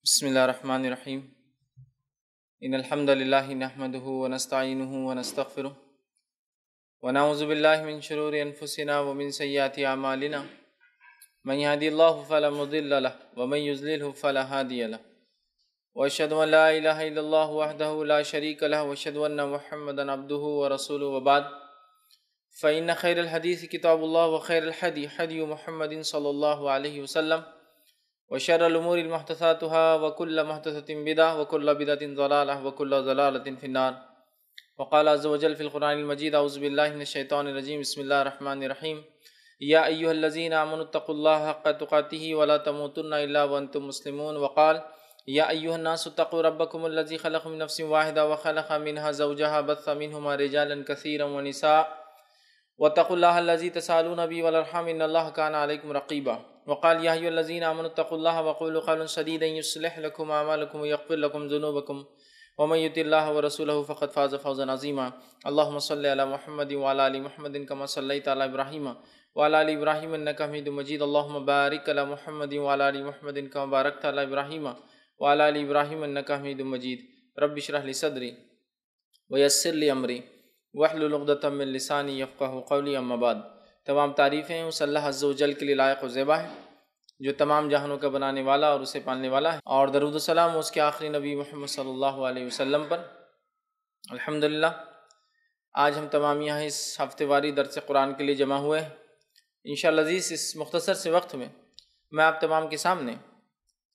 بسم اللہ الرحمن الرحیم ان الحمد للہ نحمده ونستعینه ونستغفره ونعوذ باللہ من شرور انفسنا ومن سیئات اعمالنا من يهد الله فلا مضل له ومن يضلل فلا هادي له واشهد ان لا اله الا الله وحده لا شريك له واشهد ان محمدا عبده ورسوله وبعد فان خير الحديث كتاب الله وخير الهدي هدي محمد صلى الله عليه وسلم وشر الأمور محدثاتها وكل محدثة بدعة وكل بدعة ضلالة وكل ضلالة في النار. وقال عز وجل في القرآن المجيد أعوذ بالله من الشيطان الرجيم بسم الله الرحمن الرحيم يا أيها الذين آمنوا اتقوا الله حق تقاته ولا تموتن إلا وأنتم مسلمون. وقال يا أيها الناس اتقوا ربكم الذي خلق من نفس واحدة وخلق منها زوجها بث منهما رجالا كثيرا ونساء واتقوا الله الذي تساءلون به والأرحام إن الله كان عليكم رقيبا. وقال يا أيها الذين آمنوا اتقوا الله وقولوا قولا سديدا يصلح لكم أعمالكم ويغفر لكم ذنوبكم ومن يطع الله ورسوله فقد فاز فوزا عظيما. اللهم صل على محمد وعلى آل محمد كما صليت على إبراهيم وعلى آل إبراهيم إنك حميد مجيد. اللهم بارك على محمد وعلى آل محمد كما باركت على إبراهيم وعلى آل إبراهيم إنك حميد مجيد. رب اشرح لي صدري ويسر لي أمري واحلل عقدة من لساني يفقهوا قولي. أما بعد، تمام تعریفیں اس اللہ عز و جل کے لیے لائق و زیبا ہے جو تمام جہانوں کا بنانے والا اور اسے پالنے والا ہے، اور درود و سلام اس کے آخری نبی محمد صلی اللہ علیہ وسلم پر. الحمدللہ آج ہم تمام یہاں اس ہفتے واری درس قرآن کے لیے جمع ہوئے ہیں. انشاءاللہ عزیز اس مختصر سے وقت میں آپ تمام کے سامنے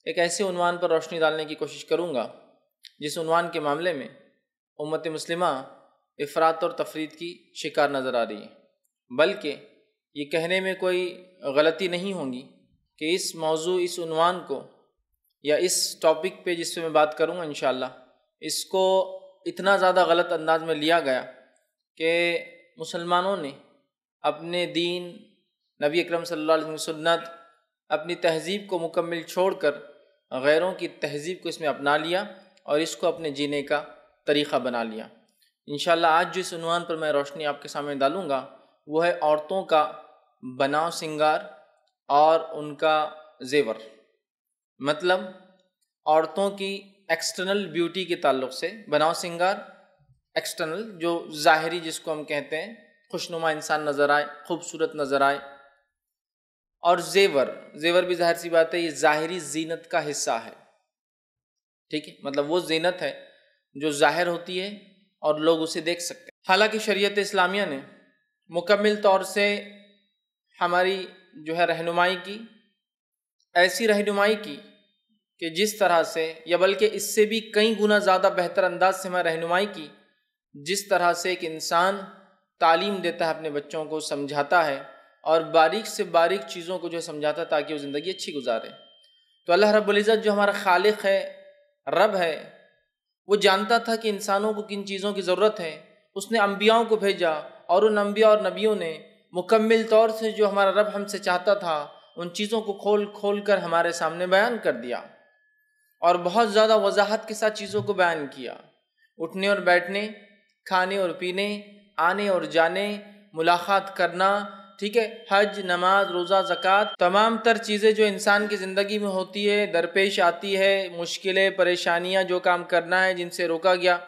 ایک ایسے عنوان پر روشنی ڈالنے کی کوشش کروں گا جس عنوان کے معاملے میں امت مسلمہ افراط اور تفریط کی شکار نظر آ رہی ہے، بلکہ یہ کہنے میں کوئی غلطی نہیں ہوگی کہ اس موضوع، اس عنوان کو یا اس ٹاپک پہ جس پہ میں بات کروں گا انشاءاللہ، اس کو اتنا زیادہ غلط انداز میں لیا گیا کہ مسلمانوں نے اپنے دین، نبی اکرم صلی اللہ علیہ وسلم کی سنت، اپنی تہذیب کو مکمل چھوڑ کر غیروں کی تہذیب کو اس میں اپنا لیا اور اس کو اپنے جینے کا طریقہ بنا لیا. انشاءاللہ آج جو اس عنوان پر میں روشنی آپ کے سامنے ڈالوں گا وہ ہے عورتوں کا بناؤ سنگار اور ان کا زیور. مطلب عورتوں کی ایکسٹرنل بیوٹی کے تعلق سے بناؤ سنگار، ایکسٹرنل جو ظاہری جس کو ہم کہتے ہیں خوشنما انسان نظر آئے، خوبصورت نظر آئے، اور زیور بھی ظاہر سی بات ہے یہ ظاہری زینت کا حصہ ہے. ٹھیک ہے، مطلب وہ زینت ہے جو ظاہر ہوتی ہے اور لوگ اسے دیکھ سکتے ہیں. حالانکہ شریعت اسلامیہ نے مکمل طور سے ہماری جو ہے رہنمائی کی، ایسی رہنمائی کی کہ جس طرح سے، یا بلکہ اس سے بھی کئی گنا زیادہ بہتر انداز سے ہمیں رہنمائی کی، جس طرح سے ایک انسان تعلیم دیتا ہے اپنے بچوں کو، سمجھاتا ہے اور باریک سے باریک چیزوں کو جو ہے سمجھاتا ہے تاکہ وہ زندگی اچھی گزارے. تو اللہ رب العزت جو ہمارا خالق ہے، رب ہے، وہ جانتا تھا کہ انسانوں کو کن چیزوں کی ضرورت ہے. اس نے انبیاؤں کو بھیجا اور ان انبیاء اور نبیوں نے مکمل طور سے جو ہمارا رب ہم سے چاہتا تھا ان چیزوں کو کھول کھول کر ہمارے سامنے بیان کر دیا، اور بہت زیادہ وضاحت کے ساتھ چیزوں کو بیان کیا. اٹھنے اور بیٹھنے، کھانے اور پینے، آنے اور جانے، ملاقات کرنا، ٹھیک ہے، حج، نماز، روزہ، زکوٰۃ، تمام تر چیزیں جو انسان کی زندگی میں ہوتی ہے، درپیش آتی ہے، مشکلیں، پریشانیاں، جو کام کرنا ہے جن سے روکا گیا،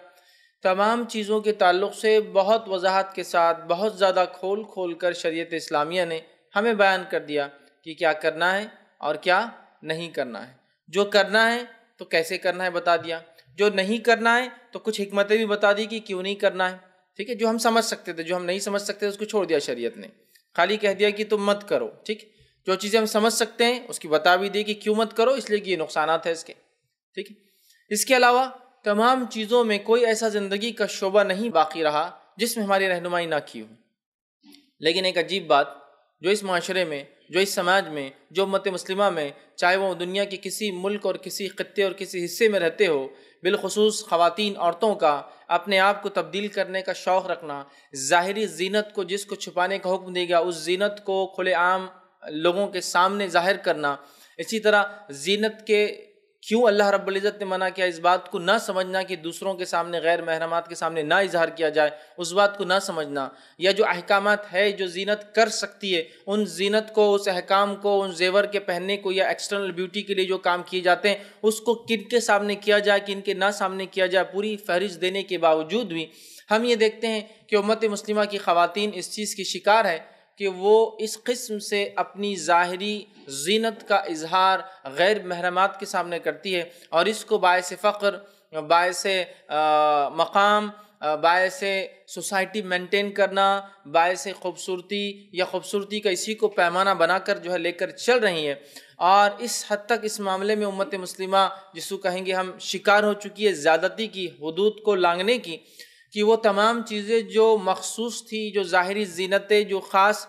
تمام چیزوں کے تعلق سے بہت وضاحت کے ساتھ، بہت زیادہ کھول کھول کر شریعت اسلامیہ نے ہمیں بیان کر دیا کہ کیا کرنا ہے اور کیا نہیں کرنا ہے. جو کرنا ہے تو کیسے کرنا ہے بتا دیا، جو نہیں کرنا ہے تو کچھ حکمتیں بھی بتا دی کہ کیوں نہیں کرنا ہے. ٹھیک ہے، جو ہم سمجھ سکتے تھے، جو ہم نہیں سمجھ سکتے اس کو چھوڑ دیا شریعت نے، خالی کہہ دیا کہ تم مت کرو. ٹھیک، جو چیزیں ہم سمجھ سکتے ہیں اس کی بتا بھی دی کہ کیوں مت کرو، اس لیے کہ یہ نقصانات ہیں اس کے. ٹھیک ہے، اس کے علاوہ تمام چیزوں میں کوئی ایسا زندگی کا شعبہ نہیں باقی رہا جس میں ہماری رہنمائی نہ کی ہو. لیکن ایک عجیب بات جو اس معاشرے میں، جو اس سماج میں، جو امت مسلمہ میں، چاہے وہ دنیا کے کسی ملک اور کسی خطے اور کسی حصے میں رہتے ہو، بالخصوص خواتین، عورتوں کا اپنے آپ کو تبدیل کرنے کا شوق رکھنا، ظاہری زینت کو جس کو چھپانے کا حکم دیا گیا اس زینت کو کھلے عام لوگوں کے سامنے ظاہر کرنا، اسی طرح زینت کیوں اللہ رب العزت نے منع کیا؟ اس بات کو نہ سمجھنا کہ دوسروں کے سامنے، غیر محرمات کے سامنے نہ اظہار کیا جائے، اس بات کو نہ سمجھنا، یا جو احکامات ہے جو زینت کر سکتی ہے ان زینت کو، اس احکام کو، ان زیور کے پہننے کو یا ایکسٹرنل بیوٹی کے لیے جو کام کیے جاتے ہیں اس کو کن کے سامنے کیا جائے، کن کے نہ سامنے کیا جائے، پوری فہرست دینے کے باوجود بھی ہم یہ دیکھتے ہیں کہ امت مسلمہ کی خواتین اس چیز کی شکار ہے کہ وہ اس قسم سے اپنی ظاہری زینت کا اظہار غیر محرمات کے سامنے کرتی ہے، اور اس کو باعث فخر، باعث مقام، باعث سوسائٹی مینٹین کرنا، باعث خوبصورتی یا خوبصورتی کا اسی کو پیمانہ بنا کر جو ہے لے کر چل رہی ہیں۔ اور اس حد تک اس معاملے میں امت مسلمہ جس کو کہیں گے ہم شکار ہو چکی ہے زیادتی کی، حدود کو لانگھنے کی، کہ وہ تمام چیزیں جو مخصوص تھی، جو ظاہری زینتیں، جو خاص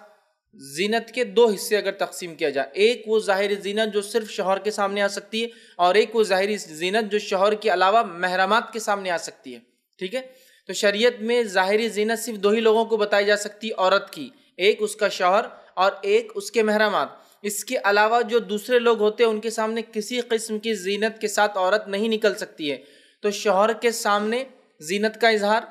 زینت کے دو حصے اگر تقسیم کیا جائے، ایک وہ ظاہری زینت جو صرف شوہر کے سامنے آ سکتی ہے، اور ایک وہ ظاہری زینت جو شوہر کے علاوہ محرمات کے سامنے آ سکتی ہے، ٹھیک ہے؟ تو شریعت میں ظاہری زینت صرف دو ہی لوگوں کو بتائی جا سکتی عورت کی، ایک اس کا شوہر اور ایک اس کے محرمات۔ اس کے علاوہ جو دوسرے لوگ ہوتے ہیں ان کے سامنے کسی قسم کی زینت کے ساتھ عورت نہیں نکل سکتی ہے۔ تو شوہر کے سامنے زینت کا اظہار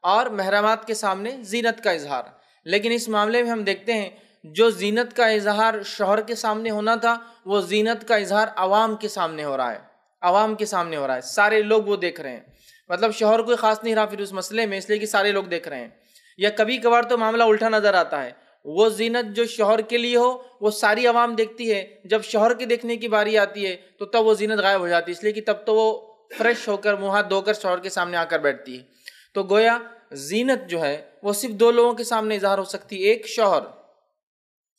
اور محرمات کے سامنے زینت کا اظہار، لیکن اس معاملے میں ہم دیکھتے ہیں جو زینت کا اظہار شوہر کے سامنے ہونا تھا وہ زینت کا اظہار عوام کے سامنے ہو رہا ہے، عوام کے سامنے ہو رہا ہے، سارے لوگ وہ دیکھ رہے ہیں۔ مطلب شوہر کوئی خاص نہیں رہا پھر اس مسئلے میں، اس لیے کہ سارے لوگ دیکھ رہے ہیں۔ یا کبھی کبھار تو معاملہ الٹا نظر آتا ہے، وہ زینت جو شوہر کے لیے ہو وہ ساری عوام دیکھتی ہے، جب شوہر کے دیکھنے کی باری آتی ہے تو تب وہ زینت غائب ہو جاتی ہے، اس لیے کہ تب تو وہ فریش ہو کر منہ ہاتھ دھو کر شوہر کے سامنے آ کر بیٹھتی ہے۔ تو گویا زینت جو ہے وہ صرف دو لوگوں کے سامنے اظہار ہو سکتی ہے، ایک شوہر،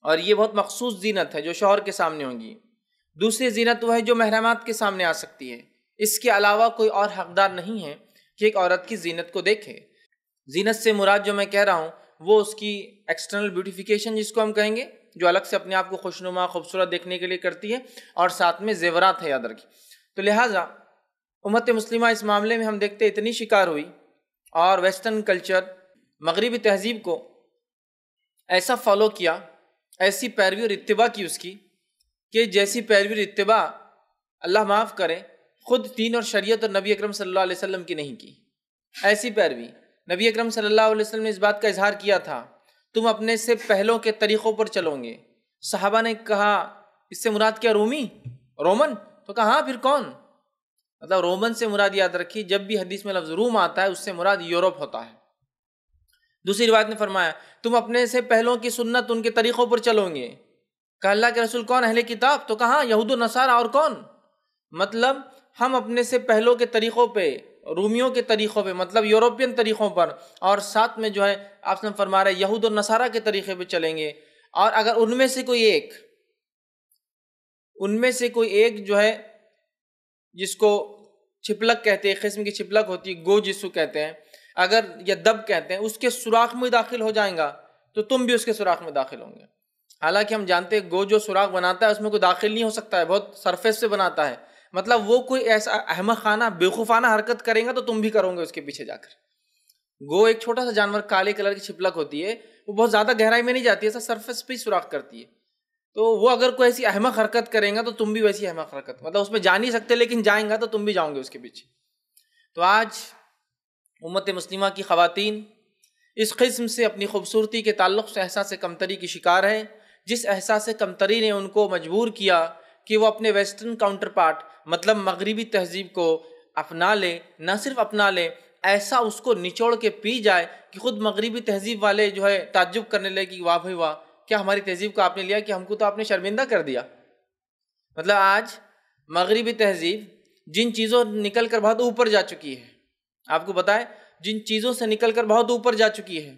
اور یہ بہت مخصوص زینت ہے جو شوہر کے سامنے ہوگی۔ دوسری زینت وہ ہے جو محرمات کے سامنے آ سکتی ہے، اس کے علاوہ کوئی اور حقدار نہیں ہے کہ ایک عورت کی زینت کو دیکھے۔ زینت سے مراد جو میں کہہ رہا ہوں وہ اس کی ایکسٹرنل بیوٹیفیکیشن جس کو ہم کہیں گے، جو الگ سے اپنے آپ کو خوشنما خوبصورت دیکھنے کے لیے کرتی ہے، اور ساتھ میں زیورات ہے، یاد رکھیں۔ تو لہٰذا امت مسلمہ اس معاملے میں ہم دیکھتے اتنی شکار ہوئی، اور ویسٹرن کلچر، مغربی تہذیب کو ایسا فالو کیا، ایسی پیروی اور اتباع کی اس کی، کہ جیسی پیروی اور اتباع اللہ معاف کرے خود دین اور شریعت اور نبی اکرم صلی اللہ علیہ وسلم کی نہیں کی۔ ایسی پیروی نبی اکرم صلی اللہ علیہ وسلم نے اس بات کا اظہار کیا تھا، تم اپنے سے پہلوں کے طریقوں پر چلو گے۔ صحابہ نے کہا اس سے مراد کیا؟ رومی، رومن؟ تو کہا ہاں پھر کون؟ مطلب رومن سے مراد، یاد رکھیے جب بھی حدیث میں لفظ روم آتا ہے اس سے مراد یورپ ہوتا ہے۔ دوسری روایت نے فرمایا تم اپنے سے پہلوں کی سنت، ان کے طریقوں پر چلو گے۔ کہا اللہ کے رسول کون؟ اہل کتاب؟ تو کہا یہود و نصارہ، اور کون؟ مطلب ہم اپنے سے پہلوں کے طریقوں پہ، رومیوں کے طریقوں پہ، مطلب یوروپین طریقوں پر، اور ساتھ میں جو ہے آپ نے فرما رہے یہود و نصارہ کے طریقے پہ چلیں گے۔ اور اگر ان میں سے کوئی ایک جو ہے جس کو چھپلک کہتے ہیں، ایک قسم کی چھپلک ہوتی ہے، گو جسو کہتے ہیں، اگر یا دب کہتے ہیں، اس کے سوراخ میں داخل ہو جائیں گا تو تم بھی اس کے سوراخ میں داخل ہوں گے۔ حالانکہ ہم جانتے ہیں گو جو سوراخ بناتا ہے اس میں کوئی داخل نہیں ہو سکتا ہے، بہت سرفیس سے بناتا ہے، مطلب وہ کوئی ایسا احمق خانہ بیوقوفانہ حرکت کریں گا تو تم بھی کرو گے اس کے پیچھے جا کر۔ گو ایک چھوٹا سا جانور، کالے کلر کی چھپلک ہوتی ہے، وہ بہت زیادہ گہرائی میں نہیں جاتی ہے، ایسا سرفیس پہ ہی سوراخ کرتی ہے، تو وہ اگر کوئی ایسی احمق حرکت کریں گا تو تم بھی ویسی احمق حرکت، مطلب اس میں جا نہیں سکتے لیکن جائیں گا تو تم بھی جاؤ گے اس کے پیچھے۔ تو آج امت مسلمہ کی خواتین اس قسم سے اپنی خوبصورتی کے تعلق سے احساس کمتری کی شکار ہے، جس احساس کمتری نے ان کو مجبور کیا کہ وہ اپنے ویسٹرن کاؤنٹر پارٹ مطلب مغربی تہذیب کو اپنا لے، نہ صرف اپنا لے، ایسا اس کو نچوڑ کے پی جائے کہ خود مغربی تہذیب والے جو ہے تعجب کرنے لگے کہ واہ بھائی واہ، کیا ہماری تہذیب کو آپ نے لیا کہ ہم کو تو آپ نے شرمندہ کر دیا۔ مطلب آج مغربی تہذیب جن چیزوں نکل کر بہت اوپر جا چکی ہے، آپ کو بتائیں جن چیزوں سے نکل کر بہت اوپر جا چکی ہے،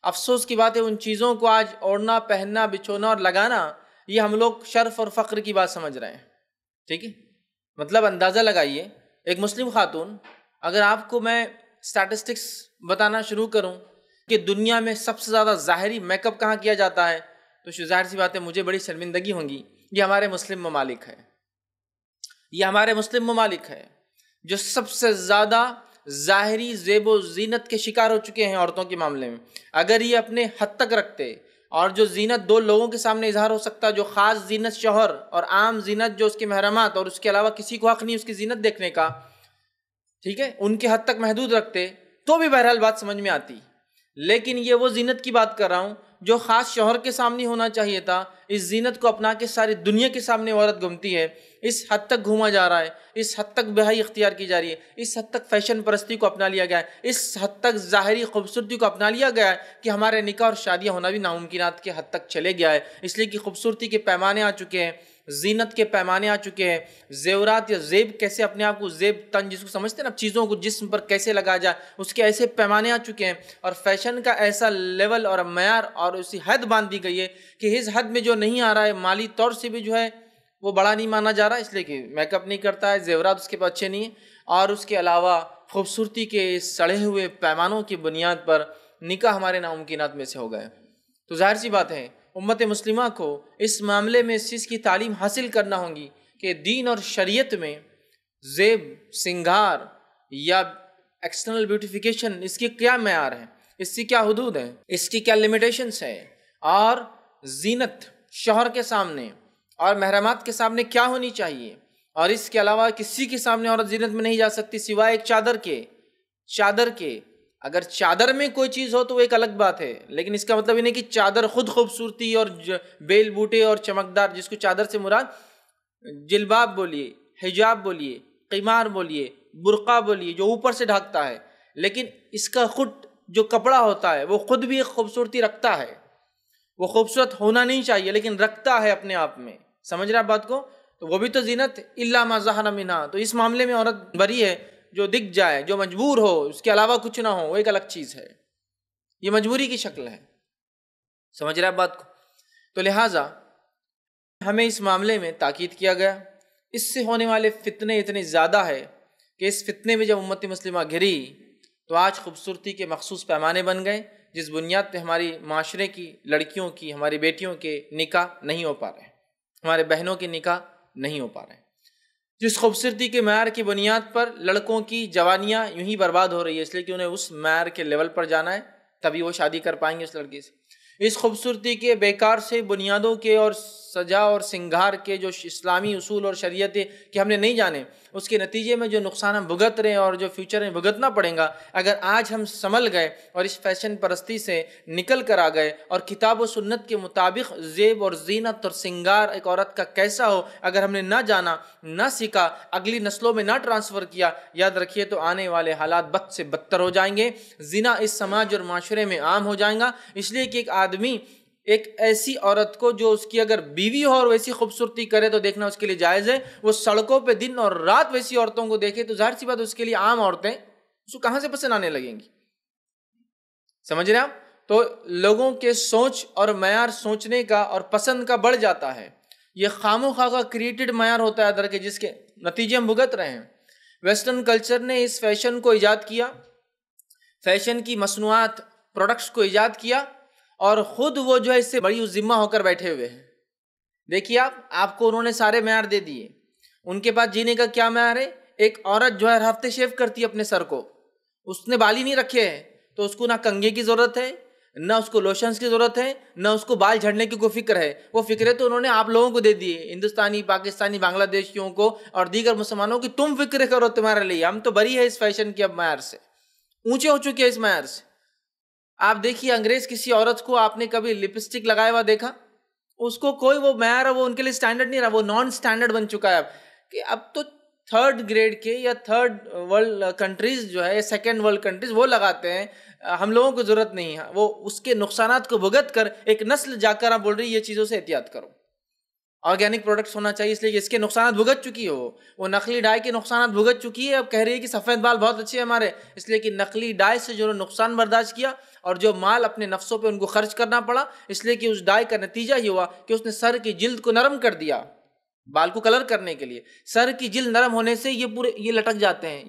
افسوس کی بات ہے ان چیزوں کو آج اوڑھنا، پہننا، بچھونا اور لگانا یہ ہم لوگ شرف اور فخر کی بات سمجھ رہے ہیں، ٹھیک ہے؟ مطلب اندازہ لگائیے، ایک مسلم خاتون، اگر آپ کو میں اسٹیٹسٹکس بتانا شروع کروں کہ دنیا میں سب سے زیادہ ظاہری میک اپ کہاں کیا جاتا ہے تو ظاہر سی بات ہے مجھے بڑی شرمندگی ہوگی، یہ ہمارے مسلم ممالک ہے، یہ ہمارے مسلم ممالک ہے جو سب سے زیادہ ظاہری زیب و زینت کے شکار ہو چکے ہیں عورتوں کے معاملے میں۔ اگر یہ اپنے حد تک رکھتے اور جو زینت دو لوگوں کے سامنے اظہار ہو سکتا ہے، جو خاص زینت شوہر اور عام زینت جو اس کے محرمات، اور اس کے علاوہ کسی کو حق نہیں اس کی زینت دیکھنے کا، ٹھیک ہے، ان کے حد تک محدود رکھتے تو بھی بہرحال بات سمجھ میں آتی۔ لیکن یہ وہ زینت کی بات کر رہا ہوں جو خاص شوہر کے سامنے ہونا چاہیے تھا، اس زینت کو اپنا کے ساری دنیا کے سامنے عورت گھومتی ہے، اس حد تک گھوما جا رہا ہے، اس حد تک بے حیائی اختیار کی جا رہی ہے، اس حد تک فیشن پرستی کو اپنا لیا گیا ہے، اس حد تک ظاہری خوبصورتی کو اپنا لیا گیا ہے کہ ہمارے نکاح اور شادیاں ہونا بھی ناممکنات کے حد تک چلے گیا ہے، اس لیے کہ خوبصورتی کے پیمانے آ چکے ہیں، زینت کے پیمانے آ چکے ہیں، زیورات یا زیب کیسے اپنے آپ کو زیب تن جس کو سمجھتے ہیں نا، چیزوں کو جسم پر کیسے لگا جائے، اس کے ایسے پیمانے آ چکے ہیں، اور فیشن کا ایسا لیول اور معیار اور اسی حد باندھ دی گئی ہے کہ اس حد میں جو نہیں آ رہا ہے مالی طور سے بھی جو ہے وہ بڑا نہیں مانا جا رہا، اس لیے کہ میک اپ نہیں کرتا ہے، زیورات اس کے پاس اچھے نہیں ہیں، اور اس کے علاوہ خوبصورتی کے سڑے ہوئے پیمانوں کی بنیاد پر نکاح ہمارے ناممکنات میں سے ہو گئے۔ تو ظاہر سی بات ہے امت مسلمہ کو اس معاملے میں اس چیز کی تعلیم حاصل کرنا ہوگی کہ دین اور شریعت میں زیب، سنگار یا ایکسٹرنل بیوٹیفیکیشن اس کی کیا معیار ہے، اس کی کیا حدود ہیں، اس کی کیا لیمیٹیشنس ہیں، اور زینت شوہر کے سامنے اور محرمات کے سامنے کیا ہونی چاہیے، اور اس کے علاوہ کسی کے سامنے عورت زینت میں نہیں جا سکتی سوائے ایک چادر کے۔ اگر چادر میں کوئی چیز ہو تو وہ ایک الگ بات ہے، لیکن اس کا مطلب یہ نہیں کہ چادر خود خوبصورتی اور بیل بوٹے اور چمکدار، جس کو چادر سے مراد جلباب بولیے، حجاب بولیے، قمار بولیے، برقع بولیے، جو اوپر سے ڈھانکتا ہے، لیکن اس کا خود جو کپڑا ہوتا ہے وہ خود بھی ایک خوبصورتی رکھتا ہے، وہ خوبصورت ہونا نہیں چاہیے لیکن رکھتا ہے اپنے آپ میں، سمجھ رہا بات کو؟ تو وہ بھی تو زینت الا ما ظہر منہا، تو اس معاملے میں عورت بری ہے، جو دکھ جائے، جو مجبور ہو، اس کے علاوہ کچھ نہ ہو، وہ ایک الگ چیز ہے، یہ مجبوری کی شکل ہے، سمجھ رہا بات کو؟ تو لہٰذا ہمیں اس معاملے میں تاکید کیا گیا، اس سے ہونے والے فتنے اتنے زیادہ ہے کہ اس فتنے میں جب امت مسلمہ گھری تو آج خوبصورتی کے مخصوص پیمانے بن گئے، جس بنیاد پہ ہماری معاشرے کی لڑکیوں کی، ہماری بیٹیوں کے نکاح نہیں ہو پا رہے، ہمارے بہنوں کے نکاح نہیں ہو پا رہے، جس خوبصورتی کے معیار کی بنیاد پر لڑکوں کی جوانیاں یوں ہی برباد ہو رہی ہے، اس لیے کہ انہیں اس معیار کے لیول پر جانا ہے تبھی وہ شادی کر پائیں گے اس لڑکی سے۔ اس خوبصورتی کے بیکار سے بنیادوں کے اور سجا اور سنگھار کے جو اسلامی اصول اور شریعت کہ ہم نے نہیں جانے، اس کے نتیجے میں جو نقصان ہم بھگت رہے ہیں اور جو فیوچر میں بھگتنا پڑے گا، اگر آج ہم سنبھل گئے اور اس فیشن پرستی سے نکل کر آ گئے اور کتاب و سنت کے مطابق زیب اور زینت اور سنگار ایک عورت کا کیسا ہو اگر ہم نے نہ جانا، نہ سیکھا، اگلی نسلوں میں نہ ٹرانسفر کیا، یاد رکھیے تو آنے والے حالات بد سے بدتر ہو جائیں گے، زنا اس سماج اور معاشرے میں عام ہو جائے گا، اس لیے کہ ایک آدمی ایک ایسی عورت کو جو اس کی اگر بیوی ہو اور ویسی خوبصورتی کرے تو دیکھنا اس کے لیے جائز ہے، وہ سڑکوں پہ دن اور رات ویسی عورتوں کو دیکھے تو ظاہر سی بات اس کے لیے عام عورتیں اس کو کہاں سے پسند آنے لگیں گی، سمجھ رہے ہیں آپ؟ تو لوگوں کے سوچ اور معیار سوچنے کا اور پسند کا بڑھ جاتا ہے، یہ خام و خواہ کا کریٹڈ معیار ہوتا ہے در کے جس کے نتیجے ہم بھگت رہے ہیں۔ ویسٹرن کلچر نے اس فیشن کو ایجاد کیا، فیشن کی مصنوعات پروڈکٹس کو ایجاد کیا، اور خود وہ جو ہے اس سے بڑی ذمہ ہو کر بیٹھے ہوئے ہیں۔ دیکھیے آپ کو انہوں نے سارے معیار دے دیے، ان کے پاس جینے کا کیا معیار ہے؟ ایک عورت جو ہے ہر ہفتے شیو کرتی ہے اپنے سر کو، اس نے بال ہی نہیں رکھے ہیں تو اس کو نہ کنگھے کی ضرورت ہے، نہ اس کو لوشنز کی ضرورت ہے، نہ اس کو بال جھڑنے کی کوئی فکر ہے، وہ فکریں تو انہوں نے آپ لوگوں کو دے دی، ہندوستانی، پاکستانی، بنگلہ دیشیوں کو اور دیگر مسلمانوں کی، تم فکر کرو تمہارے لیے، ہم تو بری ہے اس فیشن کے اب معیار سے، اونچے ہو چکے ہیں اس معیار سے۔ آپ دیکھیے انگریز کسی عورت کو آپ نے کبھی لپسٹک لگایا ہوا دیکھا؟ اس کو کوئی وہ معیار ہے وہ ان کے لیے سٹینڈرڈ نہیں رہا، وہ نان سٹینڈرڈ بن چکا ہے اب، کہ اب تو تھرڈ گریڈ کے یا تھرڈ ورلڈ کنٹریز جو ہے، سیکنڈ ورلڈ کنٹریز وہ لگاتے ہیں، ہم لوگوں کو ضرورت نہیں ہے، وہ اس کے نقصانات کو بھگت کر ایک نسل جا کر آپ بول رہی ہے یہ چیزوں سے احتیاط کرو، آرگینک پروڈکٹس ہونا چاہیے، اس لیے کہ اس کے نقصانات بھگت چکی ہو، وہ نقلی ڈائی کے نقصانات بھگت چکی ہے، اب کہہ رہی ہے کہ سفید بال بہت اچھے ہیں ہمارے، اس لیے کہ نقلی ڈائی سے جو نقصان برداشت کیا اور جو مال اپنے نفسوں پہ ان کو خرچ کرنا پڑا، اس لیے کہ اس ڈائی کا نتیجہ یہ ہوا کہ اس نے سر کی جلد کو نرم کر دیا، بال کو کلر کرنے کے لیے سر کی جلد نرم ہونے سے یہ پورے یہ لٹک جاتے ہیں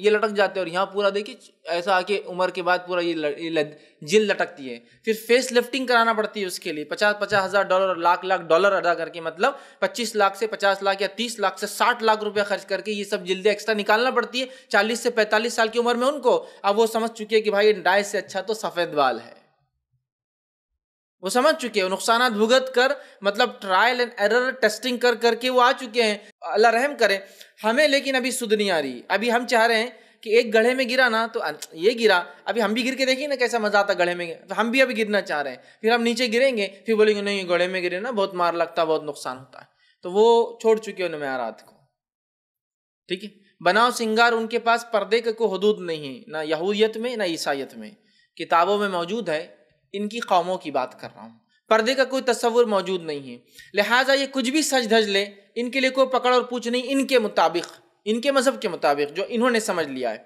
اور یہاں پورا دیکھیے ایسا آ کے عمر کے بعد پورا یہ جلد لٹکتی ہے، پھر فیس لفٹنگ کرانا پڑتی ہے اس کے لیے $50,000 اور لاکھ ڈالر ادا کر کے، مطلب 25 لاکھ سے 50 لاکھ یا 30 لاکھ سے 60 لاکھ روپے خرچ کر کے یہ سب جلدیں ایکسٹرا نکالنا پڑتی ہے 40 سے 45 سال کی عمر میں ان کو۔ اب وہ سمجھ چکی ہے کہ بھائی ڈائی سے اچھا تو سفید بال ہے، وہ سمجھ چکے ہیں، نقصانات بھگت کر، مطلب ٹرائل اینڈ ایرر ٹیسٹنگ کر کر کے وہ آ چکے ہیں. اللہ رحم کرے ہمیں، لیکن ابھی سدھ نہیں آ رہی. ابھی ہم چاہ رہے ہیں کہ ایک گڑھے میں گرا نا تو یہ گرا، ابھی ہم بھی گر کے دیکھیں نا کیسا مزہ آتا گڑھے میں، تو ہم بھی ابھی گرنا چاہ رہے ہیں. پھر ہم نیچے گریں گے، پھر بولیں گے نہیں گڑھے میں گرے نا بہت مار لگتا، بہت نقصان ہوتا ہے. تو وہ چھوڑ چکے ہیں معیارات کو. ٹھیک ہے، بناؤ سنگار ان کے پاس پردے کا کوئی حدود نہیں ہے، نہ یہودیت میں نہ عیسائیت میں. کتابوں میں موجود ہے، ان کی قوموں کی بات کر رہا ہوں. پردے کا کوئی تصور موجود نہیں ہے، لہٰذا یہ کچھ بھی سج دھج لے، ان کے لیے کوئی پکڑ اور پوچھ نہیں، ان کے مطابق، ان کے مذہب کے مطابق جو انہوں نے سمجھ لیا ہے.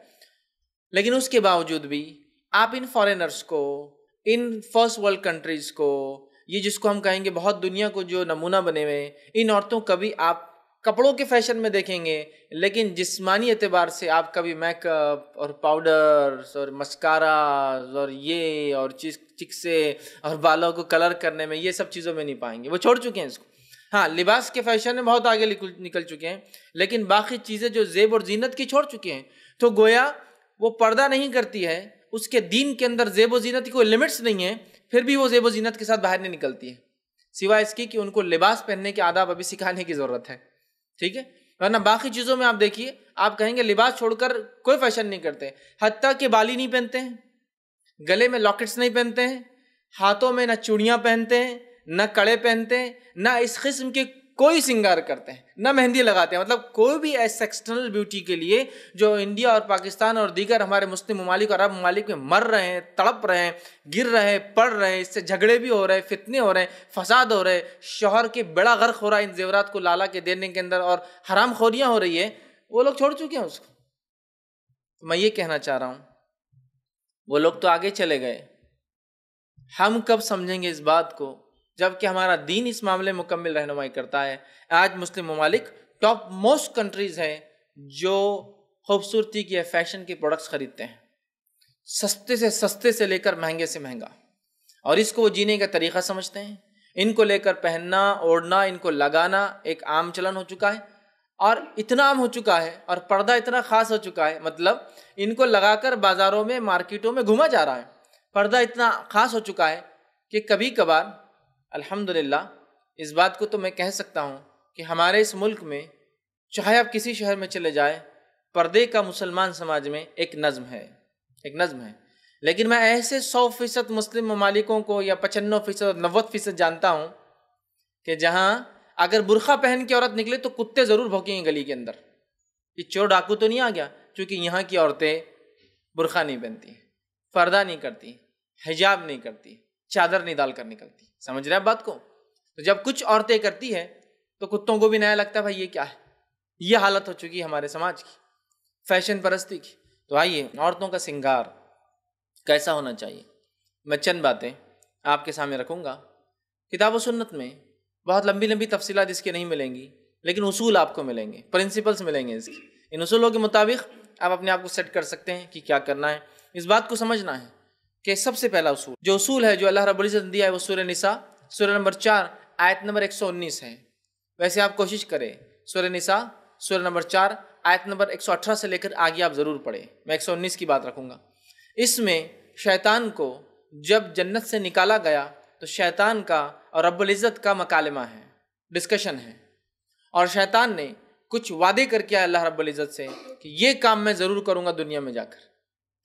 لیکن اس کے باوجود بھی آپ ان فارینرز کو، ان فرسٹ ورلڈ کنٹریز کو، یہ جس کو ہم کہیں گے بہت دنیا کو جو نمونہ بنے ہوئے، ان عورتوں کبھی آپ کپڑوں کے فیشن میں دیکھیں گے، لیکن جسمانی اعتبار سے آپ کبھی میک اپ اور پاؤڈرز اور مسکاراز اور یہ اور چکسے اور بالوں کو کلر کرنے میں، یہ سب چیزوں میں نہیں پائیں گے. وہ چھوڑ چکے ہیں اس کو. ہاں، لباس کے فیشن میں بہت آگے نکل چکے ہیں، لیکن باقی چیزیں جو زیب اور زینت کی چھوڑ چکے ہیں. تو گویا وہ پردہ نہیں کرتی ہے، اس کے دین کے اندر زیب و زینت کی کوئی لمٹس نہیں ہے، پھر بھی وہ زیب و زینت کے ساتھ باہر نہیں نکلتی ہے، سوائے اس کی کہ ان کو لباس پہننے کے آداب ابھی سکھانے کی ضرورت ہے. ٹھیک ہے، ورنہ باقی چیزوں میں آپ دیکھیے، آپ کہیں گے لباس چھوڑ کر کوئی فیشن نہیں کرتے. حتیٰ کہ بالی نہیں پہنتے ہیں، گلے میں لاکٹس نہیں پہنتے ہیں، ہاتھوں میں نہ چوڑیاں پہنتے ہیں، نہ کڑے پہنتے ہیں، نہ اس قسم کے کوئی سنگار کرتے ہیں، نہ مہندی لگاتے ہیں. مطلب کوئی بھی ایس ایکسٹرنل بیوٹی کے لیے جو انڈیا اور پاکستان اور دیگر ہمارے مسلم ممالک اور عرب ممالک میں مر رہے ہیں، تڑپ رہے ہیں، گر رہے ہیں، پڑ رہے ہیں، اس سے جھگڑے بھی ہو رہے ہیں، فتنے ہو رہے ہیں، فساد ہو رہے ہیں، شوہر کے بیڑا غرق ہو رہا ہے ان زیورات کو لالا کے دینے کے اندر، اور حرام خوریاں ہو رہی ہے، وہ لوگ چھوڑ چکے ہیں اس کو. میں یہ کہنا چاہ رہا ہوں، وہ لوگ تو آگے چلے گئے، ہم کب سمجھیں گے اس بات کو جبکہ ہمارا دین اس معاملے میں مکمل رہنمائی کرتا ہے. آج مسلم ممالک ٹاپ موسٹ کنٹریز ہیں جو خوبصورتی کے فیشن کے پروڈکٹس خریدتے ہیں، سستے سے سستے سے لے کر مہنگے سے مہنگا، اور اس کو وہ جینے کا طریقہ سمجھتے ہیں. ان کو لے کر پہننا، اوڑھنا، ان کو لگانا ایک عام چلن ہو چکا ہے، اور اتنا عام ہو چکا ہے، اور پردہ اتنا خاص ہو چکا ہے، مطلب ان کو لگا کر بازاروں میں، مارکیٹوں میں گھوما جا رہا ہے. پردہ اتنا خاص ہو چکا ہے کہ کبھی کبھار الحمدللہ اس بات کو تو میں کہہ سکتا ہوں کہ ہمارے اس ملک میں چاہے آپ کسی شہر میں چلے جائیں، پردے کا مسلمان سماج میں ایک نظم ہے، ایک نظم ہے. لیکن میں ایسے 100% مسلم ممالکوں کو یا 95% 90% جانتا ہوں کہ جہاں اگر برقع پہن کے عورت نکلے تو کتے ضرور بھونکیں گے گلی کے اندر، یہ چور ڈاکو تو نہیں آ گیا، کیونکہ یہاں کی عورتیں برقع نہیں پہنتی، پردہ نہیں کرتی، حجاب نہیں کرتی، چادر نہیں ڈال کر نکلتی. سمجھ رہے ہیں بات کو؟ تو جب کچھ عورتیں کرتی ہیں تو کتوں کو بھی نیا لگتا ہے بھائی یہ کیا ہے. یہ حالت ہو چکی ہے ہمارے سماج کی، فیشن پرستی کی. تو آئیے، عورتوں کا سنگار کیسا ہونا چاہیے، میں چند باتیں آپ کے سامنے رکھوں گا. کتاب و سنت میں بہت لمبی لمبی تفصیلات اس کی نہیں ملیں گی، لیکن اصول آپ کو ملیں گے، پرنسپلس ملیں گے اس کی. ان اصولوں کے مطابق آپ اپنے آپ کو سیٹ کر سکتے ہیں کہ کیا کرنا ہے. اس بات کو سمجھنا ہے کہ سب سے پہلا اصول ہے جو اللہ رب العزت نے دیا ہے، وہ سورہ نساء سورہ نمبر 4 آیت نمبر 119 ہے. ویسے آپ کوشش کریں سورہ نساء سورہ نمبر 4 آیت نمبر 118 سے لے کر آگے آپ ضرور پڑھیں. میں 119 کی بات رکھوں گا. اس میں شیطان کو جب جنت سے نکالا گیا تو شیطان کا اور رب العزت کا مکالمہ ہے، ڈسکشن ہے، اور شیطان نے کچھ وعدے کر کے اللہ رب العزت سے کہ یہ کام میں ضرور کروں گا دنیا میں جا کر.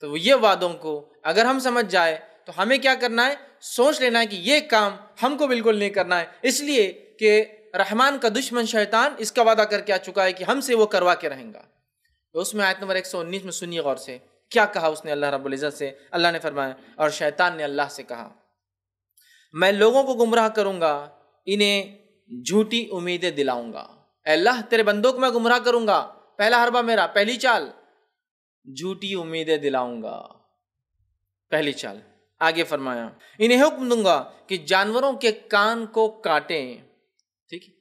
تو یہ وعدوں کو اگر ہم سمجھ جائے تو ہمیں کیا کرنا ہے، سوچ لینا ہے کہ یہ کام ہم کو بالکل نہیں کرنا ہے، اس لیے کہ رحمان کا دشمن شیطان اس کا وعدہ کر کے آ چکا ہے کہ ہم سے وہ کروا کے رہیں گا. تو اس میں آیت نمبر 119 میں سنیے غور سے کیا کہا اس نے اللہ رب العزت سے. اللہ نے فرمایا، اور شیطان نے اللہ سے کہا میں لوگوں کو گمراہ کروں گا، انہیں جھوٹی امیدیں دلاؤں گا. اے اللہ تیرے بندوں کو میں گمراہ کروں گا، پہلا حربہ میرا، پہلی چال جھوٹی امیدیں دلاؤں گا، پہلی چال. آگے فرمایا انہیں حکم دوں گا کہ جانوروں کے کان کو کاٹیں. ٹھیک ہے،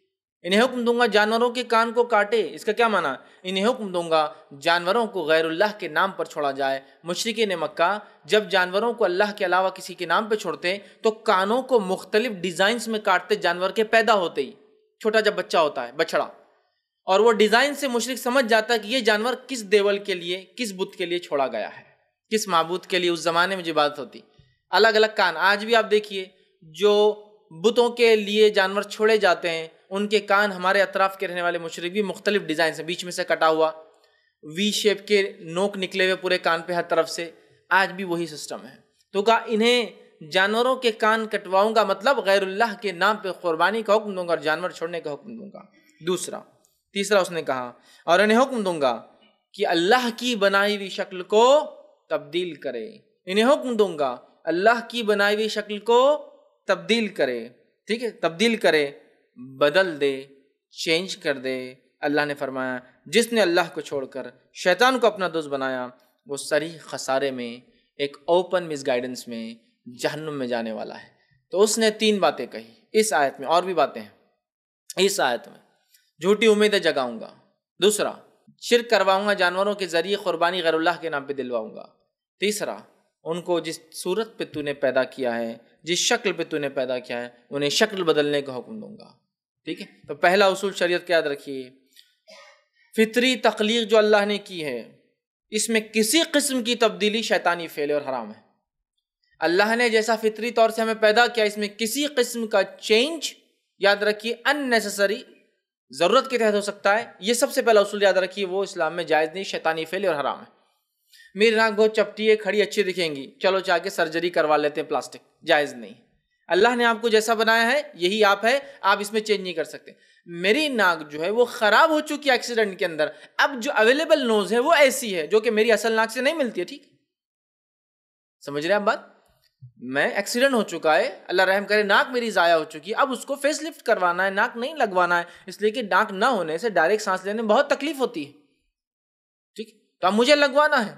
انہیں حکم دوں گا جانوروں کے کان کو کاٹے. اس کا کیا معنی؟ انہیں حکم دوں گا جانوروں کو غیر اللہ کے نام پر چھوڑا جائے. مشرکین مکہ جب جانوروں کو اللہ کے علاوہ کسی کے نام پہ چھوڑتے تو کانوں کو مختلف ڈیزائنز میں کاٹتے، جانور کے پیدا ہوتے ہی. چھوٹا جب بچہ ہوتا ہے، بچڑا، اور وہ ڈیزائن سے مشرک سمجھ جاتا ہے کہ یہ جانور کس دیول کے لیے، کس بت کے لیے چھوڑا گیا ہے، کس معبود کے لیے. اس زمانے میں جو بات ہوتی الگ الگ کان. آج بھی آپ دیکھیے جو بتوں کے لیے جانور چھوڑے جاتے ہیں ان کے کان ہمارے اطراف کے رہنے والے مشرک بھی مختلف ڈیزائن سے، بیچ میں سے کٹا ہوا وی شیپ کے نوک نکلے ہوئے پورے کان پہ ہر طرف سے، آج بھی وہی سسٹم ہے۔ تو کہا انہیں جانوروں کے کان کٹواؤں گا، مطلب غیر اللہ کے نام پہ قربانی کا حکم دوں گا اور جانور چھوڑنے کا حکم دوں گا۔ تیسرا اس نے کہا اور انہیں حکم دوں گا کہ اللہ کی بنائی ہوئی شکل کو تبدیل کرے، انہیں حکم دوں گا اللہ کی بنائی ہوئی شکل کو تبدیل کرے، ٹھیک ہے، تبدیل کرے، بدل دے، چینج کر دے۔ اللہ نے فرمایا جس نے اللہ کو چھوڑ کر شیطان کو اپنا دوست بنایا وہ صریح خسارے میں، ایک اوپن مس گائیڈنس میں، جہنم میں جانے والا ہے۔ تو اس نے 3 باتیں کہی اس آیت میں، اور بھی باتیں ہیں اس آیت میں۔ جھوٹی امیدیں جگاؤں گا، دوسرا شرک کرواؤں گا، جانوروں کے ذریعے قربانی غیر اللہ کے نام پہ دلواؤں گا، تیسرا ان کو جس صورت پہ تو نے پیدا کیا ہے، جس شکل پہ تو نے پیدا کیا ہے، انہیں شکل بدلنے کا حکم دوں گا۔ ٹھیک ہے، تو پہلا اصول شریعت کا یاد رکھیے، فطری تخلیق جو اللہ نے کی ہے اس میں کسی قسم کی تبدیلی شیطانی فعل اور حرام ہے۔ اللہ نے جیسا فطری طور سے ہمیں پیدا کیا، اس میں کسی قسم کا چینج یاد رکھیے unnecessary ضرورت کے تحت ہو سکتا ہے، یہ سب سے پہلا اصول یاد رکھیے، وہ اسلام میں جائز نہیں، شیطانی فعل اور حرام ہے۔ میری ناک بہت چپٹی ہے، کھڑی اچھی دکھیں گی، چلو چاہ کے سرجری کروا لیتے ہیں پلاسٹک، جائز نہیں۔ اللہ نے آپ کو جیسا بنایا ہے یہی آپ ہے، آپ اس میں چینج نہیں کر سکتے۔ میری ناک جو ہے وہ خراب ہو چکی ہے ایکسیڈنٹ کے اندر، اب جو اویلیبل نوز ہے وہ ایسی ہے جو کہ میری اصل ناک سے نہیں ملتی ہے، ٹھیک سمجھ رہے ہیں آپ بات؟ میں ایکسیڈنٹ ہو چکا ہے، اللہ رحم کرے، ناک میری ضائع ہو چکی ہے، اب اس کو فیس لفٹ کروانا ہے، ناک نہیں لگوانا ہے، اس لیے کہ ناک نہ ہونے سے ڈائریکٹ سانس لینے میں بہت تکلیف ہوتی ہے، ٹھیک، تو اب مجھے لگوانا ہے۔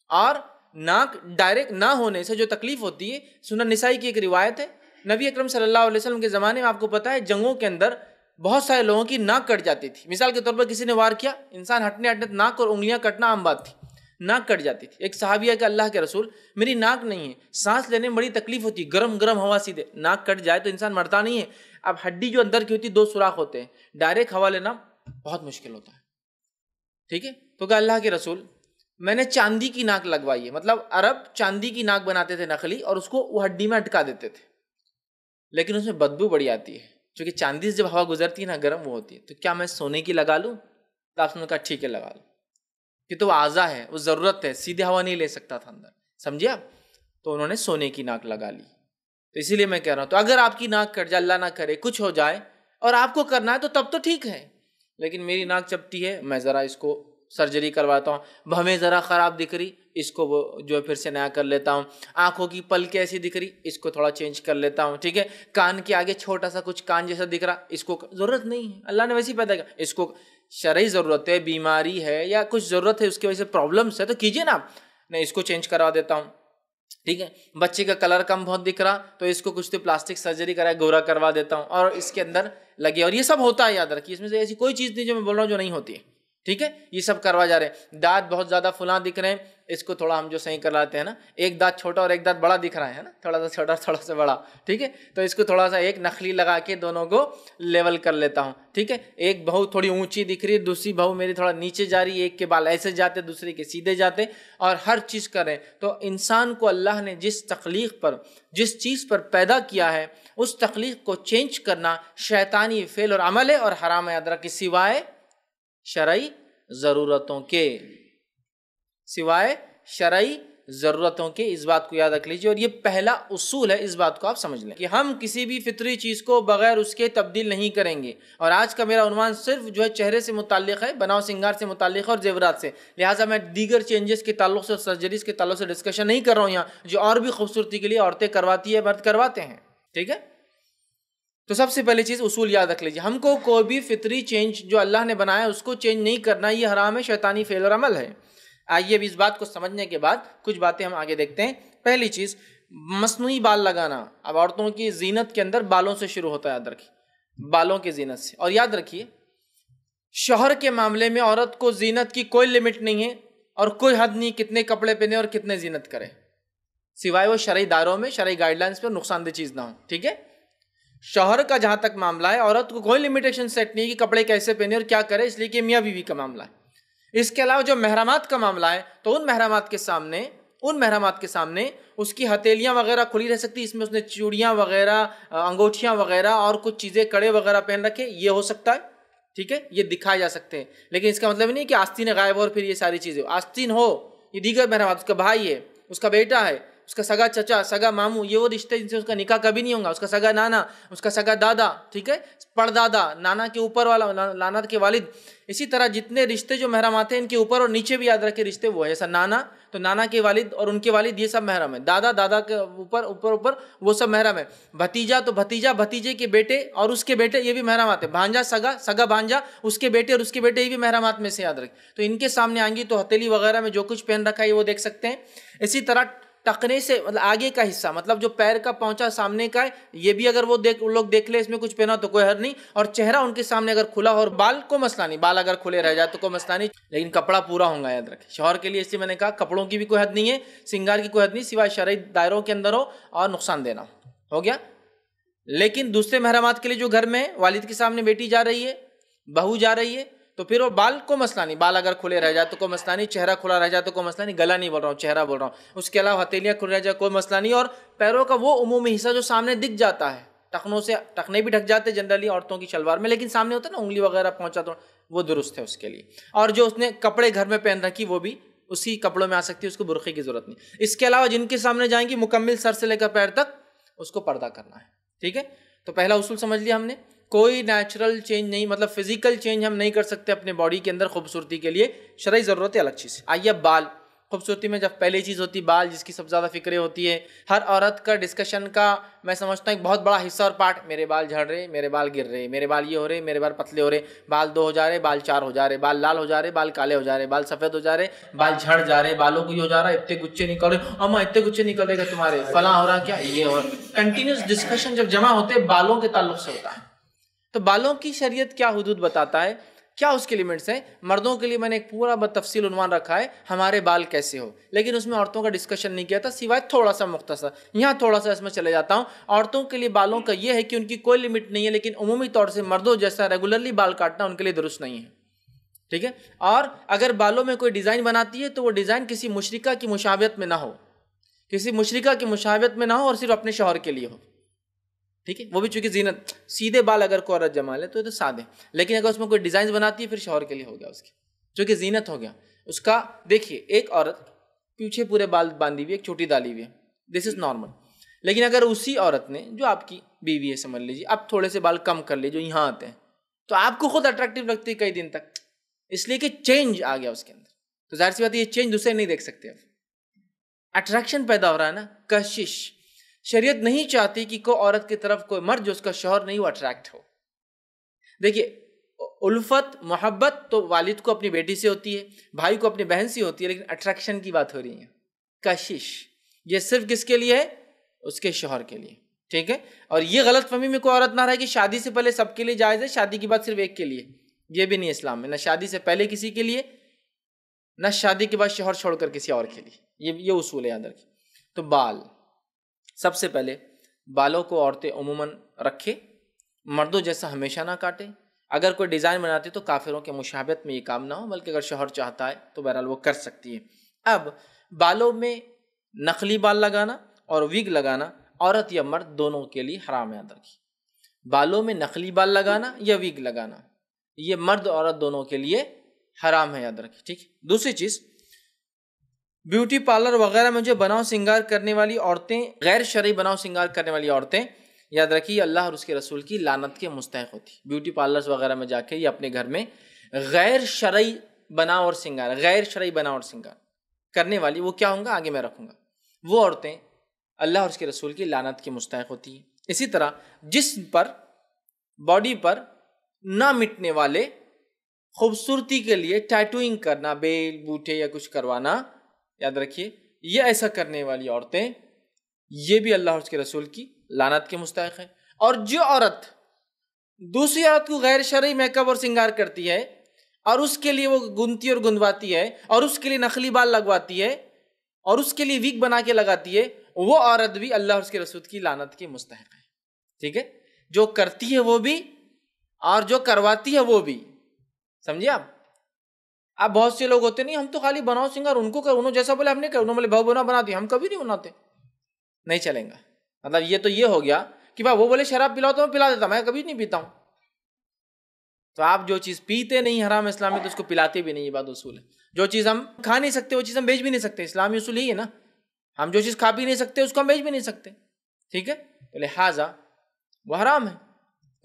اور ناک ڈائریکٹ نہ ہونے سے جو تکلیف ہوتی ہے، سنن نسائی کی ایک روایت ہے، نبی اکرم صلی اللہ علیہ وسلم کے زمانے میں آپ کو پتا ہے جنگوں کے اندر بہت سارے لوگوں کی ناک کٹ جاتی تھی۔ مثال کے طور پر کسی نے وار کیا، انسان ہٹنے ناک اور انگلیاں کٹنا عام بات تھی، ناک کٹ جاتی تھی۔ ایک صحابیہ کہ اللہ کے رسول میری ناک نہیں ہے، سانس لینے میں بڑی تکلیف ہوتی ہے، گرم گرم ہوا سیدھے، ناک کٹ جائے تو انسان مرتا نہیں ہے، اب ہڈی جو اندر کی ہوتی ہے 2 سوراخ ہوتے ہیں، ڈائریکٹ ہوا لینا بہت مشکل ہوتا ہے، ٹھیک ہے، تو کہ اللہ کے رسول میں نے چاندی کی ناک لگوائی ہے، مطلب عرب چاندی کی ناک بناتے تھے نقلی، اور اس کو وہ ہڈی میں اٹکا دیتے تھے، لیکن اس میں بدبو بڑی آتی ہے، چونکہ چاندی سے جب ہوا گزرتی ہے نا گرم وہ ہوتی ہے، تو کیا میں سونے کی لگا لوں؟ تو آپ نے کہا ٹھیک ہے لگا لو، کہ تو وہ اعضا ہے، وہ ضرورت ہے، سیدھے ہوا نہیں لے سکتا تھا اندر، سمجھے آپ؟ تو انہوں نے سونے کی ناک لگا لی۔ تو اسی لیے میں کہہ رہا ہوں، تو اگر آپ کی ناک کٹ جائے، اللہ نہ کرے کچھ ہو جائے اور آپ کو کرنا ہے تو تب تو ٹھیک ہے، لیکن میری ناک چپٹی ہے، میں ذرا اس کو سرجری کرواتا ہوں، بھویں ذرا خراب دکھ رہی، اس کو وہ جو ہے پھر سے نیا کر لیتا ہوں، آنکھوں کی پلکیں ایسی دکھ رہی، اس کو تھوڑا چینج کر لیتا ہوں، ٹھیک ہے، کان کے آگے چھوٹا سا کچھ کان جیسا دکھ رہا، اس کو ضرورت نہیں ہے، اللہ نے ویسے ہی پیدا کیا، اس کو شرعی ضرورت ہے، بیماری ہے یا کچھ ضرورت ہے، اس کی وجہ سے پرابلمس ہے تو کیجیے نا، میں اس کو چینج کروا دیتا ہوں، ٹھیک ہے، بچے کا کلر کم بہت دکھ رہا تو اس کو کچھ تو پلاسٹک سرجری کرا گورا کروا دیتا ہوں، اور اس کے اندر لگے، اور یہ سب ہوتا ہے، یاد رکھیے، اس میں سے ایسی کوئی چیز نہیں جو میں بول رہا ہوں جو نہیں ہوتی ہے، ٹھیک ہے، یہ سب کروا جا رہے ہیں۔ دانت بہت زیادہ فلاں دکھ رہے ہیں، اس کو تھوڑا ہم جو صحیح کرواتے ہیں نا، ایک دانت چھوٹا اور ایک دانت بڑا دکھ رہا ہے نا، تھوڑا سا چھوٹا تھوڑا سا بڑا، ٹھیک ہے، تو اس کو تھوڑا سا ایک نخلی لگا کے دونوں کو لیول کر لیتا ہوں، ٹھیک ہے، ایک بہو تھوڑی اونچی دکھ رہی ہے، دوسری بہو میری تھوڑا نیچے جا رہی ہے، ایک کے بال ایسے جاتے دوسری کے سیدھے جاتے، اور ہر چیز کریں۔ تو انسان کو اللہ نے جس تخلیق پر، جس چیز پر پیدا کیا ہے، اس تخلیق کو چینج کرنا شیطانی فعل اور عمل ہے اور حرام یاد رکھیں، سوائے شرعی ضرورتوں کے، سوائے شرعی ضرورتوں کے، اس بات کو یاد رکھ لیجیے، اور یہ پہلا اصول ہے، اس بات کو آپ سمجھ لیں کہ ہم کسی بھی فطری چیز کو بغیر اس کے تبدیل نہیں کریں گے۔ اور آج کا میرا عنوان صرف جو ہے چہرے سے متعلق ہے، بناؤ سنگار سے متعلق ہے اور زیورات سے، لہٰذا میں دیگر چینجز کے تعلق سے اور سرجریز کے تعلق سے ڈسکشن نہیں کر رہا ہوں یہاں، جو اور بھی خوبصورتی کے لیے عورتیں کرواتی ہے، مرد کرواتے ہیں، ٹھیک ہے۔ تو سب سے پہلی چیز اصول یاد رکھ لیجیے، ہم کو کوئی بھی فطری چینج جو اللہ نے بنایا اس کو چینج نہیں کرنا، یہ حرام ہے، شیطانی فعل اور عمل ہے۔ آئیے اب اس بات کو سمجھنے کے بعد کچھ باتیں ہم آگے دیکھتے ہیں۔ پہلی چیز، مصنوعی بال لگانا، اب عورتوں کی زینت کے اندر بالوں سے شروع ہوتا ہے، یاد رکھیے، بالوں کی زینت سے، اور یاد رکھیے شوہر کے معاملے میں عورت کو زینت کی کوئی لمٹ نہیں ہے اور کوئی حد نہیں کتنے کپڑے پہنے اور کتنے زینت کرے، سوائے وہ شرعی دائروں میں، شرعی گائیڈ لائنز پر نقصان دہ چیز نہ ہو، ٹھیک ہے۔ شوہر کا جہاں تک معاملہ ہے، عورت کو کوئی لمیٹیشن سیٹ نہیں کہ کپڑے کیسے پہنے اور کیا کرے، اس لیے کہ میاں بیوی کا معاملہ ہے۔ اس کے علاوہ جو محرمات کا معاملہ ہے تو ان محرمات کے سامنے ان محرمات کے سامنے اس کی ہتھیلیاں وغیرہ کھلی رہ سکتی، اس میں اس نے چوڑیاں وغیرہ، انگوٹھیاں وغیرہ اور کچھ چیزیں کڑے وغیرہ پہن رکھے، یہ ہو سکتا ہے، ٹھیک ہے، یہ دکھائے جا سکتے ہیں، لیکن اس کا مطلب نہیں کہ آستین غائب ہو اور پھر یہ ساری چیزیں، آستین ہو، یہ دیگر محرمات، اس کا بھائی ہے، اس کا بیٹا ہے، اس کا سگا چچا، سگا ماموں، یہ وہ رشتے جن سے اس کا نکاح کبھی نہیں ہوگا، اس کا سگا نانا، اس کا سگا دادا، ٹھیک ہے، پردادا، نانا کے اوپر والا، نانا کے والد، اسی طرح جتنے رشتے جو محرمات ہیں ان کے اوپر اور نیچے بھی یاد رکھے رشتے وہ ہے، جیسا نانا تو نانا کے والد اور ان کے والد یہ سب محرم ہے، دادا دادا کے اوپر وہ سب محرم ہے، بھتیجا تو بھتیجا، بھتیجے کے بیٹے اور اس کے بیٹے یہ بھی محرمات ہے، بھانجا سگا، سگا بھانجا، اس کے بیٹے اور اس کے بیٹے یہ بھی محرمات میں سے یاد رکھیں، تو ان کے سامنے آئیں گی تو ہتھیلی وغیرہ میں جو کچھ پہن رکھا ہے وہ دیکھ سکتے ہیں۔ اسی طرح ٹکنے سے مطلب آگے کا حصہ، مطلب جو پیر کا پہنچا سامنے کا ہے، یہ بھی اگر وہ لوگ دیکھ لے اس میں کچھ پہنا تو کوئی حرج نہیں، اور چہرہ ان کے سامنے اگر کھلا ہو اور بال کو مسئلہ نہیں، بال اگر کھلے رہ جائے تو کوئی مسئلہ نہیں، لیکن کپڑا پورا ہوگا، یاد رکھیں شوہر کے لیے، اس لیے میں نے کہا کپڑوں کی بھی کوئی حد نہیں ہے، سنگار کی کوئی حد نہیں، سوائے شرعی دائروں کے اندر ہو اور نقصان دینا ہو گیا۔ لیکن دوسرے محرمات کے لیے جو گھر میں والد کے سامنے بیٹی جا رہی ہے، بہو جا رہی ہے، تو پھر وہ بال کو مسئلہ نہیں، بال اگر کھلے رہ جائے تو کوئی مسئلہ نہیں، چہرہ کھلا رہ جائے تو کوئی مسئلہ نہیں، گلا نہیں بول رہا ہوں، چہرہ بول رہا ہوں، اس کے علاوہ ہتھیلیاں کھل رہ جائے کوئی مسئلہ نہیں، اور پیروں کا وہ عمومی حصہ جو سامنے دکھ جاتا ہے، ٹخنوں سے، ٹخنے بھی ڈھک جاتے جنرلی عورتوں کی شلوار میں، لیکن سامنے ہوتا ہے نا انگلی وغیرہ پہنچا تو وہ درست ہے اس کے لیے، اور جو اس نے کپڑے گھر میں پہن رکھی وہ بھی اسی کپڑوں میں آ سکتی ہے، اس کو برقعے کی ضرورت نہیں۔ اس کے علاوہ جن کے سامنے جائیں گی مکمل سر سے لے کر پیر تک اس کو پردہ کرنا ہے، ٹھیک ہے۔ تو پہلا اصول سمجھ لیا ہم نے، کوئی نیچرل چینج نہیں، مطلب فزیکل چینج ہم نہیں کر سکتے اپنے باڈی کے اندر خوبصورتی کے لیے، شرعی ضرورت ہے الگ چیز ہے۔ آئیے بال، خوبصورتی میں جب پہلی چیز ہوتی بال، جس کی سب سے زیادہ فکریں ہوتی ہے، ہر عورت کا ڈسکشن کا میں سمجھتا ہوں ایک بہت بڑا حصہ اور پارٹ، میرے بال جھڑ رہے، میرے بال گر رہے، میرے بال یہ ہو رہے، میرے بال پتلے ہو رہے، بال 2 ہو جا رہے، بال 4 ہو جا رہے، بال لال ہو جا رہے، بال کالے ہو جا رہے، بال سفید ہو جا رہے، بال جھڑ جا رہے، بالوں کو یہ ہو جا رہا ہے، اتنے گچھے نکل رہے، اما اتنے گچھے نکل رہے گا تمہارے، فلاں ہو رہا کیا یہ ہو رہا، کنٹینیوس ڈسکشن جب جمع ہوتے بالوں کے تعلق سے ہوتا ہے۔ تو بالوں کی شریعت کیا حدود بتاتا ہے، کیا اس کے لیمٹس ہیں؟ مردوں کے لیے میں نے ایک پورا بتفصیل عنوان رکھا ہے، ہمارے بال کیسے ہو، لیکن اس میں عورتوں کا ڈسکشن نہیں کیا تھا، سوائے تھوڑا سا مختصر، یہاں تھوڑا سا اس میں چلے جاتا ہوں۔ عورتوں کے لیے بالوں کا یہ ہے کہ ان کی کوئی لمٹ نہیں ہے، لیکن عمومی طور سے مردوں جیسا ریگولرلی بال کاٹنا ان کے لیے درست نہیں ہے، ٹھیک ہے۔ اور اگر بالوں میں کوئی ڈیزائن بناتی ہے تو وہ ڈیزائن کسی مشرکہ کی مشابہت میں نہ ہو، کسی مشرکہ کی مشابہت میں نہ ہو، اور صرف اپنے شوہر کے لیے ہو، ٹھیک ہے، وہ بھی چونکہ زینت، سیدھے بال اگر کوئی عورت جما لے تو یہ تو سادے، لیکن اگر اس میں کوئی ڈیزائن بناتی ہے پھر شوہر کے لیے ہو گیا اس کی، چونکہ زینت ہو گیا اس کا۔ دیکھیے ایک عورت پیچھے پورے بال باندھی ہوئی، ایک چھوٹی ڈالی ہوئی ہے، دس از نارمل، لیکن اگر اسی عورت نے جو آپ کی بیوی ہے سمجھ لیجیے، اب تھوڑے سے بال کم کر لیے جو یہاں آتے ہیں، تو آپ کو خود اٹریکٹیو لگتی ہے کئی دن تک، اس لیے کہ چینج آ گیا اس کے اندر، تو ظاہر سی بات ہے یہ چینج دوسرے نہیں دیکھ سکتے، اب اٹریکشن پیدا ہو رہا ہے نا، کشش۔ شریعت نہیں چاہتی کہ کوئی عورت کی طرف کوئی مرد جو اس کا شوہر نہیں وہ اٹریکٹ ہو۔ دیکھیے الفت محبت تو والد کو اپنی بیٹی سے ہوتی ہے، بھائی کو اپنی بہن سے ہوتی ہے، لیکن اٹریکشن کی بات ہو رہی ہے، کشش، یہ صرف کس کے لیے ہے؟ اس کے شوہر کے لیے، ٹھیک ہے۔ اور یہ غلط فہمی میں کوئی عورت نہ رہے کہ شادی سے پہلے سب کے لیے جائز ہے، شادی کی بات صرف ایک کے لیے، یہ بھی نہیں اسلام میں، نہ شادی سے پہلے کسی کے لیے، نہ شادی کے بعد شوہر چھوڑ کر کسی اور کے لیے، یہ اصول ہے یاد رکھیں۔ تو بال، سب سے پہلے بالوں کو عورتیں عموماً رکھے، مردوں جیسا ہمیشہ نہ کاٹے، اگر کوئی ڈیزائن بناتی تو کافروں کے مشابہت میں یہ کام نہ ہو، بلکہ اگر شوہر چاہتا ہے تو بہرحال وہ کر سکتی ہے۔ اب بالوں میں نقلی بال لگانا اور ویگ لگانا عورت یا مرد دونوں کے لیے حرام ہے، یاد رکھیے، بالوں میں نقلی بال لگانا یا ویگ لگانا یہ مرد اور عورت دونوں کے لیے حرام ہے، یاد رکھیے، ٹھیک۔ دوسری چیز، بیوٹی پارلر وغیرہ میں جو بناؤ سنگار کرنے والی عورتیں، غیر شرعی بناؤ سنگار کرنے والی عورتیں، یاد رکھیے اللہ اور اس کے رسول کی لعنت کے مستحق ہوتی۔ بیوٹی پارلرز وغیرہ میں جا کے یہ اپنے گھر میں غیر شرعی بناؤ اور سنگار، غیر شرعی بناؤ اور سنگار کرنے والی، وہ کیا ہوں گا آگے میں رکھوں گا، وہ عورتیں اللہ اور اس کے رسول کی لعنت کی مستحق ہوتی ہیں۔ اسی طرح جسم پر، باڈی پر نہ مٹنے والے خوبصورتی کے لیے ٹیٹوئنگ کرنا، بیل بوٹے یا کچھ کروانا، یاد رکھیے یہ ایسا کرنے والی عورتیں یہ بھی اللہ اور اس کے رسول کی لعنت کے مستحق ہے۔ اور جو عورت دوسری عورت کو غیر شرعی میک اپ اور سنگار کرتی ہے اور اس کے لیے وہ گنتی اور گندواتی ہے اور اس کے لیے نقلی بال لگواتی ہے اور اس کے لیے ویگ بنا کے لگاتی ہے، وہ عورت بھی اللہ اور اس کے رسول کی لعنت کے مستحق ہے، ٹھیک ہے، جو کرتی ہے وہ بھی اور جو کرواتی ہے وہ بھی، سمجھے آپ۔ آپ بہت سے لوگ ہوتے نہیں ہم تو خالی بناؤ سنگر ان کو انہوں جیسا بولے ہم نے کہا، انہوں بولے بہو بنا بنا دی، ہم کبھی نہیں بناتے، نہیں چلیں گا. مطلب یہ تو یہ ہو گیا کہ بھائی وہ بولے شراب پلاؤ تو میں پلا دیتا، میں کبھی نہیں پیتا ہوں. تو آپ جو چیز پیتے نہیں حرام اسلام میں تو اس کو پلاتے بھی نہیں، یہ بات اصول ہے. جو چیز ہم کھا نہیں سکتے وہ چیز ہم بیچ بھی نہیں سکتے، اسلامی اصول ہی ہے نا. ہم جو چیز کھا بھی نہیں سکتے اس کو ہم بیچ بھی نہیں سکتے، ٹھیک ہے. تو لہٰذا وہ حرام ہے.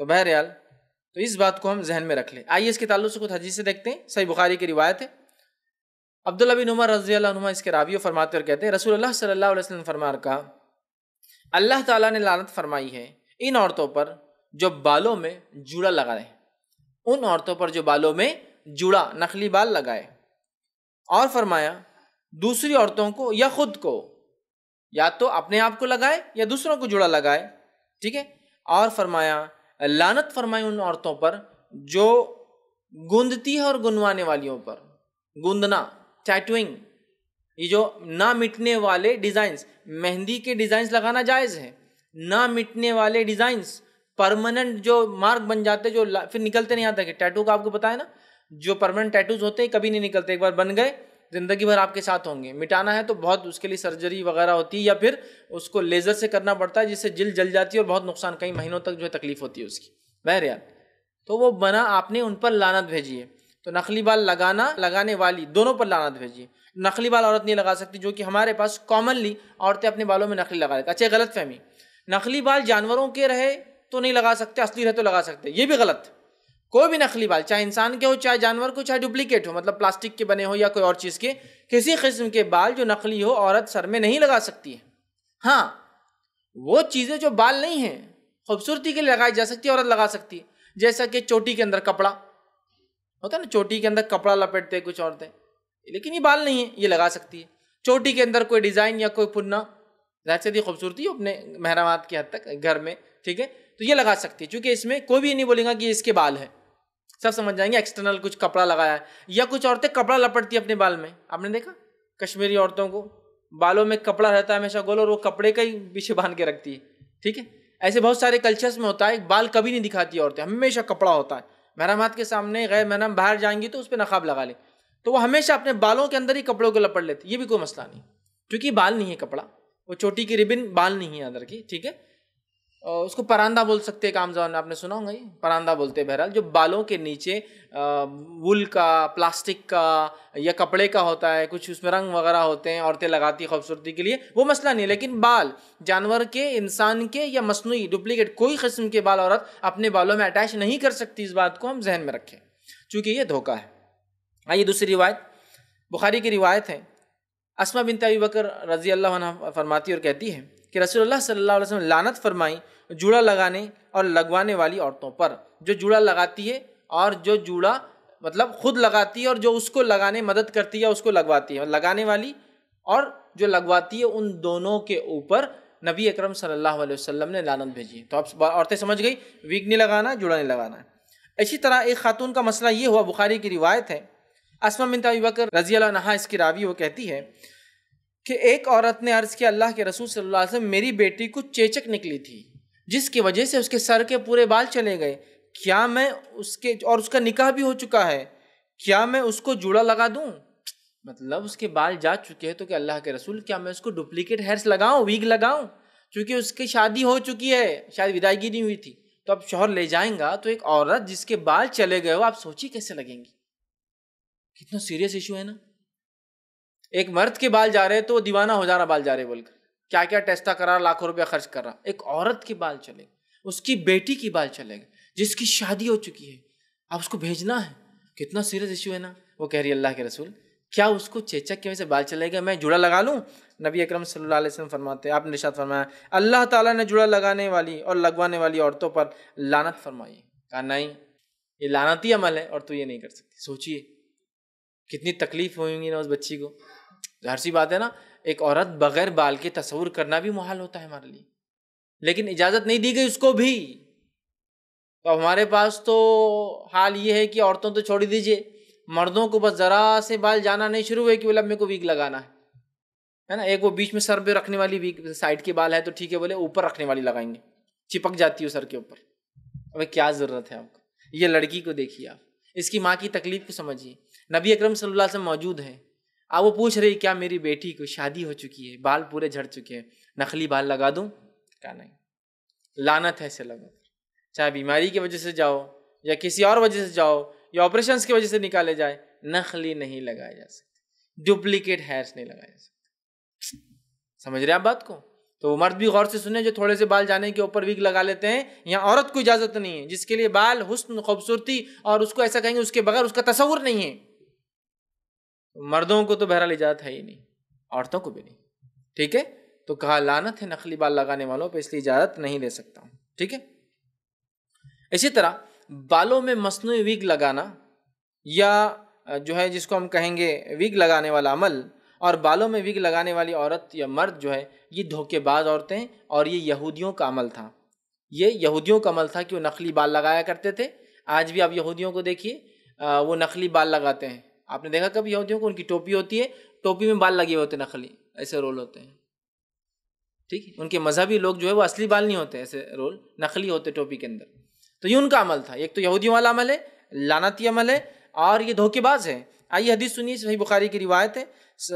تو بہرحال تو اس بات کو ہم ذہن میں رکھ لیں. آئیے اس کے تعلق سے کچھ حدیث سے دیکھتے ہیں. صحیح بخاری کی روایت ہے، عبداللہ بن عمر رضی اللہ عنہما اس کے راوی فرماتے اور کہتے ہیں رسول اللہ صلی اللہ علیہ وسلم نے فرمایا کہا اللہ تعالیٰ نے لعنت فرمائی ہے ان عورتوں پر جو بالوں میں جوڑا لگائے، ان عورتوں پر جو بالوں میں جوڑا نخلی بال لگائے، اور فرمایا دوسری عورتوں کو یا خود کو، یا تو اپنے آپ کو لگائے یا دوسروں کو جوڑا لگائے، ٹھیک ہے. اور فرمایا لعنت فرمائی ان عورتوں پر جو گوندتی ہے اور گنوانے والیوں پر. گوندنا، ٹیٹوئنگ، یہ جو نہ مٹنے والے ڈیزائنز، مہندی کے ڈیزائنز لگانا جائز ہے، نہ مٹنے والے ڈیزائنز، پرماننٹ جو مارک بن جاتے جو پھر نکلتے نہیں آتا. کہ ٹیٹو کا آپ کو پتا ہے نا، جو پرماننٹ ٹیٹوز ہوتے ہیں کبھی نہیں نکلتے، ایک بار بن گئے زندگی بھر آپ کے ساتھ ہوں گے. مٹانا ہے تو بہت اس کے لیے سرجری وغیرہ ہوتی ہے، یا پھر اس کو لیزر سے کرنا پڑتا ہے جس سے جلد جل جاتی ہے اور بہت نقصان، کئی مہینوں تک جو ہے تکلیف ہوتی ہے اس کی. بہرحال تو وہ بنا، آپ نے ان پر لعنت بھیجی ہے. تو نخلی بال لگانے والی دونوں پر لعنت بھیجی. نخلی بال عورت نہیں لگا سکتی، جو کہ ہمارے پاس کامنلی عورتیں اپنے بالوں میں نخلی لگا لیتی. اچھا غلط فہمی، نخلی بال جانوروں کے رہے تو نہیں لگا سکتے، اصلی رہے تو لگا سکتے، یہ بھی غلط. کوئی بھی نخلی بال چاہے انسان کے ہو چاہے جانور کو، چاہے ڈپلیکیٹ ہو، مطلب پلاسٹک کے بنے ہو یا کوئی اور چیز کے، کسی قسم کے بال جو نقلی ہو عورت سر میں نہیں لگا سکتی ہے. ہاں وہ چیزیں جو بال نہیں ہیں خوبصورتی کے لیے لگائی جا سکتی ہے، عورت لگا سکتی ہے. جیسا کہ چوٹی کے اندر کپڑا ہوتا ہے نا، چوٹی کے اندر کپڑا لپیٹتے کچھ عورتیں، لیکن یہ بال نہیں ہے، یہ لگا سکتی ہے. چوٹی کے اندر کوئی ڈیزائن یا کوئی پننا، ظاہر سی خوبصورتی اپنے محرمات کی حد تک گھر میں، ٹھیک ہے، تو یہ لگا سکتی ہے. چونکہ اس میں کوئی بھی نہیں بولے گا کہ اس کے بال ہے، سب سمجھ جائیں گے ایکسٹرنل کچھ کپڑا لگایا ہے. یا کچھ عورتیں کپڑا لپٹتی ہیں اپنے بال میں، آپ نے دیکھا کشمیری عورتوں کو بالوں میں کپڑا رہتا ہے ہمیشہ گول، اور وہ کپڑے کا ہی پیچھے باندھ کے رکھتی ہے، ٹھیک ہے. ایسے بہت سارے کلچرز میں ہوتا ہے، بال کبھی نہیں دکھاتی عورتیں، ہمیشہ کپڑا ہوتا ہے. محرمات کے سامنے غیر محرم باہر جائیں گی تو اس پہ نقاب لگا لیں، تو وہ ہمیشہ اپنے بالوں کے اندر ہی کپڑوں کو لپٹ لیتی. یہ بھی کوئی مسئلہ نہیں، کیونکہ بال نہیں ہے کپڑا، وہ چوٹی کی ربن بال نہیں ہے اندر کی، ٹھیک ہے. اس کو پراندہ بول سکتے ہیں، عام زبان میں آپ نے سنا ہوگا، یہ پراندہ بولتے ہیں. بہرحال جو بالوں کے نیچے وول کا، پلاسٹک کا یا کپڑے کا ہوتا ہے، کچھ اس میں رنگ وغیرہ ہوتے ہیں، عورتیں لگاتی خوبصورتی کے لیے، وہ مسئلہ نہیں. لیکن بال جانور کے، انسان کے یا مصنوعی ڈپلیکیٹ کوئی قسم کے بال عورت اپنے بالوں میں اٹیچ نہیں کر سکتی. اس بات کو ہم ذہن میں رکھیں چونکہ یہ دھوکہ ہے. آئیے دوسری روایت بخاری کی روایت ہے. اسما بنت ابی بکر رضی اللہ عنہ فرماتی اور کہتی ہے کہ رسول اللہ صلی اللہ علیہ وسلم لعنت فرمائی جوڑا لگانے اور لگوانے والی عورتوں پر، جو جوڑا لگاتی ہے اور جو جوڑا مطلب خود لگاتی ہے اور جو اس کو لگانے مدد کرتی ہے اس کو لگواتی ہے، اور لگانے والی اور جو لگواتی ہے ان دونوں کے اوپر نبی اکرم صلی اللہ علیہ وسلم نے لعنت بھیجی ہے. تو اب عورتیں سمجھ گئی ویگ نہیں لگانا، جوڑا نہیں لگانا ہے. اسی طرح ایک خاتون کا مسئلہ یہ ہوا، بخاری کی روایت ہے، اسما بنت ابی بکر رضی اللہ عنہا اس کی راوی، وہ کہتی ہے کہ ایک عورت نے عرض کیا اللہ کے رسول صلی اللہ علیہ وسلم میری بیٹی کو چیچک نکلی تھی جس کی وجہ سے اس کے سر کے پورے بال چلے گئے، کیا میں اس کا نکاح بھی ہو چکا ہے، کیا میں اس کو جوڑا لگا دوں؟ مطلب اس کے بال جا چکے ہیں تو کہ اللہ کے رسول کیا میں اس کو ڈپلیکیٹ ہیئرس لگاؤں، ویگ لگاؤں؟ چونکہ اس کی شادی ہو چکی ہے، شاید ودائیگی نہیں ہوئی تھی، تو اب شوہر لے جائیں گا تو ایک عورت جس کے بال چلے گئے ہو، آپ سوچی کیسے لگیں گی؟ کتنا سیریس ایشو ہے نا. ایک مرد کے بال جا رہے تو وہ دیوانہ ہو جا رہا بال جا رہے بول کر، کیا کیا ٹیسٹا کرا، لاکھوں روپیہ خرچ کر رہا. ایک عورت کے بال چلے گئے، اس کی بیٹی کی بال چلے گئے جس کی شادی ہو چکی ہے، اب اس کو بھیجنا ہے، کتنا سیریس ایشو ہے نا. وہ کہہ رہی ہے اللہ کے رسول کیا اس کو چیچک کی وجہ سے بال چلے گئے میں جوڑا لگا لوں؟ نبی اکرم صلی اللہ علیہ وسلم فرماتے ہیں، آپ نے ارشاد فرمایا اللہ تعالیٰ نے جوڑا لگانے والی اور لگوانے والی عورتوں پر لعنت فرمائی. کہا نہیں، یہ لعنتی عمل ہے اور تو یہ نہیں کر سکتی. سوچئے کتنی تکلیف ہوئیں گی نا اس بچی کو. ظاہر سی بات ہے نا، ایک عورت بغیر بال کے تصور کرنا بھی محال ہوتا ہے ہمارے لیے، لیکن اجازت نہیں دی گئی اس کو بھی. تو ہمارے پاس تو حال یہ ہے کہ عورتوں تو چھوڑ دیجئے، مردوں کو بس ذرا سے بال جانا نہیں شروع ہوئے کہ بولے اب میرے کو ویگ لگانا ہے نا. ایک وہ بیچ میں سر پہ رکھنے والی ویگ، سائڈ کے بال ہے تو ٹھیک ہے، بولے اوپر رکھنے والی لگائیں گے، چپک جاتی ہے سر کے اوپر. ابھی کیا ضرورت ہے آپ کو؟ یہ لڑکی کو دیکھیے، آپ اس کی ماں کی تکلیف کو سمجھیے. نبی اکرم صلی اللہ علیہ وسلم موجود ہیں، اب وہ پوچھ رہی کیا میری بیٹی کو شادی ہو چکی ہے، بال پورے جھڑ چکے ہیں، نقلی بال لگا دوں؟ کہا نہیں، لعنت ہے ایسے لوگوں پر، چاہے بیماری کی وجہ سے جاؤ یا کسی اور وجہ سے جاؤ یا آپریشنس کی وجہ سے نکالے جائے، نقلی نہیں لگائے جا سکتے، ڈپلیکیٹ ہیئرس نہیں لگائے جا سکتے۔ سمجھ رہے آپ بات کو؟ تو وہ مرد بھی غور سے سنیں جو تھوڑے سے بال جانے کے اوپر وگ لگا لیتے ہیں، یہاں عورت کو اجازت نہیں ہے، جس کے لیے بال حسن خوبصورتی اور اس کو ایسا کہیں گے اس کے بغیر اس کا تصور نہیں ہے۔ مردوں کو تو بہرحال اجازت ہے ہی نہیں، عورتوں کو بھی نہیں، ٹھیک ہے؟ تو کہا لعنت ہے نقلی بال لگانے والوں پہ، اس لیے اجازت نہیں لے سکتا ہوں، ٹھیک ہے؟ اسی طرح بالوں میں مصنوعی وگ لگانا یا جو ہے جس کو ہم کہیں گے وگ لگانے والا عمل، اور بالوں میں وگ لگانے والی عورت یا مرد جو ہے یہ دھوکے باز عورتیں، اور یہ یہودیوں کا عمل تھا، یہ یہودیوں کا عمل تھا کہ وہ نقلی بال لگایا کرتے تھے۔ آج بھی آپ یہودیوں کو دیکھیے، وہ نقلی بال لگاتے ہیں۔ آپ نے دیکھا کبھی یہودیوں کو؟ ان کی ٹوپی ہوتی ہے، ٹوپی میں بال لگے ہوتے نقلی، ایسے رول ہوتے ہیں، ٹھیک ہے؟ ان کے مذہبی لوگ جو ہے وہ اصلی بال نہیں ہوتے، ایسے رول نقلی ہوتے ٹوپی کے اندر۔ تو یہ ان کا عمل تھا، ایک تو یہودیوں والا عمل ہے، لعنتی عمل ہے، اور یہ دھوکے باز ہے۔ آئیے حدیث سنیے، صحیح بخاری کی روایت ہے،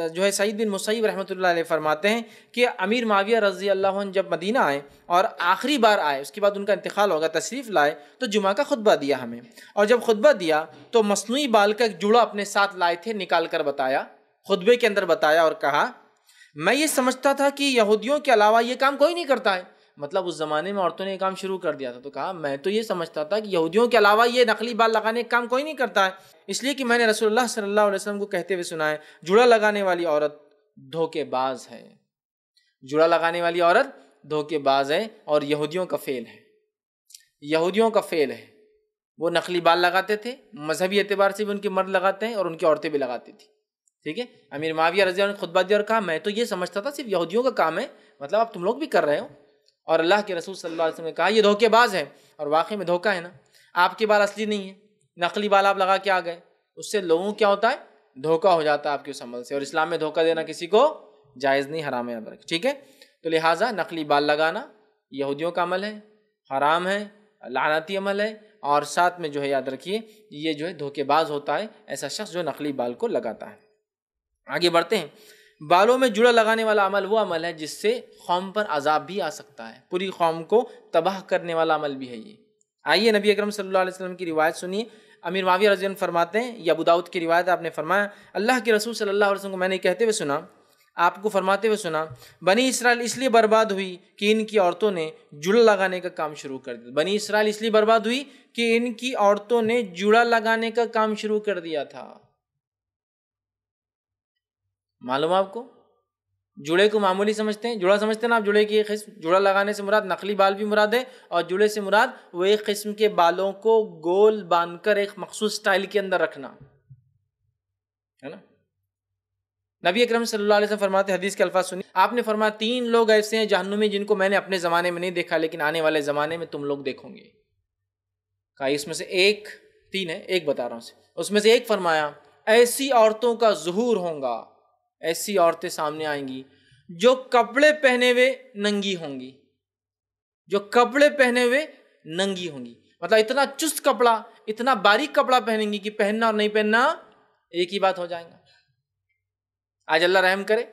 جو ہے سعید بن مسیب رحمۃ اللہ علیہ فرماتے ہیں کہ امیر معاویہ رضی اللہ عنہ جب مدینہ آئے اور آخری بار آئے، اس کے بعد ان کا انتقال ہوگا، تشریف لائے تو جمعہ کا خطبہ دیا ہمیں، اور جب خطبہ دیا تو مصنوعی بال کا ایک جوڑا اپنے ساتھ لائے تھے، نکال کر بتایا، خطبے کے اندر بتایا اور کہا میں یہ سمجھتا تھا کہ یہودیوں کے علاوہ یہ کام کوئی نہیں کرتا ہے۔ مطلب اس زمانے میں عورتوں نے یہ کام شروع کر دیا تھا، تو کہا میں تو یہ سمجھتا تھا کہ یہودیوں کے علاوہ یہ نقلی بال لگانے کا کام کوئی نہیں کرتا ہے، اس لیے کہ میں نے رسول اللہ صلی اللہ علیہ وسلم کو کہتے ہوئے سنا ہے جوڑا لگانے والی عورت دھوکے باز ہے، جوڑا لگانے والی عورت دھوکے باز ہے، اور یہودیوں کا فعل ہے، یہودیوں کا فعل ہے۔ وہ نقلی بال لگاتے تھے، مذہبی اعتبار سے بھی ان کے مرد لگاتے ہیں اور ان کی عورتیں بھی لگاتی تھی، ٹھیک ہے؟ امیر معاویہ رضی اللہ عنہ نے خطبہ دیا اور کہا میں تو یہ سمجھتا تھا صرف یہودیوں کا کام ہے، مطلب اب تم لوگ بھی کر رہے ہو، اور اللہ کے رسول صلی اللہ علیہ وسلم نے کہا یہ دھوکے باز ہے، اور واقعی میں دھوکہ ہے نا، آپ کے بال اصلی نہیں ہے، نقلی بال آپ لگا کے آ گئے، اس سے لوگوں کیا ہوتا ہے، دھوکہ ہو جاتا ہے آپ کے اس عمل سے، اور اسلام میں دھوکہ دینا کسی کو جائز نہیں، حرام ہے، یاد رکھیں، ٹھیک ہے؟ تو لہٰذا نقلی بال لگانا یہودیوں کا عمل ہے، حرام ہے، لعنتی عمل ہے، اور ساتھ میں جو ہے یاد رکھیے یہ جو ہے دھوکے باز ہوتا ہے ایسا شخص جو نقلی بال کو لگاتا ہے۔ آگے بڑھتے ہیں، بالوں میں جوڑا لگانے والا عمل وہ عمل ہے جس سے قوم پر عذاب بھی آ سکتا ہے، پوری قوم کو تباہ کرنے والا عمل بھی ہے یہ۔ آئیے نبی اکرم صلی اللہ علیہ وسلم کی روایت سنیے، امیر معاویہ رضی اللہ عنہ فرماتے ہیں، یہ ابو داؤد کی روایت، آپ نے فرمایا اللہ کے رسول صلی اللہ علیہ وسلم کو میں نے کہتے ہوئے سنا، آپ کو فرماتے ہوئے سنا، بنی اسرائیل اس لیے برباد ہوئی کہ ان کی عورتوں نے جوڑا لگانے کا کام شروع کر دیا۔ بنی اسرائیل اس لیے برباد ہوئی کہ ان کی عورتوں نے جوڑا لگانے کا کام شروع کر دیا تھا۔ معلوم آپ کو؟ جوڑے کو معمولی سمجھتے ہیں، جوڑا سمجھتے ہیں نا آپ، جوڑے کی ایک قسم، جوڑا لگانے سے مراد نقلی بال بھی مراد ہے، اور جوڑے سے مراد وہ ایک قسم کے بالوں کو گول باندھ کر ایک مخصوص سٹائل کے اندر رکھنا ہے نا۔ نبی اکرم صلی اللہ علیہ وسلم فرماتے، حدیث کے الفاظ سنیے، آپ نے فرمایا 3 لوگ ایسے ہیں جہنمی جن کو میں نے اپنے زمانے میں نہیں دیکھا لیکن آنے والے زمانے میں تم لوگ دیکھو گے۔ کہا اس میں سے ایک، 3 ہے، ایک بتا رہا ہوں، اس میں سے ایک فرمایا ایسی عورتوں کا ظہور ہوگا، ایسی عورتیں سامنے آئیں گی جو کپڑے پہنے ہوئے ننگی ہوں گی، جو کپڑے پہنے ہوئے ننگی ہوں گی، مطلب اتنا چست کپڑا، اتنا باریک کپڑا پہنیں گی کہ پہننا اور نہیں پہننا ایک ہی بات ہو جائے گا۔ آج اللہ رحم کرے،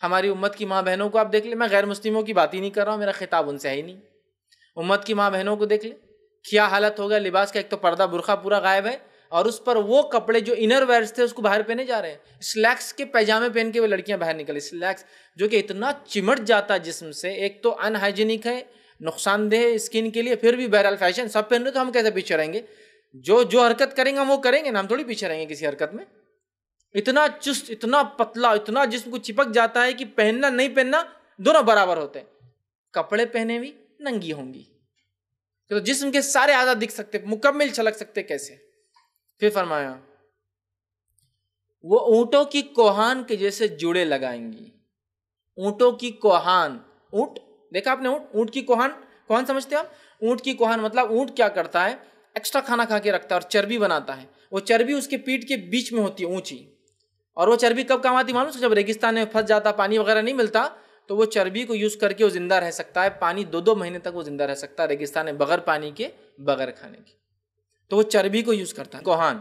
ہماری امت کی ماں بہنوں کو آپ دیکھ لیں، میں غیر مسلموں کی بات ہی نہیں کر رہا ہوں، میرا خطاب ان سے ہے ہی نہیں، امت کی ماں بہنوں کو دیکھ لیں، کیا حالت ہو گیا لباس کا، ایک تو پردہ برقع پورا غائب ہے، اور اس پر وہ کپڑے جو انر ویئرز تھے اس کو باہر پہنے جا رہے ہیں، سلیکس کے پیجامے پہن کے وہ لڑکیاں باہر نکلی، سلیکس جو کہ اتنا چمٹ جاتا ہے جسم سے، ایک تو ان ہائیجینک ہے، نقصان دہ اسکن کے لیے، پھر بھی بہرحال فیشن سب پہن رہے تو ہم کیسے پیچھے رہیں گے؟ جو حرکت کریں گے ہم وہ کریں گے نا، ہم تھوڑی پیچھے رہیں گے کسی حرکت میں۔ اتنا چست، اتنا پتلا، اتنا جسم کو چپک جاتا ہے کہ پہننا نہیں پہننا دونوں برابر ہوتے ہیں، کپڑے پہنے بھی ننگی ہوں گی تو جسم کے سارے اعضاء دکھ سکتے، مکمل چھلک سکتے، کیسے؟ پھر فرمایا وہ اونٹوں کی کوہان کے جیسے جوڑے لگائیں گی، اونٹوں کی کوہان، اونٹ دیکھا آپ نے، اونٹ کی کوہان، کوہان سمجھتے ہیں آپ؟ اونٹ کی کوہان مطلب اونٹ کیا کرتا ہے، ایکسٹرا کھانا کھا کے رکھتا ہے اور چربی بناتا ہے، وہ چربی اس کے پیٹ کے بیچ میں ہوتی ہے اونچی، اور وہ چربی کب کام آتی معلوم ہے؟ جب ریگستان میں پھنس جاتا، پانی وغیرہ نہیں ملتا، تو وہ چربی کو یوز کر کے وہ زندہ رہ سکتا ہے، پانی 2 مہینے تک وہ زندہ رہ سکتا ہے ریگستان میں، بغیر پانی کے، بغیر کھانے کے، تو وہ چربی کو یوز کرتا ہے کوہان۔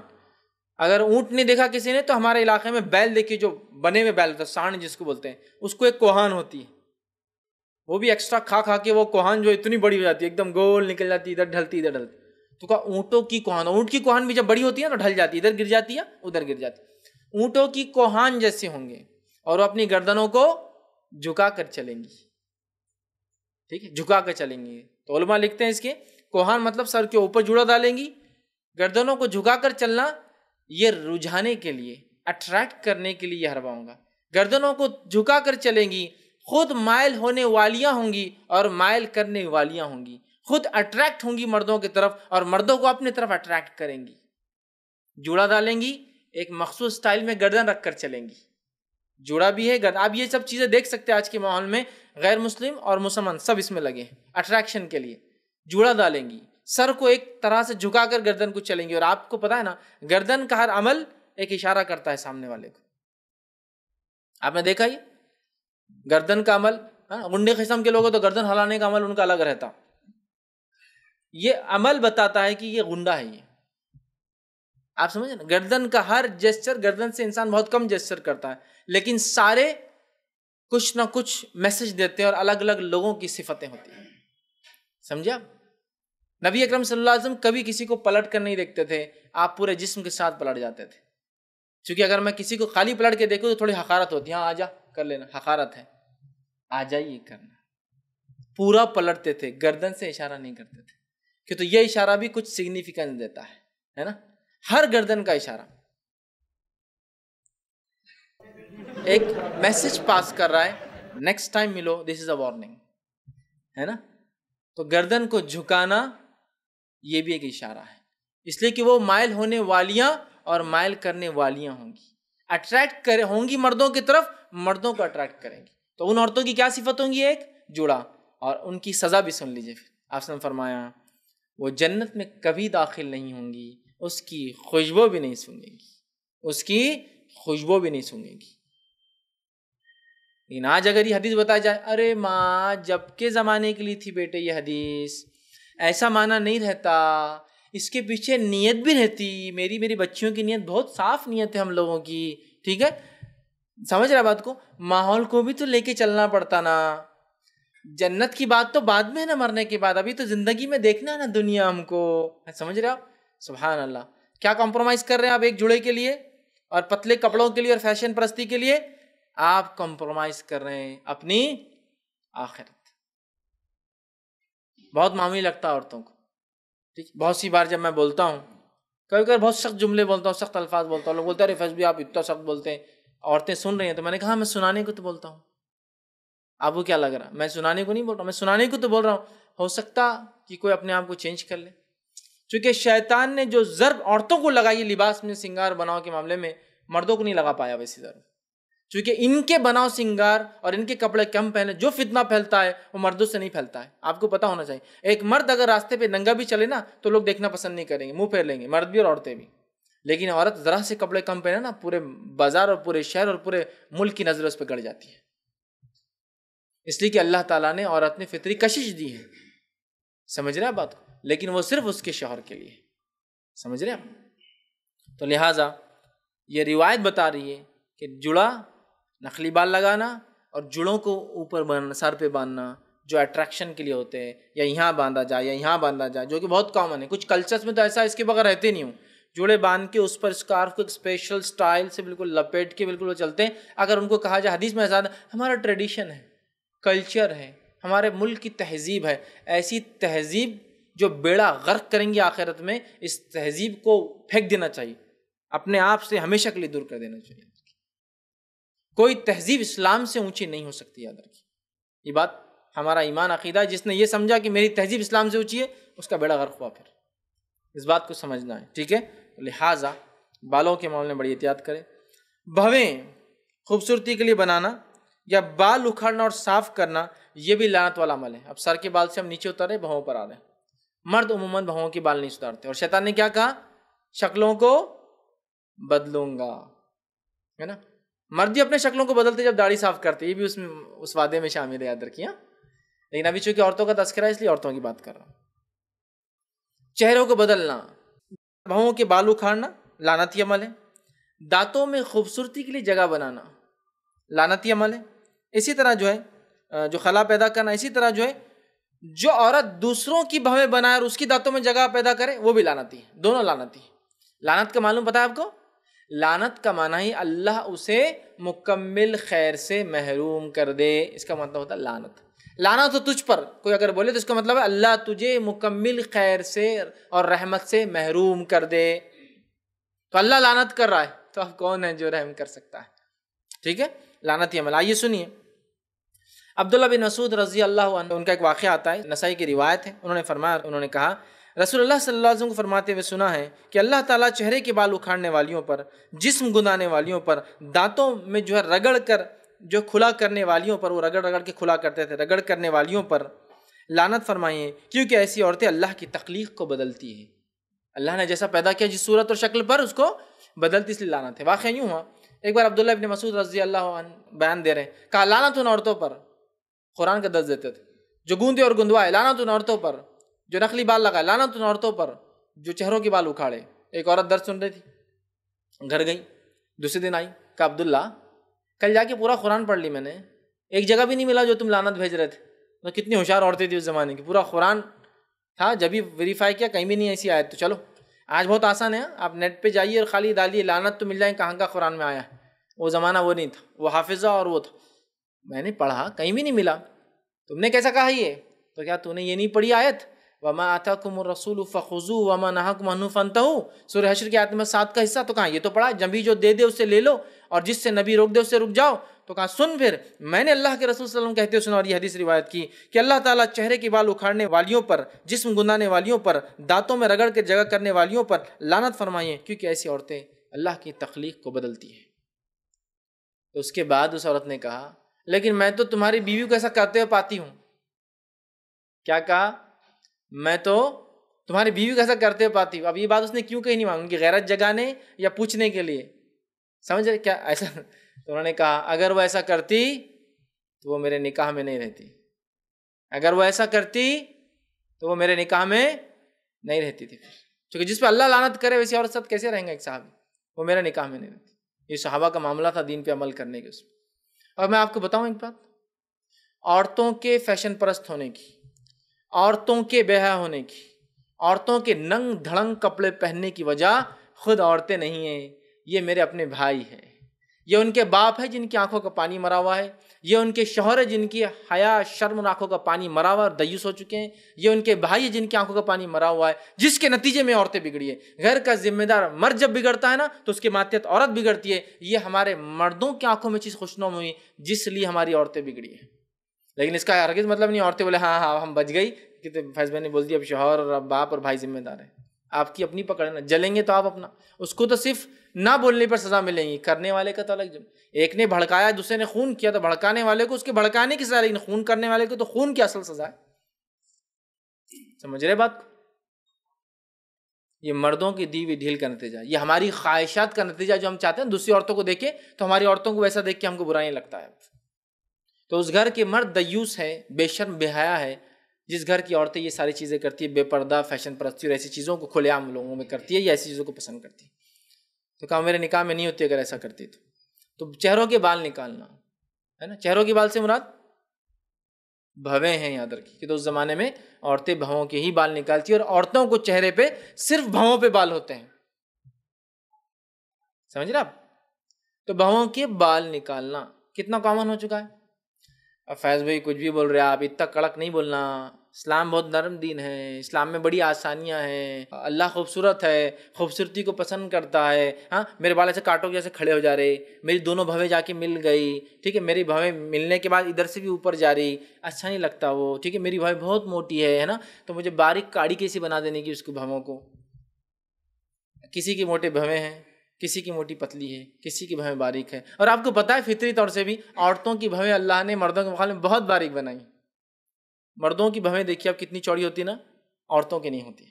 اگر اونٹ نہیں دیکھا کسی نے تو ہمارے علاقے میں بیل دیکھیے، جو بنے ہوئے بیل ہوتا ہے، سانڈ جس کو بولتے ہیں، اس کو ایک کوہان ہوتی ہے، وہ بھی ایکسٹرا کھا کھا کے وہ کوہان جو اتنی بڑی ہو جاتی ہے، ایک دم گول نکل جاتی ہے، ادھر ڈھلتی ادھر ڈھلتی. تو کہا اونٹوں کی کوہان، اونٹ کی کوہان بھی جب بڑی ہوتی ہے نا ڈھل جاتی ہے، ادھر گر جاتی ہے ادھر گر جاتی ہے. اونٹوں کی کوہان جیسے ہوں گے اور وہ اپنی گردنوں کو جھکا کر چلیں گی. ٹھیک ہے، جھکا کر چلیں گی. تو علماء لکھتے ہیں اس کے کوہان مطلب سر کے اوپر جوڑا ڈالیں گی، گردنوں کو جھکا کر چلنا، یہ رجھانے کے لیے، اٹریکٹ کرنے کے لیے یہ حربہ ہوگا. گردنوں کو جھکا کر چلیں گی، خود مائل ہونے والیاں ہوں گی اور مائل کرنے والیاں ہوں گی، خود اٹریکٹ ہوں گی مردوں کی طرف اور مردوں کو اپنی طرف اٹریکٹ کریں گی. جوڑا ڈالیں گی، ایک مخصوص سٹائل میں گردن رکھ کر چلیں گی. جوڑا بھی ہے گردن. آپ یہ سب چیزیں دیکھ سکتے ہیں آج کے ماحول میں، غیر مسلم اور مسلمان سب اس میں لگے ہیں اٹریکشن کے لیے. جوڑا ڈالیں گی، سر کو ایک طرح سے جھکا کر گردن کو چلیں گی. اور آپ کو پتا ہے نا، گردن کا ہر عمل ایک اشارہ کرتا ہے سامنے والے کو. آپ نے دیکھا یہ گردن کا عمل، غنڈے قسم کے لوگ ہیں تو گردن ہلانے کا عمل ان کا الگ رہتا. یہ عمل بتاتا ہے کہ یہ غنڈا ہے. یہ آپ سمجھیں نا، گردن کا ہر جیسچر، گردن سے انسان بہت کم جیسچر کرتا ہے لیکن سارے کچھ نہ کچھ میسج دیتے ہیں اور الگ الگ لوگوں کی صفتیں ہوتی ہیں. سمجھے آپ؟ نبی اکرم صلی اللہ علیہ وسلم کبھی کسی کو پلٹ کر نہیں دیکھتے تھے، آپ پورے جسم کے ساتھ پلٹ جاتے تھے. چونکہ اگر میں کسی کو خالی پلٹ کے دیکھوں تو تھوڑی حقارت ہوتی ہے، ہاں آجا کر لینا، حقارت ہے، آ جائیے کرنا. پورا پلٹتے تھے، گردن سے اشارہ نہیں کرتے تھے، کہ تو یہ اشارہ بھی کچھ سگنیفیکنس دیتا ہے نا. ہر گردن کا اشارہ ایک میسج پاس کر رہا ہے، نیکسٹ ٹائم ملو دس از اے وارننگ، ہے نا. تو گردن کو جھکانا یہ بھی ایک اشارہ ہے، اس لیے کہ وہ مائل ہونے والیاں اور مائل کرنے والیاں ہوں گی، اٹریکٹ کرے ہوں گی مردوں کی طرف، مردوں کو اٹریکٹ کریں گی. تو ان عورتوں کی کیا صفت ہوں گی؟ ایک جوڑا. اور ان کی سزا بھی سن لیجیے. پھر آپ نے فرمایا وہ جنت میں کبھی داخل نہیں ہوں گی، اس کی خوشبو بھی نہیں سونگیں گی، اس کی خوشبو بھی نہیں سونگیں گی. لیکن آج اگر یہ حدیث بتایا جائے، ارے ماں جب کے زمانے کے لیے تھی بیٹے یہ حدیث، ایسا معنی نہیں رہتا، اس کے پیچھے نیت بھی رہتی. میری بچیوں کی نیت بہت صاف نیت ہے ہم لوگوں کی. ٹھیک ہے، سمجھ رہا بات کو؟ ماحول کو بھی تو لے کے چلنا پڑتا نا. جنت کی بات تو بعد میں ہے نا، مرنے کے بعد. ابھی تو زندگی میں دیکھنا ہے نا دنیا ہم کو. سمجھ رہے آپ؟ سبحان اللہ. کیا کمپرومائز کر رہے ہیں آپ ایک جوڑے کے لیے اور پتلے کپڑوں کے لیے اور فیشن پرستی کے لیے؟ آپ کمپرومائز کر رہے ہیں اپنی آخرت. بہت معمولی لگتا ہے عورتوں کو. ٹھیک، بہت سی بار جب میں بولتا ہوں، کبھی کبھی بہت سخت جملے بولتا ہوں، سخت الفاظ بولتا ہوں، لوگ بولتے ہیں ارے فیض بھی آپ اتنا سخت بولتے ہیں، عورتیں سن رہی ہیں. تو میں نے کہا میں سنانے کو تو بولتا ہوں. آپ کو کیا لگ رہا؟ میں سنانے کو نہیں بول رہا، میں سنانے کو تو بول رہا ہوں. ہو سکتا کہ کوئی اپنے آپ کو چینج کر لے. چونکہ شیطان نے جو ضرب عورتوں کو لگائی لباس میں سنگار بناؤ کے معاملے میں، مردوں کو نہیں لگا پایا ویسی ضرب. چونکہ ان کے بناؤ سنگار اور ان کے کپڑے کم پہنے، جو فتنہ پھیلتا ہے وہ مردوں سے نہیں پھیلتا ہے. آپ کو پتا ہونا چاہیے. ایک مرد اگر راستے پہ ننگا بھی چلے نا تو لوگ دیکھنا پسند نہیں کریں گے، منہ پھیر لیں گے، مرد بھی اور عورتیں بھی. لیکن عورت ذرا سے کپڑے کم پہنے نا، پورے بازار اور پورے شہر اور پورے ملک کی نظر اس پہ گڑ جاتی ہے. اس لیے کہ اللہ تعالیٰ نے عورت نے فطری کشش دی ہے. سمجھ رہے ہیں بات کو؟ لیکن وہ صرف اس کے شوہر کے لیے. سمجھ رہے ہیں؟ تو لہٰذا یہ روایت بتا رہی ہے کہ جڑا، نقلی بال لگانا اور جڑوں کو اوپر باندھنا، سر پہ باندھنا، جو اٹریکشن کے لیے ہوتے ہیں، یا یہاں باندھا جائے یا یہاں باندھا جائے، جو کہ بہت کامن ہے. کچھ کلچرز میں تو ایسا اس کے بغیر رہتے نہیں ہوں. جوڑے باندھ کے اس پر اسکارف کو ایک اسپیشل سٹائل سے بالکل لپیٹ کے بالکل وہ چلتے ہیں. اگر ان کو کہا جائے حدیث میں ایسا، ہمارا ٹریڈیشن ہے، کلچر ہے، ہمارے ملک کی تہذیب ہے. ایسی تہذیب جو بیڑا غرق کریں گی آخرت میں، اس تہذیب کو پھینک دینا چاہیے، اپنے آپ سے ہمیشہ کے لیے دور کر دینا چاہیے. کوئی تہذیب اسلام سے اونچی نہیں ہو سکتی. یاد رکھیے یہ بات، ہمارا ایمان عقیدہ ہے. جس نے یہ سمجھا کہ میری تہذیب اسلام سے اونچی ہے، اس کا بیڑا غرق ہوا. پھر اس بات کو سمجھنا ہے. ٹھیک ہے، لہٰذا بالوں کے معاملے میں بڑی احتیاط کریں. بھویں خوبصورتی کے لیے بنانا یا بال اکھاڑنا اور صاف کرنا، یہ بھی لعنت والا عمل ہے. اب سر کے بال سے ہم نیچے اتر رہے، بھووں پر آ رہے ہیں. مرد عموماً بھووں کے بال نہیں سدھارتے. اور شیطان نے کیا کہا؟ شکلوں کو بدلوں گا، ہے نا. مرد بھی اپنے شکلوں کو بدلتے جب داڑھی صاف کرتے، یہ بھی اس وعدے میں شامل ہے، یاد رکھیے. لیکن ابھی چونکہ عورتوں کا تذکرہ ہے اس لیے عورتوں کی بات کر رہا ہوں. چہروں کو بدلنا، بھووں کے بال اکھاڑنا لعنتی عمل ہے. دانتوں میں خوبصورتی کے لیے جگہ بنانا لعنتی عمل ہے. اسی طرح جو ہے جو خلا پیدا کرنا، اسی طرح جو ہے جو عورت دوسروں کی بھویں بنائے اور اس کی دانتوں میں جگہ پیدا کرے وہ بھی لعنتی ہے. دونوں لعنتی ہے. لعنت کا معلوم پتہ ہے آپ کو؟ لعنت کا معنی ہی اللہ اسے مکمل خیر سے محروم کر دے. اس کا مطلب ہوتا ہے لعنت. لعنت تو تجھ پر کوئی اگر بولے تو اس کا مطلب ہے اللہ تجھے مکمل خیر سے اور رحمت سے محروم کر دے. تو اللہ لعنت کر رہا ہے تو اب کون ہے جو رحم کر سکتا ہے؟ ٹھیک ہے، لعنتی عمل. آئیے سنیے عبداللہ بن مسعود رضی اللہ عنہ، ان کا ایک واقعہ آتا ہے، نسائی کی روایت ہے. انہوں نے فرمایا، انہوں نے کہا رسول اللہ صلی اللہ علیہ وسلم کو فرماتے ہوئے سنا ہے کہ اللہ تعالیٰ چہرے کے بال اکھاڑنے والیوں پر، جسم گندانے والیوں پر، دانتوں میں جو ہے رگڑ کر جو کھلا کرنے والیوں پر، وہ رگڑ رگڑ کے کھلا کرتے تھے، رگڑ کرنے والیوں پر لعنت فرمائی ہے، کیونکہ ایسی عورتیں اللہ کی تخلیق کو بدلتی ہیں. اللہ نے جیسا پیدا کیا جس صورت اور شکل پر اس کو بدلتی، اس لیے لعنت ہے. واقعہ یوں ہوا، ایک بار عبداللہ ابن مسعود رضی اللہ عنہ بیان دے رہے ہیں، کہا لعنت ان عورتوں پر، قرآن کا درس دیتے تھے، جو گوندے اور گندوائے، لعنت ان عورتوں پر، جو نقلی بال لگائے، لعنت ان عورتوں پر، جو چہروں کے بال اکھاڑے. ایک عورت درس سن رہی تھی، گھر گئی، دوسرے دن آئی، کہا عبداللہ کل جا کے پورا قرآن پڑھ لی میں نے، ایک جگہ بھی نہیں ملا جو تم لعنت بھیج رہے تھے. تو کتنی ہوشیار عورتیں تھی اس زمانے کی، پورا قرآن تھا، جب بھی ویریفائی کیا کہیں بھی نہیں ایسی آیت. تو چلو آج بہت آسان ہے، آپ نیٹ پہ جائیے اور خالی ڈالیے لعنت تو مل جائیں کہاں کا قرآن میں آیا ہے. وہ زمانہ وہ نہیں تھا، وہ حافظہ اور وہ تھا. میں نے پڑھا کہیں بھی نہیں ملا. تم نے کیسا کہا یہ؟ تو کیا تو نے یہ نہیں پڑھی آیت وَمَا آتَاكُمُ الرَّسُولُ فَخُذُوهُ وَمَا نَهَاكُمْ عَنْهُ فَانْتَهُوا؟ سورہ حشر کی آیت نمبر 7 کا حصہ. تو کہاں یہ تو پڑھا جبھی جو دے دے اس سے لے لو اور جس سے نبی روک دے اس سے رک جاؤ. تو کہا سن پھر میں نے اللہ کے رسول صلی اللہ علیہ وسلم کہتے ہوئے سنا، اور یہ حدیث روایت کی کہ اللہ تعالیٰ چہرے کے بال اکھاڑنے والیوں پر، جسم گندانے والیوں پر، دانتوں میں رگڑ کے جگہ کرنے والیوں پر لعنت فرمائی ہے، کیونکہ ایسی عورتیں اللہ کی تخلیق کو بدلتی ہیں. تو اس کے بعد اس عورت نے کہا لیکن میں تو تمہاری بیوی کو ایسا کرتے ہوئے پاتی ہوں. کیا کہا؟ میں تو تمہاری بیوی کو ایسا کرتے ہوئے پاتی ہوں. اب یہ بات اس نے کیوں کہی نہیں مانگی؟ ان کی غیرت جگانے یا پوچھنے کے لیے؟ سمجھ رہے کیا ایسا؟ تو انہوں نے کہا اگر وہ ایسا کرتی تو وہ میرے نکاح میں نہیں رہتی. اگر وہ ایسا کرتی تو وہ میرے نکاح میں نہیں رہتی تھی. کیونکہ جس پہ اللہ لعنت کرے ویسی عورت ساتھ کیسے رہیں گا ایک صحابی؟ وہ میرے نکاح میں نہیں رہتی. یہ صحابہ کا معاملہ تھا دین پہ عمل کرنے کے. اس میں اور میں آپ کو بتاؤں ایک بات، عورتوں کے فیشن پرست ہونے کی، عورتوں کے بے حیا ہونے کی، عورتوں کے ننگ دھڑنگ کپڑے پہننے کی وجہ خود عورتیں نہیں ہیں، یہ میرے اپنے بھائی ہیں، یہ ان کے باپ ہے جن کی آنکھوں کا پانی مرا ہوا ہے، یہ ان کے شوہر ہے جن کی حیا شرم اور آنکھوں کا پانی مرا ہوا اور دیوس ہو چکے ہیں، یہ ان کے بھائی ہے جن کی آنکھوں کا پانی مرا ہوا ہے، جس کے نتیجے میں عورتیں بگڑی ہیں. گھر کا ذمہ دار مرد جب بگڑتا ہے نا تو اس کے ماتحت عورت بگڑتی ہے. یہ ہمارے مردوں کی آنکھوں میں چیز خوشنما ہوئی جس لیے ہماری عورتیں بگڑی ہیں. لیکن اس کا ہرگز مطلب نہیں عورتیں بولے ہاں ہاں ہم بچ گئی کہ فیض بھائی نے بول دیا اب شوہر اور باپ اور بھائی ذمہ دار ہیں. آپ کی اپنی پکڑ ہے نا، جلیں گے تو آپ اپنا، اس کو تو صرف نہ بولنے پر سزا ملے گی، کرنے والے کا تو الگ. ایک نے بھڑکایا دوسرے نے خون کیا تو بھڑکانے والے کو اس کے بھڑکانے کی سزا، لیکن خون کرنے والے کو تو خون کی اصل سزا ہے. سمجھ رہے بات کو؟ یہ مردوں کی دی ہوئی ڈھیل کا نتیجہ، یہ ہماری خواہشات کا نتیجہ جو ہم چاہتے ہیں دوسری عورتوں کو دیکھیں تو ہماری عورتوں کو ویسا دیکھ کے ہم کو برا نہیں لگتا ہے. تو اس گھر کے مرد دیوس ہے، بے شرم بے حیا ہے، جس گھر کی عورتیں یہ ساری چیزیں کرتی ہے، بے پردہ فیشن پرستی اور ایسی چیزوں کو کھلے عام لوگوں میں کرتی ہے یا ایسی چیزوں کو پسند کرتی ہے. تو کہا میرے نکاح میں نہیں ہوتی اگر ایسا کرتی تو چہروں کے بال نکالنا ہے نا. چہروں کے بال سے مراد بھویں ہیں، یاد رکھیے کہ تو اس زمانے میں عورتیں بھووں کے ہی بال نکالتی اور عورتوں کو چہرے پہ صرف بھووں پہ بال ہوتے ہیں. سمجھ رہے آپ؟ تو بھووں کے بال نکالنا کتنا کامن ہو چکا ہے. اب فیض بھائی کچھ بھی بول رہے آپ، اتنا کڑک نہیں بولنا، اسلام بہت نرم دین ہے، اسلام میں بڑی آسانیاں ہیں، اللہ خوبصورت ہے، خوبصورتی کو پسند کرتا ہے. ہاں میرے بال ایسے کاٹو جیسے کھڑے ہو جا رہے، میری دونوں بھویں جا کے مل گئی، ٹھیک ہے، میری بھویں ملنے کے بعد ادھر سے بھی اوپر جا رہی، اچھا نہیں لگتا وہ، ٹھیک ہے، میری بھویں بہت موٹی ہے نا، تو مجھے باریک کاڑی کیسی بنا دینے کی اس کو بھووں کو. کسی کی موٹے بھویں ہیں، کسی کی موٹی پتلی ہے، کسی کی بھویں باریک ہے. اور آپ کو پتہ ہے فطری طور سے بھی عورتوں کی بھویں اللہ نے مردوں کے مقابلے میں بہت باریک بنائی. مردوں کی بھویں دیکھیے آپ کتنی چوڑی ہوتی نا، عورتوں کی نہیں ہوتی.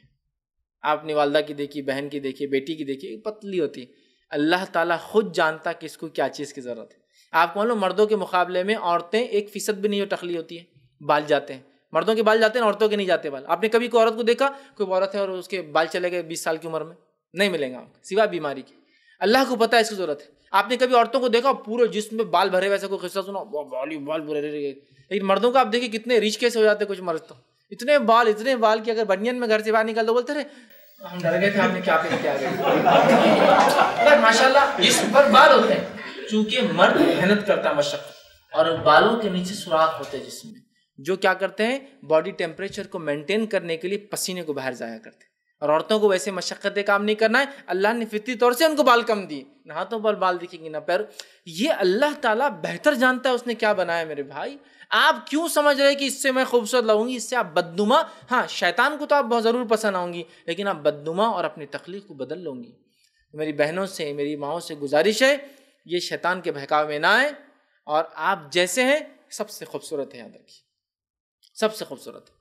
آپ اپنی والدہ کی دیکھیے، بہن کی دیکھیے، بیٹی کی دیکھیے، پتلی ہوتی. اللہ تعالیٰ خود جانتا کہ اس کو کیا چیز کی ضرورت ہے. آپ کو معلوم مردوں کے مقابلے میں عورتیں 1% بھی نہیں ٹخلی ہوتی ہیں، بال جاتے ہیں. مردوں کے بال جاتے ہیں عورتوں کے نہیں جاتے بال. آپ نے کبھی کوئی عورت کو دیکھا، کوئی عورت ہے اور اس کے بال چلے گئے 20 سال کی عمر میں؟ نہیں ملیں گا سوائے بیماری کے. اللہ کو پتہ ہے اس کی ضرورت ہے. آپ نے کبھی عورتوں کو دیکھا پورے جسم میں بال بھرے ویسا کوئی قصہ سنا؟ بال بھرے رہے. لیکن مردوں کو آپ دیکھیں کتنے ریچ کیسے ہو جاتے ہیں کچھ مرد تو اتنے بال کہ اگر بنین میں گھر سے باہر نکل تو بولتے رہے ہم ڈر گئے تھے آپ نے کیا پہن کے آ گئے. ماشاء اللہ جسم پر بال ہوتے ہیں چونکہ مرد محنت کرتا ہے مشقت, اور بالوں کے نیچے سوراخ ہوتے ہیں جسم میں جو کیا کرتے ہیں باڈی ٹیمپریچر کو مینٹین کرنے کے لیے پسینے کو باہر ضائع کرتے ہیں. اور عورتوں کو ویسے مشقت کام نہیں کرنا ہے. اللہ نے فطری طور سے ان کو بال کم دیے, نہ ہاتھوں پر بال دکھیں گے نہ پیر. یہ اللہ تعالیٰ بہتر جانتا ہے اس نے کیا بنایا میرے بھائی. آپ کیوں سمجھ رہے کہ اس سے میں خوبصورت لگوں گی, اس سے آپ بدنما, ہاں شیطان کو تو آپ بہت ضرور پسند آؤں گی لیکن آپ بدنما اور اپنی تخلیق کو بدل لوں گی. میری بہنوں سے میری ماؤں سے گزارش ہے یہ شیطان کے بہکاوے میں نہ آئے, اور آپ جیسے ہیں سب سے خوبصورت ہے, یاد رکھیے سب سے خوبصورت ہے.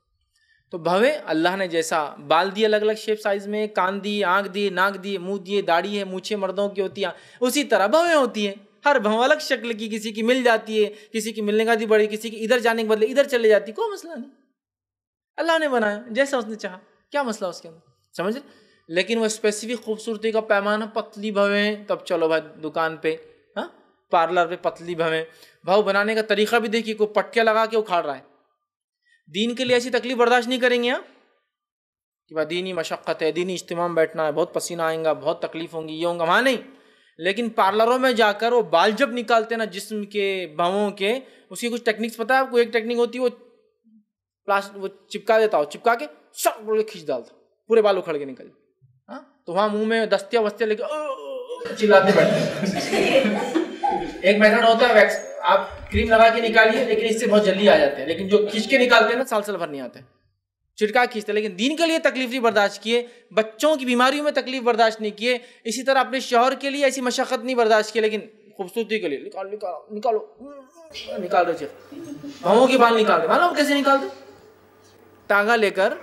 تو بھویں اللہ نے جیسا بال دیے الگ الگ شیپ سائز میں, کان دیے, آنکھ دیے, ناک دیے, منہ دیے, داڑھی ہے, مونچھیں مردوں کی ہوتی ہیں, اسی طرح بھویں ہوتی ہیں. ہر بھو الگ شکل کی, کسی کی مل جاتی ہے, کسی کی ملنے کا دی بڑی, کسی کی ادھر جانے کے بدلے ادھر چلے جاتی, کوئی مسئلہ نہیں. اللہ نے بنایا جیسا اس نے چاہا, کیا مسئلہ اس کے اندر, سمجھ. لیکن وہ اسپیسیفک خوبصورتی کا پیمانہ پتلی بھویں, تب چلو بھائی دکان پہ, ہاں پارلر پہ پتلی بھویں. بھو بنانے کا طریقہ بھی دیکھیے, کوئی پٹکے لگا کے اکھاڑ رہا ہے. دین کے لیے ایسی تکلیف برداشت نہیں کریں گے کہ بھائی دینی مشقت ہے, دینی اجتماع میں بیٹھنا ہے, بہت پسینہ آئیں گا, بہت تکلیف ہوں گی, یہ ہوں گا, وہاں نہیں. لیکن پارلروں میں جا کر وہ بال جب نکالتے ہیں نا جسم کے بھووں کے, اس کی کچھ ٹیکنیکس پتہ ہے آپ کو. ایک ٹیکنیک ہوتی ہے وہ چپکا دیتا ہو, چپکا کے شک بول کے کھینچ ڈالتا, پورے بال اکھڑ کے نکل. ہاں تو وہاں منہ میں دستیاں وستیاں لے کے چلاتے بیٹھتے. ایک میتھڈ ہوتا ہے ویکس, آپ کریم لگا کے نکالیے لیکن اس سے بہت جلدی آ جاتے ہیں. لیکن جو کھینچ کے نکالتے ہیں نا سال بھر نہیں آتے, چٹکا کھینچتے. لیکن دین کے لیے تکلیف نہیں برداشت کیے, بچوں کی بیماریوں میں تکلیف برداشت نہیں کیے, اسی طرح اپنے شوہر کے لیے ایسی مشقت نہیں برداشت کی, لیکن خوبصورتی کے لیے نکالو نکال رہے بھووں کے بال نکالتے. معلوم کیسے نکالتے؟ تاگا لے کر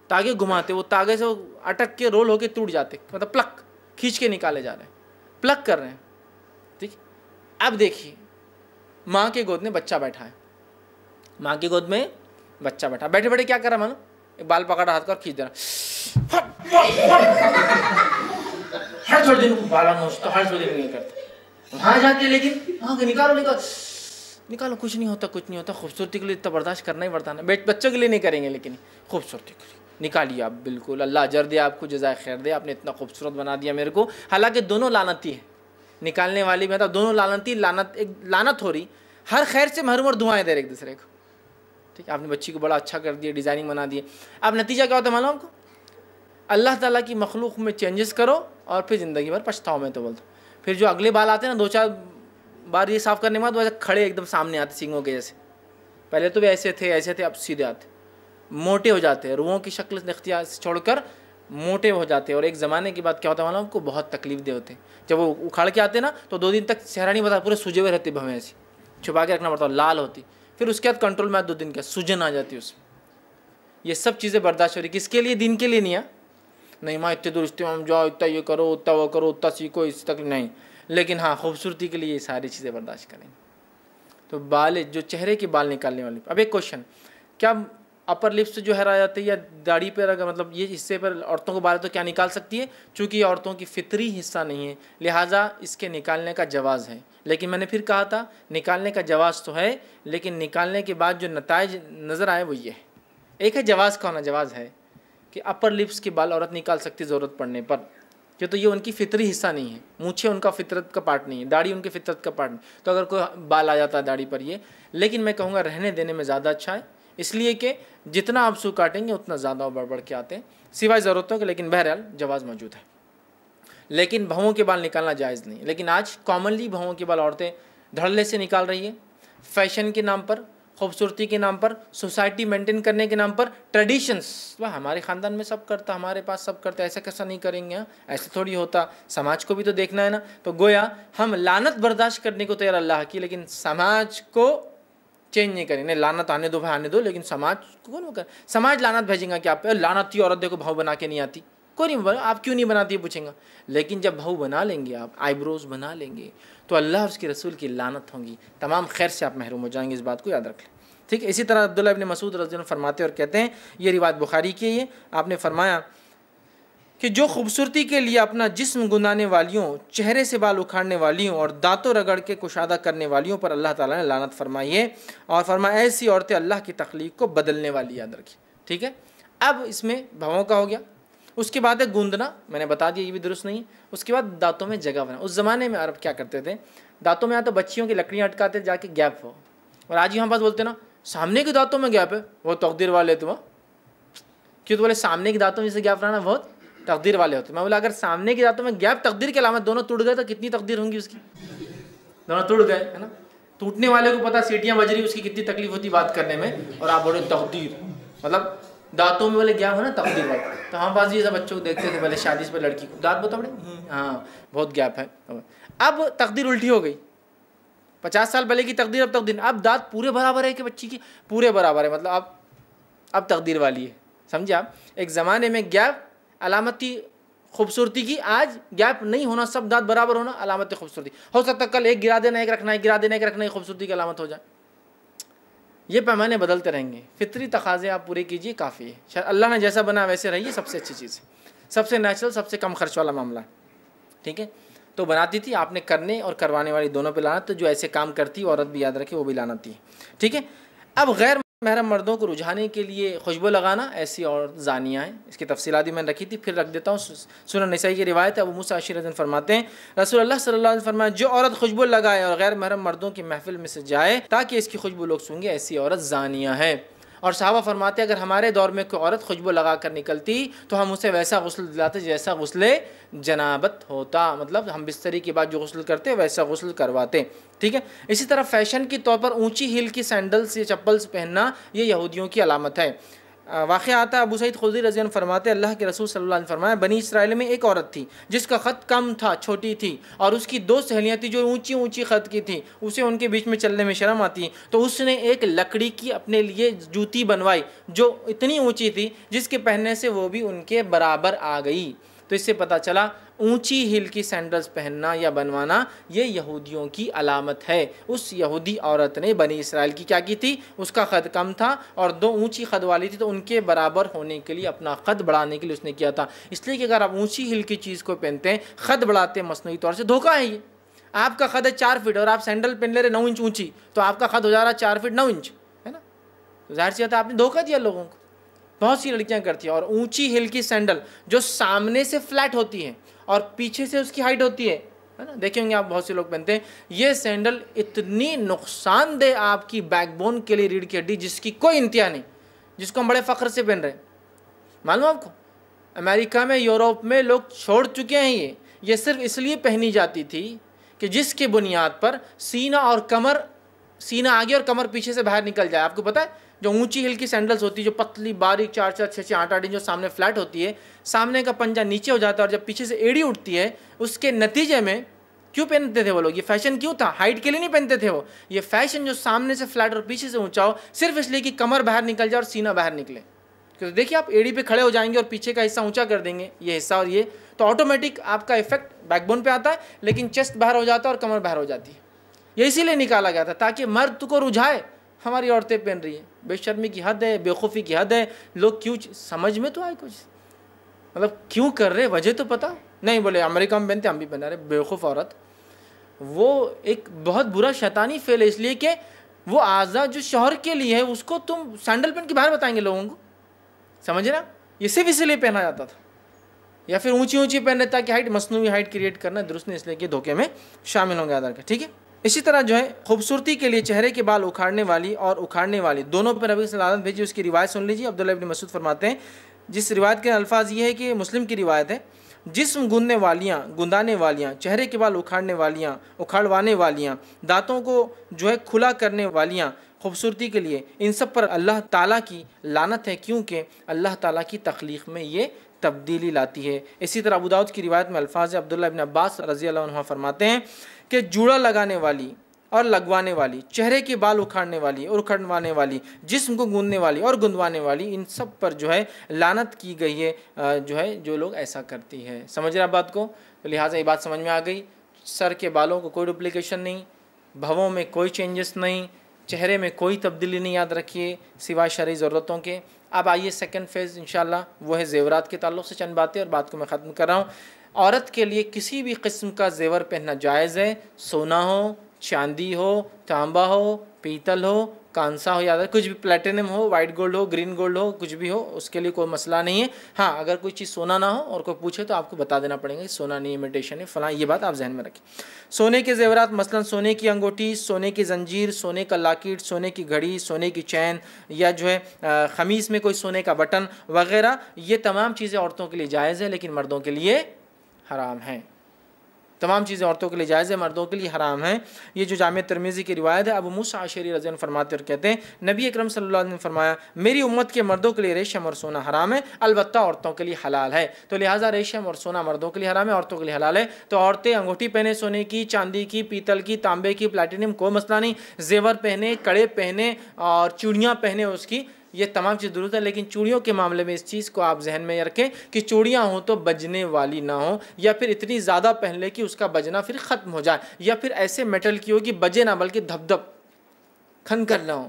تاگے گھماتے, وہ تاگے سے اٹک کے رول ہو کے ٹوٹ جاتے, مطلب پلک کھینچ کے نکالے جا رہے ہیں, پلک کر رہے ہیں. ٹھیک. اب دیکھیے ماں کے گود میں بچہ بیٹھا ہے, ماں کی گود میں بچہ بیٹھا, بیٹھے بیٹھے کیا کر رہا مانو, بال پکڑا ہاتھ کر کھینچ دے رہا, ہر تھوڑے دن بالا نوچتا, ہر تھوڑے دن نہیں کرتا. وہاں جا کے لیکن نکالو کچھ نہیں ہوتا. خوبصورتی کے لیے اتنا برداشت کرنا ہی پڑتا نا. بچوں کے لیے نہیں کریں گے لیکن خوبصورتی کے لیے نکالیے آپ. بالکل اللہ اجر دے آپ کو, جزائے خیر دے, آپ نے اتنا خوبصورت بنا دیا میرے کو. حالانکہ دونوں لعنتی ہیں, نکالنے والی میں دونوں لعنتی, ایک لعنت ہو رہی, ہر خیر سے محروم اور دعائیں دے رہے ایک دوسرے کو. ٹھیک, آپ نے بچی کو بڑا اچھا کر دیا, ڈیزائننگ بنا دی. اب نتیجہ کیا ہوتا ہے معلوم آپ کو, اللہ تعالیٰ کی مخلوق میں چینجز کرو اور پھر زندگی بھر پچھتاؤ. میں تو بولتا ہوں پھر جو اگلے بال آتے ہیں نا, 2-4 بار یہ صاف کرنے کے بعد ویسے کھڑے ایک دم سامنے آتے سینگوں کے جیسے. پہلے تو بھی ایسے تھے, اب سیدھے آتے, موٹے ہو جاتے ہیں, روحوں کی شکل اختیار سے چھوڑ کر موٹے ہو جاتے ہیں. اور ایک زمانے کے بعد کیا ہوتا ہے معلوم آپ کو, بہت تکلیف دہ ہوتے ہیں. جب وہ اکھاڑ کے آتے نا تو 2 دن تک چہرہ نہیں بتا, پورے سوجے ہوئے رہتے بھویں ایسے, چھپا کے رکھنا پڑتا, لال ہوتی. پھر اس کے بعد کنٹرول میں 2 دن کا سوجن آ جاتی اس میں. یہ سب چیزیں برداشت ہو رہی, کس کے لیے؟ دین کے لیے نہیں. نہیں ماں اتنے دور اجتماع جاؤ, اتنا یہ کرو, اتنا وہ کرو, اتنا سیکھو, اس تک نہیں. لیکن ہاں خوبصورتی کے لیے یہ ساری چیزیں برداشت کریں. تو بال, جو چہرے کے بال نکالنے والے. اب ایک کوشچن, کیا اپر لپس سے جو ہیئر آ جاتے ہیں یا داڑھی پہ اگر مطلب یہ حصے پر عورتوں کو بال تو کیا نکال سکتی ہے؟ چونکہ یہ عورتوں کی فطری حصہ نہیں ہے, لہٰذا اس کے نکالنے کا جواز ہے. لیکن میں نے پھر کہا تھا نکالنے کا جواز تو ہے, لیکن نکالنے کے بعد جو نتائج نظر آئے وہ یہ ہے. ایک ہے جواز کا ہونا, جواز ہے کہ اپر لپس کے بال عورت نکال سکتی ضرورت پڑنے پر, جو تو یہ ان کی فطری حصہ نہیں ہے. مونچھیں ان کا فطرت کا پارٹ نہیں ہے, داڑھی ان کی فطرت کا پارٹ نہیں. تو اگر کوئی بال آ جاتا ہے داڑھی پر یہ, لیکن میں کہوں گا رہنے دینے میں زیادہ اچھا ہے, اس لیے کہ جتنا آپ سو کاٹیں گے اتنا زیادہ اور بڑھ کے آتے ہیں سوائے ضرورتوں کے. لیکن بہرحال جواز موجود ہے. لیکن بھووں کے بال نکالنا جائز نہیں. لیکن آج کامنلی بھووں کے بال عورتیں دھڑلے سے نکال رہی ہیں, فیشن کے نام پر, خوبصورتی کے نام پر, سوسائٹی مینٹین کرنے کے نام پر, ٹریڈیشنس. ہمارے خاندان میں سب کرتا, ہمارے پاس سب کرتا, ایسا کیسا نہیں کریں گے, ایسا تھوڑی ہوتا, سماج کو بھی تو دیکھنا ہے نا. تو گویا ہم لعنت برداشت کرنے کو تیار اللہ کی, لیکن سماج کو چینج نہیں کریں. نہیں لعنت آنے دو بھائی, آنے دو, لیکن سماج کو کون کر, سماج لعنت بھیجیں گا کہ آپ پہ لعنت تھی عورت, دیکھو بھاؤ بنا کے نہیں آتی. کوئی نہیں بولا آپ کیوں نہیں بناتی ہے پوچھیں گا. لیکن جب بھاؤ بنا لیں گے, آپ آئی بروز بنا لیں گے, تو اللہ اس کے رسول کی لعنت ہوں گی, تمام خیر سے آپ محروم ہو جائیں گے. اس بات کو یاد رکھ لیں. ٹھیک ہے. اسی طرح عبداللہ ابن مسعود رضی اللہ عنہ فرماتے اور کہتے ہیں, یہ روایت بخاری کی ہے, آپ نے فرمایا کہ جو خوبصورتی کے لیے اپنا جسم گندانے والیوں، چہرے سے بال اکھاڑنے والیوں اور دانتوں رگڑ کے کشادہ کرنے والیوں پر اللہ تعالیٰ نے لعنت فرمائی ہے، اور فرمایا ایسی عورتیں اللہ کی تخلیق کو بدلنے والی، یاد رکھیں، ٹھیک ہے۔ اب اس میں بھووں کا ہو گیا، اس کے بعد ہے گوندنا، میں نے بتا دیا یہ بھی درست نہیں ہے۔ اس کے بعد دانتوں میں جگہ بنا۔ اس زمانے میں عرب کیا کرتے تھے، دانتوں میں یا تو بچیوں کی لکڑیاں اٹکاتے جا کے گیپ ہو، اور آج یہاں پاس بولتے نا سامنے کے دانتوں میں گیپ ہے، وہ تقدیر والے تم، کیوں تو بولے سامنے کے دانتوں میں سے گیپ رہنا بہت تقدیر والے ہوتے ہیں۔ میں بولا اگر سامنے کے دانتوں میں گیپ تقدیر کی علامت، دونوں ٹوٹ گئے تو کتنی تقدیر ہوں گی اس کی، دونوں ٹوٹ گئے ہے نا۔ ٹوٹنے والے کو پتا سیٹیاں بج رہی اس کی کتنی تکلیف ہوتی بات کرنے میں، اور آپ بولے تقدیر، مطلب دانتوں میں بولے گیپ ہو نا تقدیر والا۔ تو ہم باز یہ سب بچوں کو دیکھتے تھے پہلے شادی سے پہلے، لڑکی کو دانت بتا بڑے ہاں بہت گیپ ہے۔ اب تقدیر الٹی ہو گئی، 50 سال پہلے کی تقدیر اب تقدیر، اب دانت پورے برابر ہے کہ بچی کی پورے برابر ہے، مطلب اب تقدیر والی ہے، سمجھے آپ۔ ایک زمانے میں گیپ علامت تھی خوبصورتی کی، آج گیپ نہیں ہونا، سب دانت برابر ہونا علامت خوبصورتی۔ ہو سکتا ہے کل ایک گرا دینا ایک رکھنا، ایک گرا دینا ایک رکھنا ہی خوبصورتی کی علامت ہو جائے۔ یہ پیمانے بدلتے رہیں گے، فطری تقاضے آپ پورے کیجیے کافی ہے۔ اللہ نے جیسا بنا ویسے رہیے، سب سے اچھی چیز ہے، سب سے نیچرل، سب سے کم خرچ والا معاملہ ہے، ٹھیک ہے۔ تو بناتی تھی آپ نے کرنے اور کروانے والی دونوں پہ لعنت، تو جو ایسے کام کرتی عورت بھی یاد رکھے وہ بھی لعنت تھی، ٹھیک ہے۔ اب غیر محرم مردوں کو رجھانے کے لیے خوشبو لگانا، ایسی اور زانیہ ہیں، اس کی تفصیلات بھی میں نے رکھی تھی، پھر رکھ دیتا ہوں۔ سنن نسائی کی روایت ہے، ابو موسیٰ اشعری رضی اللہ عنہ فرماتے ہیں رسول اللہ صلی اللہ علیہ وسلم فرمایا جو عورت خوشبو لگائے اور غیر محرم مردوں کی محفل میں سے جائے تاکہ اس کی خوشبو لوگ سونگے، ایسی عورت زانیہ ہے۔ اور صحابہ فرماتے ہیں اگر ہمارے دور میں کوئی عورت خوشبو لگا کر نکلتی تو ہم اسے ویسا غسل دلاتے جیسا غسل جنابت ہوتا، مطلب ہم بستری کے بعد جو غسل کرتے ویسا غسل کرواتے، ٹھیک ہے۔ اسی طرح فیشن کے طور پر اونچی ہیل کی سینڈلز یا چپلز پہننا یہ یہودیوں کی علامت ہے۔ واقعہ آتا ہے ابو سعید خدری رضی اللہ عنہ فرماتے اللہ کے رسول صلی اللہ علیہ وسلم فرمایا بنی اسرائیل میں ایک عورت تھی جس کا خط کم تھا، چھوٹی تھی، اور اس کی 2 سہیلیاں تھیں جو اونچی اونچی خط کی تھیں، اسے ان کے بیچ میں چلنے میں شرم آتی، تو اس نے ایک لکڑی کی اپنے لیے جوتی بنوائی جو اتنی اونچی تھی جس کے پہننے سے وہ بھی ان کے برابر آ گئی۔ تو اس سے پتہ چلا اونچی ہیل کی سینڈلز پہننا یا بنوانا یہ یہودیوں کی علامت ہے۔ اس یہودی عورت نے بنی اسرائیل کی کیا کی تھی، اس کا قد کم تھا اور 2 اونچی قد والی تھی، تو ان کے برابر ہونے کے لیے اپنا قد بڑھانے کے لیے اس نے کیا تھا۔ اس لیے کہ اگر آپ اونچی ہیل کی چیز کو پہنتے ہیں، قد بڑھاتے ہیں مصنوعی طور سے، دھوکہ ہے یہ۔ آپ کا قد ہے 4 فٹ اور آپ سینڈل پہن لے رہے 9 انچ اونچی، تو آپ کا قد ہو جا رہا 4 فٹ 9 انچ، ہے نا۔ تو ظاہر سی بات ہے آپ نے دھوکہ دیا لوگوں کو۔ بہت سی لڑکیاں کرتی ہیں، اور اونچی ہل کی سینڈل جو سامنے سے فلیٹ ہوتی ہے اور پیچھے سے اس کی ہائٹ ہوتی ہے نا، دیکھیں گے آپ بہت سے لوگ پہنتے ہیں یہ سینڈل، اتنی نقصان دہ آپ کی بیک بون کے لیے، ریڑھ کی ہڈی جس کی کوئی انتہا نہیں، جس کو ہم بڑے فخر سے پہن رہے ہیں۔ معلوم آپ کو امریکہ میں، یوروپ میں لوگ چھوڑ چکے ہیں یہ صرف اس لیے پہنی جاتی تھی کہ جس کے بنیاد پر سینہ اور کمر، سینہ آگے اور کمر پیچھے سے باہر نکل جائے۔ آپ کو پتہ ہے جو اونچی ہل کی سینڈلز ہوتی ہے جو پتلی باریک 4-4 6-6 8-8 انچ جو سامنے فلیٹ ہوتی ہے، سامنے کا پنجہ نیچے ہو جاتا ہے اور جب پیچھے سے ایڑی اٹھتی ہے، اس کے نتیجے میں کیوں پہنتے تھے وہ لوگ؟ یہ فیشن کیوں تھا؟ ہائٹ کے لیے نہیں پہنتے تھے وہ، یہ فیشن جو سامنے سے فلیٹ اور پیچھے سے اونچا ہو صرف اس لیے کہ کمر باہر نکل جائے اور سینہ باہر نکلے۔ کیونکہ دیکھیے آپ ایڑی پہ کھڑے ہو جائیں گے اور پیچھے کا حصہ اونچا کر دیں گے، یہ حصہ اور یہ، تو آٹومیٹک آپ کا افیکٹ بیک بون پہ آتا ہے، لیکن چیسٹ باہر ہو جاتا ہے اور کمر باہر ہو جاتی ہے۔ یہ اسی لیے نکالا گیا تھا تاکہ مرد کو رجھائے، ہماری عورتیں پہن رہی ہیں، بے شرمی کی حد ہے، بے خوفی کی حد ہے، لوگ کیوں سمجھ میں تو آئے کچھ، مطلب کیوں کر رہے وجہ تو پتا نہیں، بولے امریکہ میں پہنتے ہم بھی پہنا رہے، بے خوف عورت۔ وہ ایک بہت برا شیطانی فعل ہے، اس لیے کہ وہ اعضاء جو شوہر کے لیے ہے اس کو تم سینڈل پہن کے باہر بتائیں گے لوگوں کو، سمجھ رہا؟ یہ صرف اسی لیے پہنا جاتا تھا، یا پھر اونچی اونچی پہن لیتا کہ ہائٹ، مصنوعی ہائٹ کریٹ کرنا درست نہیں، اس لیے کہ دھوکے میں شامل ہوں گے آدھار کا، ٹھیک ہے۔ اسی طرح جو ہے خوبصورتی کے لیے چہرے کے بال اکھاڑنے والی اور اکھاڑنے والی دونوں پر نبی صلی اللہ علیہ وسلم بھیجی، اس کی روایت سن لیجیے۔ عبداللہ ابن مسعود فرماتے ہیں، جس روایت کے الفاظ یہ ہے کہ مسلم کی روایت ہے، جسم گندنے والیاں، گندانے والیاں، چہرے کے بال اکھاڑنے والیاں، اکھاڑوانے والیاں، دانتوں کو جو ہے کھلا کرنے والیاں، خوبصورتی کے لیے ان سب پر اللہ تعالیٰ کی لعنت ہے، کیونکہ اللہ تعالیٰ کی تخلیق میں یہ تبدیلی لاتی ہے۔ اسی طرح ابو داؤد کی روایت میں الفاظ ہے، عبداللہ ابن عباس رضی اللہ عنہ فرماتے ہیں کہ جوڑا لگانے والی اور لگوانے والی، چہرے کے بال اکھاڑنے والی اور اکھڑوانے والی، جسم کو گوندنے والی اور گندوانے والی، ان سب پر جو ہے لعنت کی گئی ہے، جو لوگ ایسا کرتی ہے۔ سمجھ رہے آپ بات کو؟ لہٰذا یہ بات سمجھ میں آ گئی، سر کے بالوں کو کوئی ڈپلیکیشن نہیں، بھووں میں کوئی چینجز نہیں، چہرے میں کوئی تبدیلی نہیں، یاد رکھیے سوائے شرعی ضرورتوں کے۔ اب آئیے سیکنڈ فیز انشاءاللہ وہ ہے زیورات کے تعلق سے چند باتیں، اور بات کو میں ختم کر رہا ہوں۔ عورت کے لیے کسی بھی قسم کا زیور پہننا جائز ہے، سونا ہو، چاندی ہو، تانبا ہو، پیتل ہو، کانسا ہو، یاد ہے کچھ بھی، پلیٹینم ہو، وائٹ گولڈ ہو، گرین گولڈ ہو، کچھ بھی ہو، اس کے لیے کوئی مسئلہ نہیں ہے۔ ہاں اگر کوئی چیز سونا نہ ہو اور کوئی پوچھے تو آپ کو بتا دینا پڑے گا کہ سونا نہیں، امیٹیشن ہے فلاں، یہ بات آپ ذہن میں رکھیں۔ سونے کے زیورات مثلا سونے کی انگوٹھی، سونے کی زنجیر، سونے کا لاکٹ، سونے کی گھڑی، سونے کی چین، یا جو ہے خمیس میں کوئی سونے کا بٹن وغیرہ، یہ تمام چیزیں عورتوں کے لیے جائز ہے لیکن مردوں کے لیے حرام ہیں۔ تمام چیزیں عورتوں کے لیے جائز ہے، مردوں کے لیے حرام ہیں۔ یہ جو جامع ترمذی کی روایت ہے، ابو موسیٰ اشعری رضی اللہ عنہ فرماتے اور کہتے ہیں نبی اکرم صلی اللہ علیہ وسلم نے فرمایا میری امت کے مردوں کے لیے ریشم اور سونا حرام ہے، البتہ عورتوں کے لیے حلال ہے۔ تو لہٰذا ریشم اور سونا مردوں کے لیے حرام ہے، عورتوں کے لیے حلال ہے۔ تو عورتیں انگوٹھی پہنے سونے کی، چاندی کی، پیتل کی، تانبے کی، پلیٹینم، کوئی مسئلہ نہیں، زیور پہنے، کڑے پہنے اور چوڑیاں پہنے اس کی، یہ تمام چیز درست ہے۔ لیکن چوڑیوں کے معاملے میں اس چیز کو آپ ذہن میں رکھیں کہ چوڑیاں ہوں تو بجنے والی نہ ہوں، یا پھر اتنی زیادہ پہن لے کہ اس کا بجنا پھر ختم ہو جائے، یا پھر ایسے میٹل کی ہو کہ بجے نہ بلکہ دھپ دھپ کھنکن نہ ہو۔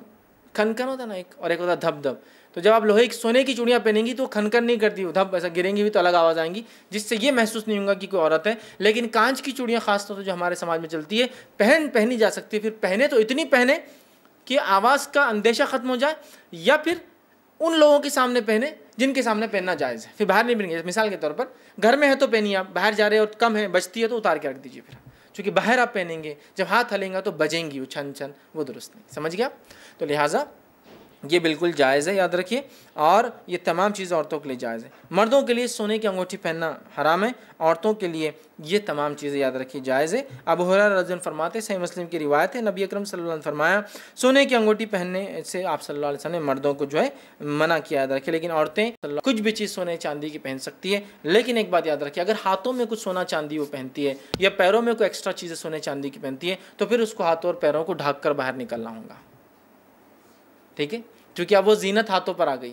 کھنکن ہوتا نا ایک، اور ایک ہوتا دھپ دھپ۔ تو جب آپ لوہے کی سونے کی چوڑیاں پہنیں گی تو کھنکن نہیں کرتی، دھپ ایسا گریں گی بھی تو الگ آواز آئیں گی، جس سے یہ محسوس نہیں ہوگا کہ کوئی عورت ہے۔ لیکن کانچ کی چوڑیاں خاص طور سے جو ہمارے سماج میں چلتی ہے، پہنی جا سکتی ہے، پھر پہنے تو اتنی پہنے کہ آواز کا اندیشہ ختم ہو جائے، یا پھر ان لوگوں کے سامنے پہنے جن کے سامنے پہننا جائز ہے، پھر باہر نہیں پہنیں گے۔ مثال کے طور پر گھر میں ہے تو پہنیے، آپ باہر جا رہے اور کم ہے، بجتی ہے تو اتار کے رکھ دیجیے، پھر چونکہ باہر آپ پہنیں گے، جب ہاتھ ہلیں گا تو بجیں گی وہ چھن چھن، وہ درست نہیں، سمجھ گیا آپ؟ تو لہٰذا یہ بالکل جائز ہے، یاد رکھیے، اور یہ تمام چیزیں عورتوں کے لیے جائز ہے۔ مردوں کے لیے سونے کی انگوٹھی پہننا حرام ہے، عورتوں کے لیے یہ تمام چیزیں یاد رکھیے جائز ہے۔ ابو ہریرہ رضی اللہ عنہ فرماتے ہیں، صحیح مسلم کی روایت ہے، نبی اکرم صلی اللہ علیہ وسلم نے فرمایا سونے کی انگوٹھی پہننے سے آپ صلی اللہ علیہ وسلم نے مردوں کو جو ہے منع کیا، یاد رکھیے۔ لیکن عورتیں کچھ بھی چیز سونے چاندی کی پہن سکتی ہے، لیکن ایک بات یاد رکھیے، اگر ہاتھوں میں کچھ سونا چاندی وہ پہنتی ہے یا پیروں میں کوئی ایکسٹرا چیزیں سونے چاندی کی پہنتی ہے تو پھر اس کو ہاتھوں اور پیروں کو ڈھک کر باہر نکلنا ہوگا، ٹھیک ہے، کیونکہ اب وہ زینت ہاتھوں پر آ گئی۔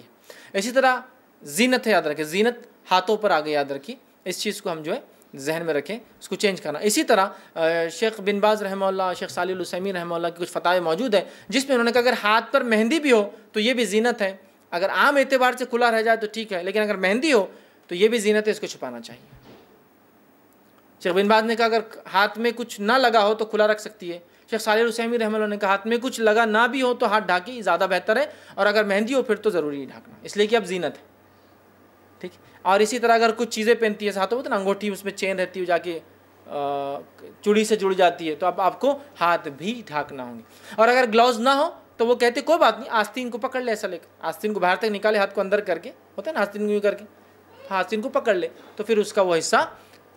اسی طرح زینت ہے، یاد رکھیں، زینت ہاتھوں پر آ گئی، یاد رکھیے، اس چیز کو ہم جو ہے ذہن میں رکھیں، اس کو چینج کرنا۔ اسی طرح شیخ بن باز رحمہ اللہ، شیخ صالح العثیمین رحمہ اللہ کے کچھ فتاوی موجود ہیں جس میں انہوں نے کہا اگر ہاتھ پر مہندی بھی ہو تو یہ بھی زینت ہے، اگر عام اعتبار سے کھلا رہ جائے تو ٹھیک ہے، لیکن اگر مہندی ہو تو یہ بھی زینت ہے، اس کو چھپانا چاہیے۔ شیخ بن باز نے کہا اگر ہاتھ میں کچھ نہ لگا ہو تو کھلا رکھ سکتی ہے۔ شیخ صالح العثیمین رحمہ اللہ نے کہا ہاتھ میں کچھ لگا نہ بھی ہو تو ہاتھ ڈھاکی زیادہ بہتر ہے، اور اگر مہندی ہو پھر تو ضروری نہیں ڈھانکنا، اس لیے کہ اب زینت ہے، ٹھیک۔ اور اسی طرح اگر کچھ چیزیں پہنتی ہے ہاتھوں میں، نا انگوٹھی اس میں چین رہتی ہے جا کے چوڑی سے جڑ جاتی ہے، تو اب آپ کو ہاتھ بھی ڈھانکنا ہوں گے۔ اور اگر گلاؤز نہ ہو تو وہ کہتے کوئی بات نہیں، آستین کو پکڑ لے، ایسا لے کر آستین کو باہر تک نکالے، ہاتھ کو اندر کر کے، ہوتا ہے نا آستین کو یوں کر کے، آستین کو پکڑ لے تو پھر اس کا وہ حصہ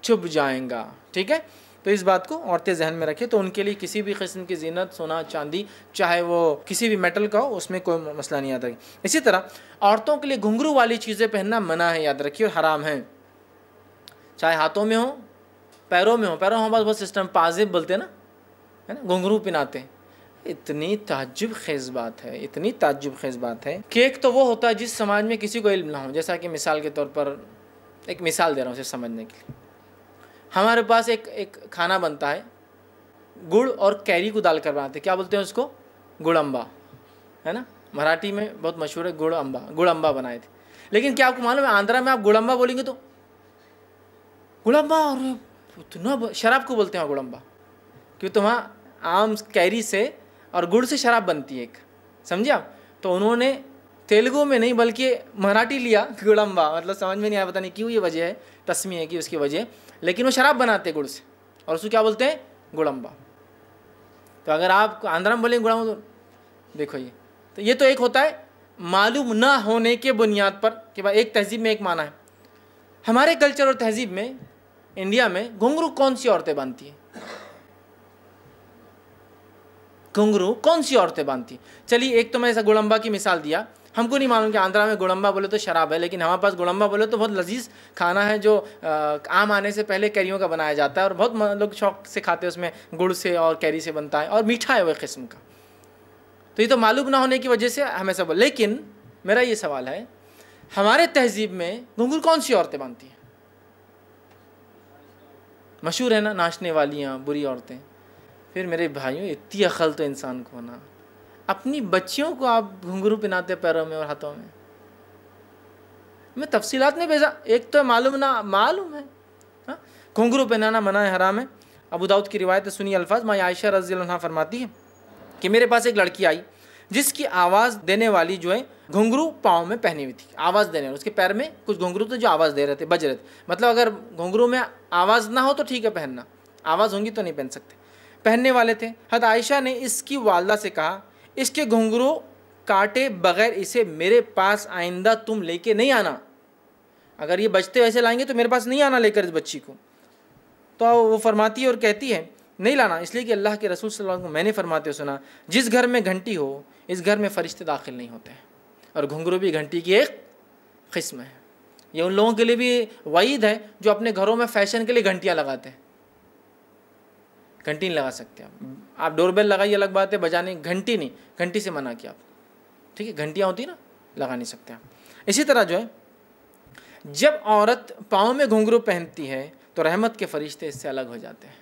چھپ جائیں گا، ٹھیک ہے۔ تو اس بات کو عورتیں ذہن میں رکھیں۔ تو ان کے لیے کسی بھی قسم کی زینت، سونا چاندی، چاہے وہ کسی بھی میٹل کا ہو، اس میں کوئی مسئلہ نہیں، یاد رکھیں۔ اسی طرح عورتوں کے لیے گھنگرو والی چیزیں پہننا منع ہے، یاد رکھیے، اور حرام ہے، چاہے ہاتھوں میں ہو، پیروں میں ہو۔ پیروں ہمارے بہت سسٹم پازیب بولتے ہیں نا، ہے نا، گھنگرو پہناتے ہیں۔ اتنی تعجب خیز بات ہے، اتنی تعجب خیز بات ہے کہ ایک تو وہ ہوتا ہے جس سماج میں کسی کو علم نہ ہو، جیسا کہ مثال کے طور پر ایک مثال دے رہا ہوں اسے سمجھنے کے لیے۔ ہمارے پاس ایک کھانا بنتا ہے، گڑ اور کیری کو ڈال کر بناتے ہیں، کیا بولتے ہیں اس کو؟ گڑ امبا، ہے نا، مراٹھی میں بہت مشہور ہے گڑ امبا بنائے تھے۔ لیکن کیا آپ کو معلوم ہے آندھرا میں آپ گڑ امبا بولیں گے تو گڑ امبا، اور اتنا شراب کو بولتے ہیں گڑ امبا، کیونکہ وہاں عام کیری سے اور گڑ سے شراب بنتی ہے ایک، سمجھے آپ؟ تو انہوں نے تیلگو میں نہیں بلکہ مراٹھی لیا گڑ امبا، مطلب سمجھ میں نہیں آیا، پتہ نہیں کیوں، یہ وجہ ہے تسمیہ کی اس کی وجہ، لیکن وہ شراب بناتے گڑ سے، اور اس کو کیا بولتے ہیں؟ گڑ امبا۔ تو اگر آپ آندھرا میں بولیں گڑ امبا تو دیکھو یہ تو ایک ہوتا ہے معلوم نہ ہونے کے بنیاد پر کہ بھائی ایک تہذیب میں ایک معنی ہے۔ ہمارے کلچر اور تہذیب میں انڈیا میں گھنگرو کون سی عورتیں باندھتی ہیں؟ گھنگرو کون سی عورتیں باندھتی ہیں؟ چلیے ایک تو میں ایسا گڑ امبا کی مثال دیا، ہم کو نہیں معلوم کہ آندھرا میں گڑ امبا بولے تو شراب ہے، لیکن ہمارے پاس گڑ امبا بولے تو بہت لذیذ کھانا ہے جو عام آنے سے پہلے کیریوں کا بنایا جاتا ہے، اور بہت لوگ شوق سے کھاتے ہیں، اس میں گڑ سے اور کیری سے بنتا ہے، اور میٹھا ہے وہ قسم کا۔ تو یہ تو معلوم نہ ہونے کی وجہ سے ہمیں سب، لیکن میرا یہ سوال ہے ہمارے تہذیب میں گھنگرو کون سی عورتیں باندھتی ہیں؟ مشہور ہے نا، ناچنے والیاں، بری عورتیں۔ پھر میرے بھائیوں اتنی عقل تو انسان کو ہونا، اپنی بچیوں کو آپ گھنگرو پہناتے پیروں میں اور ہاتھوں میں، میں تفصیلات میں بھیجا، ایک تو معلوم نہ معلوم ہے. گھنگرو پہنانا منع ہے، حرام ہے. ابو داؤد کی روایت سنی الفاظ، ماں عائشہ رضی اللہ عنہا فرماتی ہے کہ میرے پاس ایک لڑکی آئی جس کی آواز دینے والی جو ہے گھنگرو پاؤں میں پہنی ہوئی تھی، آواز دینے والی. اس کے پیر میں کچھ گھنگرو تھے جو آواز دے رہے تھے، بج رہے تھے. مطلب اگر گھنگرو میں آواز نہ ہو تو ٹھیک ہے پہننا، آواز ہوں گی تو نہیں پہن سکتے. پہننے والے تھے. حضرت عائشہ نے اس کی والدہ سے کہا اس کے گھنگرو کاٹے بغیر اسے میرے پاس آئندہ تم لے کے نہیں آنا. اگر یہ بچتے ویسے لائیں گے تو میرے پاس نہیں آنا لے کر اس بچی کو. تو وہ فرماتی ہے اور کہتی ہے نہیں لانا، اس لیے کہ اللہ کے رسول صلی اللہ علیہ وسلم کو میں نے فرماتے سنا جس گھر میں گھنٹی ہو اس گھر میں فرشتے داخل نہیں ہوتے ہیں. اور گھنگرو بھی گھنٹی کی ایک قسم ہے. یہ ان لوگوں کے لیے بھی وعید ہے جو اپنے گھروں میں فیشن کے لیے گھنٹیاں لگاتے ہیں. گھنٹی نہیں لگا سکتے آپ ڈور بیل لگائیے الگ بات ہے، بجانے گھنٹی نہیں، گھنٹی سے منع کیا آپ. ٹھیک ہے، گھنٹیاں ہوتی نا لگا نہیں سکتے آپ. اسی طرح جو ہے جب عورت پاؤں میں گھنگرو پہنتی ہے تو رحمت کے فرشتے اس سے الگ ہو جاتے ہیں.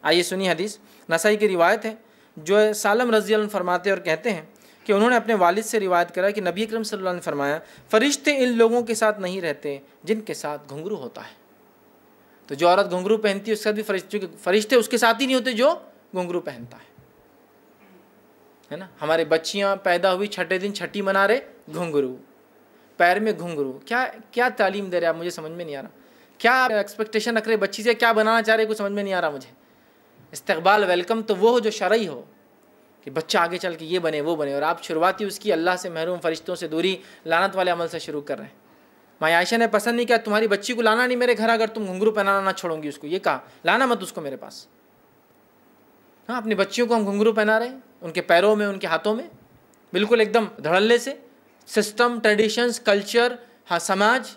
آئیے سنی حدیث، نسائی کی روایت ہے جو سالم رضی اللہ عنہ فرماتے اور کہتے ہیں کہ انہوں نے اپنے والد سے روایت کرا کہ نبی اکرم صلی اللہ علیہ وسلم نے فرمایا فرشتے ان لوگوں کے ساتھ نہیں رہتے جن کے ساتھ گھنگرو ہوتا ہے. تو جو عورت گھنگرو پہنتی ہے اس کے ساتھ بھی فرشتے اس کے ساتھ ہی نہیں ہوتے جو گھنگرو پہنتا ہے نا. ہمارے بچیاں پیدا ہوئی چھٹے دن چھٹی منا رہے گھنگرو، پیر میں گھنگرو. کیا تعلیم دے رہے آپ، مجھے سمجھ میں نہیں آ رہا. کیا ایکسپیکٹیشن رکھ رہے بچی سے، کیا بنانا چاہ رہے کچھ سمجھ میں نہیں آ رہا مجھے. استقبال ویلکم تو وہ ہو جو شرعی ہو کہ بچہ آگے چل کے یہ بنے وہ بنے، اور آپ شروعاتی اس کی اللہ سے محروم فرشتوں سے دوری لعنت والے عمل سے شروع کر رہے ہیں. ماں عائشہ نے پسند نہیں کیا تمہاری بچی کو لانا نہیں میرے گھر اگر تم گھنگرو پہنانا نہ چھوڑوں گی اس کو. یہ کہا لانا مت اس کو میرے پاس. ہاں اپنی بچیوں کو ہم گھنگرو پہنا رہے ہیں، ان کے پیروں میں ان کے ہاتھوں میں بالکل ایک دم دھڑلے سے. سسٹم، ٹریڈیشنز، کلچر، ہاں سماج،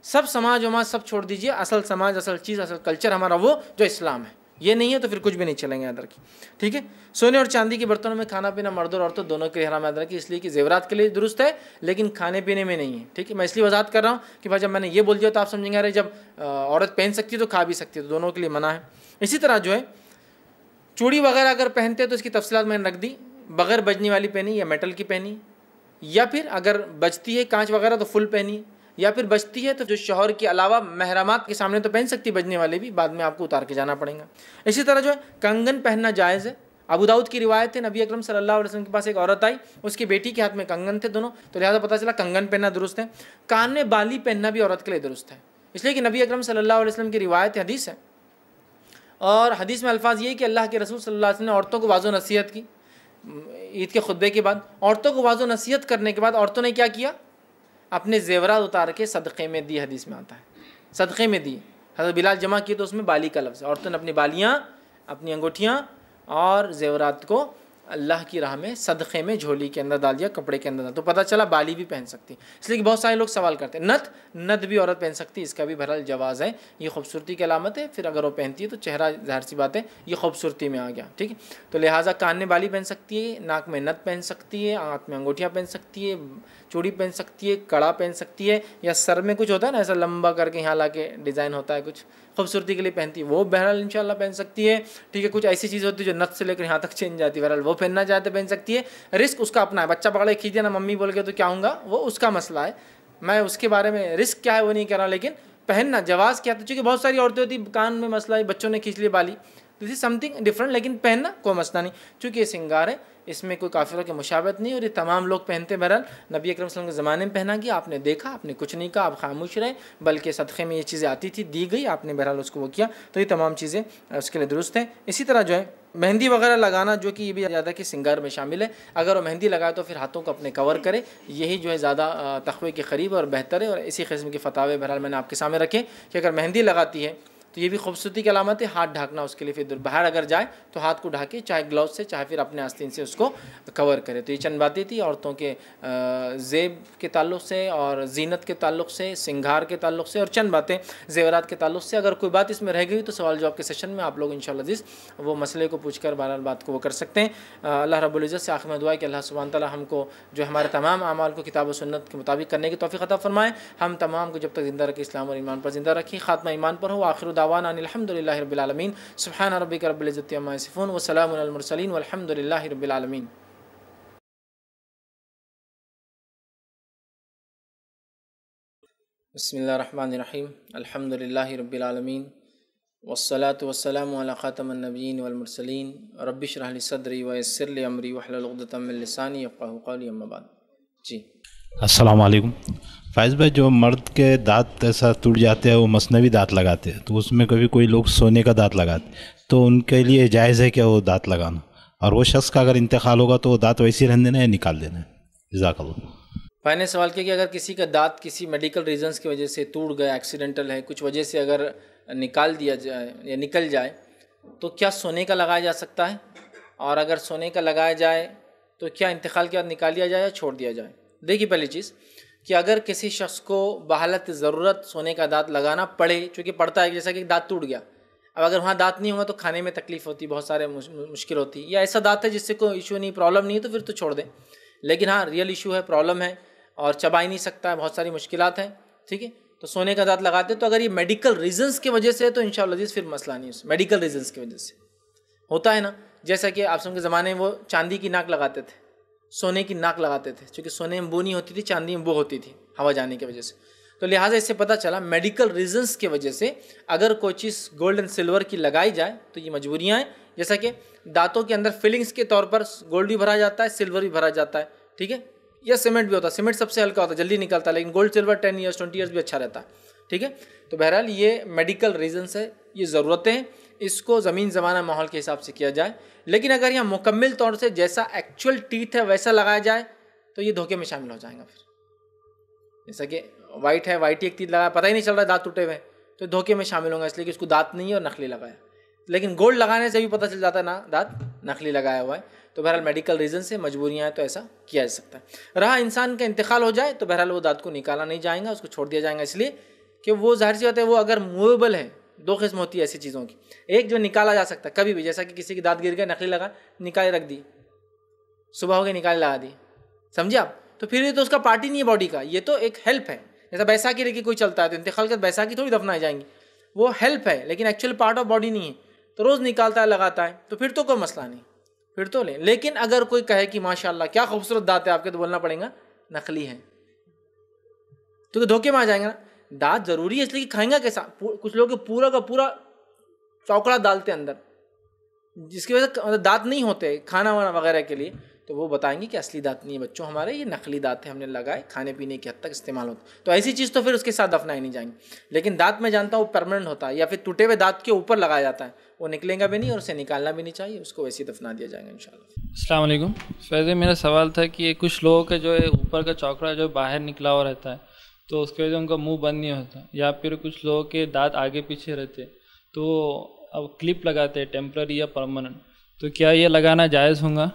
سب سماج وماج سب چھوڑ دیجئے. اصل سماج، اصل چیز، اصل کلچر ہمارا وہ جو اسلام ہے. یہ نہیں ہے تو پھر کچھ بھی نہیں چلیں گے ادھر کی. ٹھیک ہے. سونے اور چاندی کے برتنوں میں کھانا پینا مرد اور عورتوں دونوں کے لیے حرام ادھر کی، اس لیے کہ زیورات کے لیے درست ہے لیکن کھانے پینے میں نہیں ہے. ٹھیک ہے، میں اس لیے وضاحت کر رہا ہوں کہ بھائی جب میں نے یہ بول دیا تو آپ سمجھیں گے ارے جب عورت پہن سکتی ہے تو کھا بھی سکتی ہے، تو دونوں کے لیے منع ہے. اسی طرح جو ہے چوڑی وغیرہ اگر پہنتے ہیں تو اس کی تفصیلات میں نے رکھ دی. بغیر بجنے والی پہنی یا میٹل کی پہنی، یا پھر اگر بجتی ہے کانچ وغیرہ تو فل پہنی، یا پھر بجتی ہے تو جو شوہر کے علاوہ محرمات کے سامنے تو پہن سکتی، بجنے والے بھی بعد میں آپ کو اتار کے جانا پڑے گا. اسی طرح جو ہے کنگن پہننا جائز ہے. ابو داؤد کی روایت ہے نبی اکرم صلی اللہ علیہ وسلم کے پاس ایک عورت آئی، اس کی بیٹی کے ہاتھ میں کنگن تھے دونوں، تو لہٰذا پتہ چلا کنگن پہننا درست ہے. کان میں بالی پہننا بھی عورت کے لیے درست ہے، اس لیے کہ نبی اکرم صلی اللہ علیہ وسلم کی روایت حدیث ہے. اور حدیث میں الفاظ یہ کہ اللہ کے رسول صلی اللہ علیہ وسلم نے عورتوں کو واضح نصیحت کی. عید کے خطبے کے بعد عورتوں کو واضح نصیحت کرنے کے بعد عورتوں نے کیا کیا؟ اپنے زیورات اتار کے صدقے میں دی. حدیث میں آتا ہے صدقے میں دی. حضرت بلال جمع کیے تو اس میں بالی کا لفظ ہے. عورتوں نے اپنی بالیاں، اپنی انگوٹھیاں اور زیورات کو اللہ کی راہ میں صدقے میں جھولی کے اندر ڈال دیا، کپڑے کے اندر ڈال. تو پتہ چلا بالی بھی پہن سکتی. اس لیے کہ بہت سارے لوگ سوال کرتے ہیں نت بھی عورت پہن سکتی، اس کا بھی بہرحال جواز ہے. یہ خوبصورتی کی علامت ہے، پھر اگر وہ پہنتی ہے تو چہرہ ظاہر سی بات ہے یہ خوبصورتی میں آ گیا. ٹھیک ہے، تو لہٰذا کان میں بالی پہن سکتی ہے، ناک میں نت پہن سکتی ہے، ہاتھ میں انگوٹھیاں پہن سکتی ہے، چوڑی پہن سکتی ہے، کڑا پہن سکتی ہے، یا سر میں کچھ ہوتا ہے نا ایسا لمبا کر کے یہاں لا کے ڈیزائن ہوتا ہے کچھ خوبصورتی کے لیے پہنتی ہے، وہ بہرحال انشاءاللہ پہن سکتی ہے. ٹھیک ہے، کچھ ایسی چیز ہوتی ہے جو نت سے لے کر یہاں تک چین جاتی ہے، بہرحال وہ پہننا چاہتے پہن سکتی ہے. رسک اس کا اپنا ہے. بچہ پکڑے کھینچ دینا ممی بول کے تو کیا ہوں گا، وہ اس کا مسئلہ ہے. میں اس کے بارے میں رسک کیا ہے وہ نہیں کہہ رہا، لیکن پہننا جواز کیا تھا. چونکہ بہت ساری عورتیں ہوتی کان میں مسئلہ ہے بچوں نے کھینچ لی بالی، دس از سم تھنگ ڈفرنٹ، لیکن پہننا کوئی مسئلہ نہیں چونکہ یہ سنگار ہے، اس میں کوئی کافروں کی مشابہت نہیں. اور یہ تمام لوگ پہنتے ہیں. بہرحال نبی اکرم صلی اللہ علیہ وسلم کے زمانے میں پہنا گیا، آپ نے دیکھا، آپ نے کچھ نہیں کہا، آپ خاموش رہے، بلکہ صدقے میں یہ چیزیں آتی تھی دی گئی، آپ نے بہرحال اس کو وہ کیا. تو یہ تمام چیزیں اس کے لیے درست ہیں. اسی طرح جو ہے مہندی وغیرہ لگانا جو کہ یہ بھی زیادہ کہ سنگار میں شامل ہے. اگر وہ مہندی لگائے تو پھر ہاتھوں کو اپنے کور کرے، یہی جو ہے زیادہ تقوی کے قریب اور بہتر ہے. اور اسی قسم کے فتاوے بہرحال میں نے آپ کے سامنے رکھے کہ اگر مہندی لگاتی ہے تو یہ بھی خوبصورتی کی علامت ہے. ہاتھ ڈھانکنا اس کے لیے، پھر باہر اگر جائے تو ہاتھ کو ڈھانکے، چاہے گلوز سے چاہے پھر اپنے آستین سے اس کو کور کرے. تو یہ چند باتیں تھیں عورتوں کے زیب کے تعلق سے اور زینت کے تعلق سے، سنگھار کے تعلق سے، اور چند باتیں زیورات کے تعلق سے. اگر کوئی بات اس میں رہ گئی تو سوال جواب کے سیشن میں آپ لوگ انشاءاللہ عزیز وہ مسئلے کو پوچھ کر بہرحال بات کو وہ کر سکتے ہیں. اللہ رب العزت سے آخر میں دعا ہے کہ اللہ سبحانہ تعالیٰ ہم کو جو ہمارے تمام اعمال کو کتاب و سنت کے مطابق کرنے کی توفیق عطا فرمائے. ہم تمام کو جب تک زندہ رکھے اسلام اور ایمان پر زندہ رکھیں، خاتمہ ایمان پر ہو. آخر دعوانا ان الحمدللہ رب العالمین. سبحان ربک رب العزت عما یصفون وسلام علی المرسلین والحمدللہ رب العالمین. بسم اللہ الرحمن الرحیم الحمد للہ رب العالمین والصلاة والسلام علی خاتم النبیین والمرسلین رب اشرح لی صدری ویسر لی امری واحلل عقدۃ من لسانی یفقہوا قولی اما بعد. جی السلام علیکم. فائز بھائی، جو مرد کے دانت ایسا ٹوٹ جاتے ہیں وہ مصنوعی دانت لگاتے ہیں، تو اس میں کبھی کوئی لوگ سونے کا دانت لگاتے، تو ان کے لیے جائز ہے کیا وہ دانت لگانا؟ اور وہ شخص کا اگر انتقال ہوگا تو وہ دانت ویسے ہی رہنے دینا یا نکال دینا ہے؟ جزاک اللہ. بھائی نے سوال کیا کہ اگر کسی کا دانت کسی میڈیکل ریزنز کی وجہ سے ٹوٹ گیا، ایکسیڈنٹل ہے، کچھ وجہ سے اگر نکال دیا جائے یا نکل جائے تو کیا سونے کا لگایا جا سکتا ہے؟ اور اگر سونے کا لگایا جائے تو کیا انتقال کے بعد نکال دیا جائے یا چھوڑ دیا جائے؟ دیکھیے، پہلی چیز کہ اگر کسی شخص کو بحالت ضرورت سونے کا دانت لگانا پڑے، چونکہ پڑتا ہے، جیسا کہ دانت ٹوٹ گیا، اب اگر وہاں دانت نہیں ہوگا تو کھانے میں تکلیف ہوتی، بہت سارے مشکل ہوتی، یا ایسا دانت ہے جس سے کوئی ایشو نہیں، پرابلم نہیں ہے، تو پھر تو چھوڑ دیں. لیکن ہاں ریئل ایشو ہے، پرابلم ہے اور چبا ہی نہیں سکتا ہے، بہت ساری مشکلات ہیں، ٹھیک ہے، تو سونے کا دانت لگاتے. تو اگر یہ میڈیکل ریزنز کی وجہ سے تو انشاءاللہ پھر مسئلہ نہیں ہے. میڈیکل ریزنز کی وجہ سے ہوتا ہے نا، جیسا کہ آپ سب کے زمانے میں وہ چاندی کی ناک لگاتے تھے، سونے کی ناک لگاتے تھے، چونکہ سونے میں بو نہیں ہوتی تھی، چاندی میں بو ہوتی تھی ہوا جانے کی وجہ سے. تو لہٰذا اس سے پتہ چلا میڈیکل ریزنز کی وجہ سے اگر کوئی چیز گولڈ اینڈ سلور کی لگائی جائے تو یہ مجبوریاں ہیں. جیسا کہ دانتوں کے اندر فلنگز کے طور پر گولڈ بھی بھرا جاتا ہے، سلور بھی بھرا جاتا ہے، ٹھیک ہے، یا سیمنٹ بھی ہوتا ہے. سیمنٹ سب سے ہلکا ہوتا ہے، جلدی نکلتا ہے، لیکن گولڈ سلور 10 ایئرس 20 ایئرس بھی اچھا رہتا ہے، ٹھیک ہے. تو بہرحال یہ میڈیکل ریزنس ہے، یہ ضرورتیں ہیں، اس کو زمین زمانہ ماحول کے حساب سے کیا جائے. لیکن اگر یہاں مکمل طور سے جیسا ایکچوئل ٹیتھ ہے ویسا لگایا جائے تو یہ دھوکے میں شامل ہو جائیں گا. پھر جیسا کہ وائٹ ہے، وائٹ ہی ایک ٹیتھ لگایا، پتہ ہی نہیں چل رہا ہے دانت ٹوٹے ہوئے، تو دھوکے میں شامل ہوں گا، اس لیے کہ اس کو دانت نہیں ہے اور نقلی لگایا. لیکن گولڈ لگانے سے بھی پتہ چل جاتا ہے نا دانت نقلی لگایا ہوا ہے. تو بہرحال میڈیکل ریزن سے مجبوریاں ہیں تو ایسا کیا جا سکتا ہے. رہا انسان کا انتقال ہو جائے تو بہرحال وہ دانت کو نکالا نہیں جائے گا، اس کو چھوڑ دیا جائے گا، اس لیے کہ وہ ظاہر سی بات ہے، وہ اگر موویبل ہے. دو قسم ہوتی ہے ایسی چیزوں کی، ایک جو نکالا جا سکتا ہے کبھی بھی، جیسا کہ کسی کی دانت گر گئے، نقلی لگا، نکالے رکھ دی، صبح ہو گئی نکالے لگا دی، سمجھے آپ، تو پھر یہ تو اس کا پارٹ ہی نہیں ہے باڈی کا، یہ تو ایک ہیلپ ہے. جیسا بیساکھی لے کے کوئی چلتا ہے تو انتقال کے بعد بیساکھی تھوڑی دفنائی جائیں گی، وہ ہیلپ ہے لیکن ایکچوئل پارٹ آف باڈی نہیں ہے. تو روز نکالتا ہے، لگاتا ہے، تو پھر تو کوئی مسئلہ نہیں، پھر تو لیں. لیکن اگر کوئی کہے کہ ماشاء اللہ کیا خوبصورت دانت ہے آپ کے، تو بولنا پڑے گا نقلی ہے، تو دھوکے میں آ جائیں گے نا. دانت ضروری ہے اس لیے کہ کھائیں گا کیسا. کچھ لوگ پورا کا پورا چوکڑا ڈالتے اندر، جس کی وجہ سے دانت نہیں ہوتے کھانا وانا وغیرہ کے لیے، تو وہ بتائیں گے کہ اصلی دانت نہیں ہے بچوں ہمارے، یہ نقلی دانت ہے، ہم نے لگائے، کھانے پینے کی حد تک استعمال ہوتا. تو ایسی چیز تو پھر اس کے ساتھ دفنائی نہیں جائیں گے. لیکن دانت میں جانتا ہوں وہ پرماننٹ ہوتا ہے، یا پھر ٹوٹے ہوئے دانت کے اوپر لگایا جاتا ہے، وہ نکلے گا بھی نہیں اور اسے نکالنا بھی نہیں چاہیے، اس کو ویسے ہی دفنا دیا جائے گا انشاءاللہ. السلام علیکم. فیض، میرا سوال تھا کہ کچھ لوگوں کا جو ہے اوپر کا چوکڑا جو باہر نکلا ہوا رہتا ہے تو اس کی وجہ سے ان کا منہ بند نہیں ہوتا، یا پھر کچھ لوگوں کے دانت آگے پیچھے رہتے تو اب کلپ لگاتے ہیں ٹیمپرری یا پرماننٹ، تو کیا یہ لگانا جائز ہوگا؟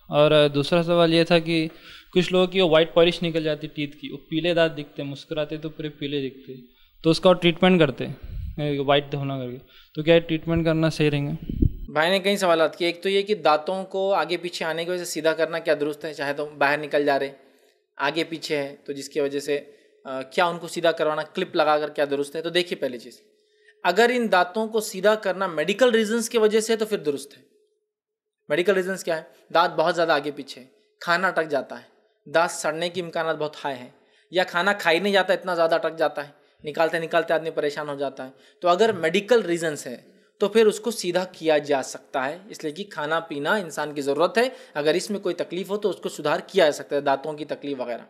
اور دوسرا سوال یہ تھا کہ کچھ لوگوں کی وہ وائٹ پالش نکل جاتی ٹیتھ کی، وہ پیلے دانت دکھتے ہیں، مسکراتے تو پورے پیلے دکھتے، تو اس کا ٹریٹمنٹ کرتے وائٹ ہونا کر کے، تو کیا ٹریٹمنٹ کرنا صحیح رہیں گا؟ بھائی نے کئی سوالات کیے. ایک تو یہ کہ دانتوں کو آگے پیچھے آنے کی وجہ سے سیدھا کرنا کیا درست ہے؟ چاہے تو باہر نکل جا رہے، آگے پیچھے ہے، تو جس کی وجہ سے کیا ان کو سیدھا کروانا کلپ لگا کر کیا درست ہے؟ تو دیکھیے، پہلی چیز اگر ان دانتوں کو سیدھا کرنا میڈیکل ریزنز کی وجہ سے تو پھر درست ہے. میڈیکل ریزنز کیا ہے؟ دانت بہت زیادہ آگے پیچھے ہے، کھانا اٹک جاتا ہے، دانت سڑنے کی امکانات بہت ہائی ہیں، یا کھانا کھائی نہیں جاتا، اتنا زیادہ اٹک جاتا ہے، نکالتے نکالتے آدمی پریشان ہو جاتا ہے. تو اگر میڈیکل ریزنز ہے تو پھر اس کو سیدھا کیا جا سکتا ہے، اس لیے کہ کھانا پینا انسان کی ضرورت ہے، اگر اس میں کوئی تکلیف ہو تو اس کو سدھار کیا جا سکتا ہے، دانتوں کی تکلیف وغیرہ.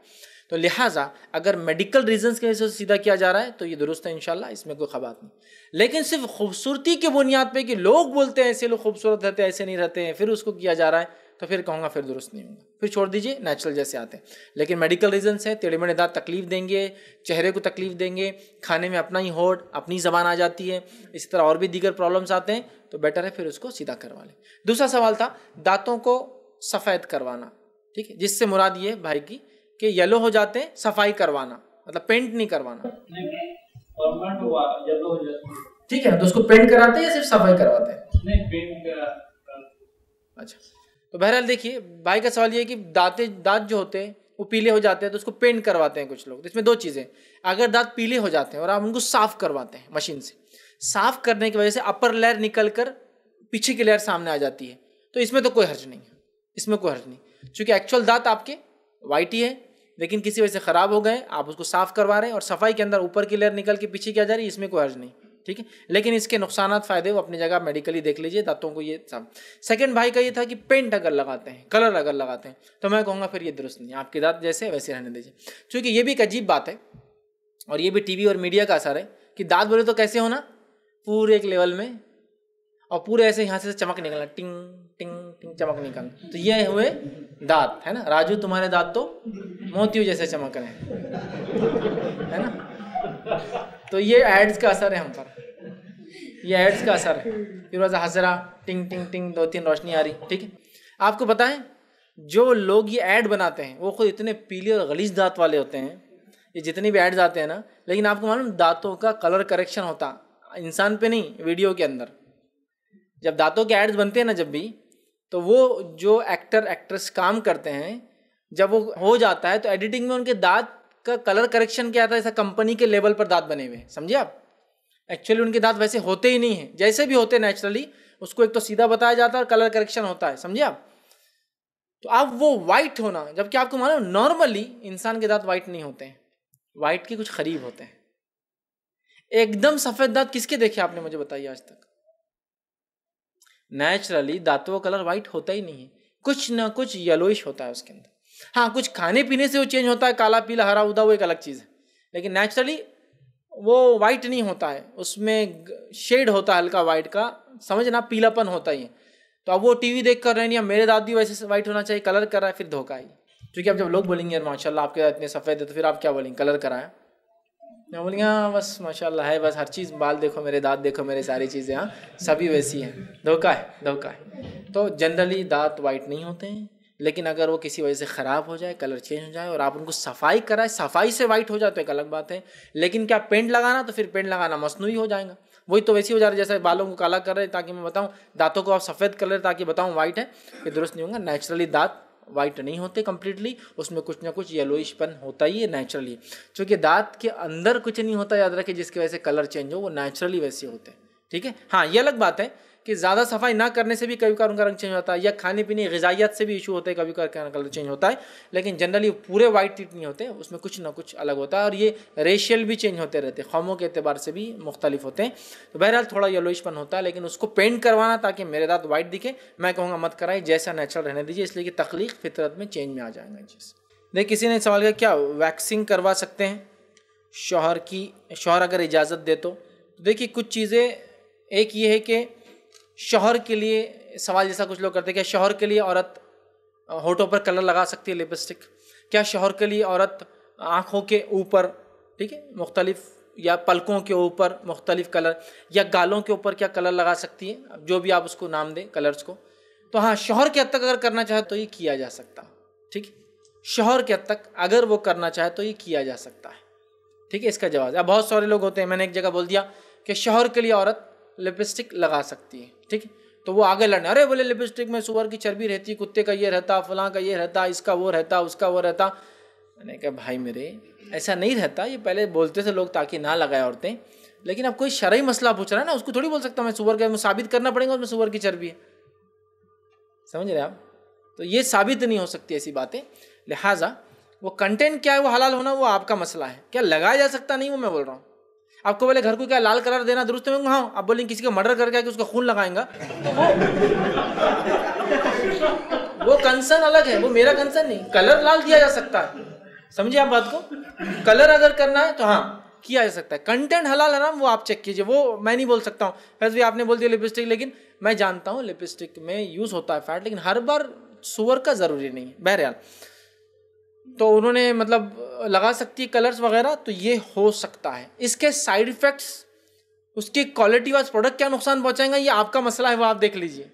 تو لہٰذا اگر میڈیکل ریزنز کی وجہ سے سیدھا کیا جا رہا ہے تو یہ درست ہے انشاءاللہ، اس میں کوئی خبات نہیں. لیکن صرف خوبصورتی کے بنیاد پہ کہ لوگ بولتے ہیں ایسے لوگ خوبصورت رہتے ہیں، ایسے نہیں رہتے ہیں، پھر اس کو کیا جا رہا ہے، تو پھر کہوں گا پھر درست نہیں ہوگا، پھر چھوڑ دیجئے، نیچرل جیسے آتے ہیں. لیکن میڈیکل ریزنس ہے، ٹیڑھے میڑھے دانت تکلیف دیں گے، چہرے کو تکلیف دیں گے، کھانے میں اپنا ہی ہوٹ، اپنی زبان آ جاتی ہے، اس طرح اور بھی دیگر پرابلمس آتے ہیں، تو بیٹر ہے پھر اس کو سیدھا کروا لیں. دوسرا سوال تھا دانتوں کو سفید کروانا، ٹھیک ہے، جس سے مراد یہ بھائی کی کہ یلو ہو جاتے ہیں، صفائی کروانا، مطلب پینٹ نہیں کروانا، ٹھیک ہے، تو اس کو پینٹ کراتے ہیں یا صرف صفائی کرواتے ہیں؟ اچھا، تو بہرحال دیکھیے بھائی کا سوال یہ ہے کہ دانت جو ہوتے ہیں وہ پیلے ہو جاتے ہیں تو اس کو پینٹ کرواتے ہیں کچھ لوگ. تو اس میں دو چیزیں، اگر دانت پیلے ہو جاتے ہیں اور آپ ان کو صاف کرواتے ہیں مشین سے، صاف کرنے کی وجہ سے اپر لیئر نکل کر پیچھے کی لیئر سامنے آ جاتی ہے، تو اس میں تو کوئی حرج نہیں ہے، اس میں کوئی حرج نہیں، چونکہ ایکچوئل دانت آپ کے وائٹ ہی ہے، لیکن کسی وجہ سے خراب ہو گئے، آپ اس کو صاف کروا رہے ہیں، اور صفائی کے اندر اوپر کی لیئر نکل کے پیچھے کیا جا رہی ہے، اس میں کوئی حرج نہیں، ٹھیک ہے. لیکن اس کے نقصانات فائدے وہ اپنی جگہ میڈیکلی دیکھ لیجئے دانتوں کو. یہ سب. سیکنڈ بھائی کا یہ تھا کہ پینٹ اگر لگاتے ہیں، کلر اگر لگاتے ہیں، تو میں کہوں گا پھر یہ درست نہیں، آپ کے دانت جیسے ویسے رہنے دیجیے. چونکہ یہ بھی ایک عجیب بات ہے، اور یہ بھی ٹی وی اور میڈیا کا اثر ہے کہ دانت بولے تو کیسے ہونا، پورے ایک لیول میں، اور پورے ایسے یہاں سے چمک نکلنا، ٹنگ ٹنگ ٹنگ چمک نکلنا. تو یہ ہوئے دانت، ہے نا. راجو تمہارے دانت تو موتیوں جیسے چمک رہے ہیں، ہے نا. تو یہ ایڈز کا اثر ہے ہم پر، یہ ایڈز کا اثر ہے. پھر ویسا حسرا ٹنگ ٹنگ ٹنگ 2-3 روشنی آ رہی، ٹھیک ہے. آپ کو پتہ ہے جو لوگ یہ ایڈ بناتے ہیں وہ خود اتنے پیلے اور غلیظ دانت والے ہوتے ہیں، یہ جتنی بھی ایڈز آتے ہیں نا. لیکن آپ کو معلوم دانتوں کا کلر کریکشن ہوتا انسان پہ نہیں، ویڈیو کے اندر. جب دانتوں کے ایڈز بنتے ہیں نا جب بھی، تو وہ جو ایکٹر ایکٹریس کام کرتے ہیں، جب وہ ہو جاتا ہے تو ایڈیٹنگ میں ان کے دانت کا کلر کریکشن کیا آتا ہے، ایسا کمپنی کے لیول پر دانت بنے ہوئے ہیں، سمجھے آپ. ایکچولی ان کے دانت ویسے ہوتے ہی نہیں ہیں، جیسے بھی ہوتے نیچرلی اس کو ایک تو سیدھا بتایا جاتا ہے اور کلر کریکشن ہوتا ہے، سمجھے آپ. تو اب وہ وائٹ ہونا، جبکہ آپ کو معلوم نارملی انسان کے دانت وائٹ نہیں ہوتے ہیں، وائٹ کے کچھ قریب ہوتے ہیں. ایک دم سفید دانت کس کے دیکھے آپ نے، مجھے بتائیے آج تک. نیچرلی دانتوں کا کلر وائٹ ہوتا ہی نہیں ہے، کچھ نہ کچھ یلوئش ہوتا ہے اس کے اندر. ہاں کچھ کھانے پینے سے وہ چینج ہوتا ہے، کالا پیلا ہرا ادا، وہ ایک الگ چیز ہے. لیکن نیچرلی وہ وائٹ نہیں ہوتا ہے، اس میں شیڈ ہوتا ہے ہلکا وائٹ کا، سمجھنا پیلا پن ہوتا ہی ہے. تو اب وہ ٹی وی دیکھ کر رہے ہیں میرے دانت بھی ویسے وائٹ ہونا چاہیے، کلر کرا ہے، پھر دھوکہ ہی. کیونکہ اب جب لوگ بولیں گے یار ماشاء اللہ آپ کے دانت اتنے سفید ہے، تو پھر آپ کیا بولیں گے، کلر کرایا. میں بولیں گے ہاں بس ماشاء اللہ ہے، بس ہر چیز، بال دیکھو میرے، دانت دیکھو میرے، ساری چیزیں ہاں سبھی ویسی ہیں. دھوکہ ہے، دھوکہ ہے. تو جنرلی دانت وائٹ نہیں ہوتے ہیں، لیکن اگر وہ کسی وجہ سے خراب ہو جائے، کلر چینج ہو جائے، اور آپ ان کو صفائی کرائے، صفائی سے وائٹ ہو جائے تو ایک الگ بات ہے. لیکن کیا پینٹ لگانا، تو پھر پینٹ لگانا مصنوعی ہو جائے گا. وہی تو ویسی ہو جا رہا ہے جیسے بالوں کو کالا کر رہے تاکہ میں بتاؤں، دانتوں کو آپ سفید کر رہے تاکہ بتاؤں وائٹ ہے، یہ درست نہیں ہوگا. نیچرلی دانت وائٹ نہیں ہوتے کمپلیٹلی، اس میں کچھ نہ کچھ یلوئش پن ہوتا ہی ہے نیچرلی. چونکہ دانت کے اندر کچھ نہیں ہوتا، یاد رکھے، جس کی وجہ سے کلر چینج ہو، وہ نیچرلی ویسے ہوتے ہیں، ٹھیک ہے. ہاں یہ الگ بات ہے کہ زیادہ صفائی نہ کرنے سے بھی کبھی کبھار ان کا رنگ چینج ہوتا ہے، یا کھانے پینے غذائیت سے بھی ایشو ہوتا ہے، کبھی کبھار کلر چینج ہوتا ہے. لیکن جنرلی پورے وائٹ ٹیٹ نہیں ہوتے، اس میں کچھ نہ کچھ الگ ہوتا ہے. اور یہ ریشیل بھی چینج ہوتے رہتے ہیں، قوموں کے اعتبار سے بھی مختلف ہوتے ہیں. تو بہرحال تھوڑا یلوئش پن ہوتا ہے، لیکن اس کو پینٹ کروانا تاکہ میرے دانت وائٹ دکھے، میں کہوں گا مت کرائیں، جیسا نیچرل رہنے دیجیے، اس لیے کہ تخلیق فطرت میں چینج میں آ جائے گا. دیکھ کسی نے سوال کیا کیا ویکسنگ کروا سکتے ہیں شوہر اگر اجازت دے تو. دیکھیے کچھ چیزیں، ایک یہ ہے کہ شوہر کے لیے سوال جیسا کچھ لوگ کرتے ہیں، کیا شوہر کے لیے عورت ہونٹوں پر کلر لگا سکتی ہے، لپسٹک؟ کیا شوہر کے لیے عورت آنکھوں کے اوپر، ٹھیک ہے، مختلف، یا پلکوں کے اوپر مختلف کلر، یا گالوں کے اوپر کیا کلر لگا سکتی ہے، جو بھی آپ اس کو نام دیں کلرز کو. تو ہاں شوہر کے حد تک اگر کرنا چاہے تو یہ کیا جا سکتا، ٹھیک ہے. شوہر کے حد تک اگر وہ کرنا چاہے تو یہ کیا جا سکتا ہے، ٹھیک ہے. اس کا جواز ہے. اب بہت سارے لوگ ہوتے ہیں، میں نے ایک جگہ بول دیا کہ شوہر کے لیے عورت لپسٹک لگا سکتی ہے، ٹھیک ہے. تو وہ آگے لڑنے، ارے بولے لپسٹک میں سور کی چربی رہتی، کتے کا یہ رہتا، فلاں کا یہ رہتا، اس کا وہ رہتا، اس کا وہ رہتا. میں نے کہا بھائی میرے ایسا نہیں رہتا، یہ پہلے بولتے تھے لوگ تاکہ نہ لگائے عورتیں. لیکن اب کوئی شرعی مسئلہ پوچھ رہا ہے نا، اس کو تھوڑی بول سکتا ہوں میں سور کا، ثابت کرنا پڑے گا اس میں سور کی چربی ہے، سمجھ رہے آپ. تو یہ ثابت نہیں ہو سکتی ایسی باتیں. لہٰذا وہ کنٹینٹ کیا ہے، وہ حلال ہونا وہ آپ کا مسئلہ ہے. کیا لگایا جا سکتا نہیں، وہ میں بول رہا ہوں. آپ کو بولے گھر کو کیا لال کلر دینا درست ہے، ہاں. آپ بولیں کسی کا مرڈر کر کے اس کا خون لگائیں گا، وہ کنسرن الگ ہے، وہ میرا کنسرن نہیں. کلر لال دیا جا سکتا ہے، سمجھے آپ بات کو. کلر اگر کرنا ہے تو ہاں کیا جا سکتا ہے. کنٹینٹ حلال حرام وہ آپ چیک کیجئے، وہ میں نہیں بول سکتا ہوں. ویسے بھی آپ نے بول دیا لپسٹک، لیکن میں جانتا ہوں لپسٹک میں یوز ہوتا ہے فیٹ، لیکن ہر بار سور کا ضروری نہیں ہے. بہرحال تو انہوں نے مطلب لگا سکتی ہے کلرز وغیرہ، تو یہ ہو سکتا ہے. اس کے سائیڈ ایفیکٹس، اس کی کوالٹی واز پروڈکٹ کیا نقصان پہنچائیں گا، یہ آپ کا مسئلہ ہے، وہ آپ دیکھ لیجئے.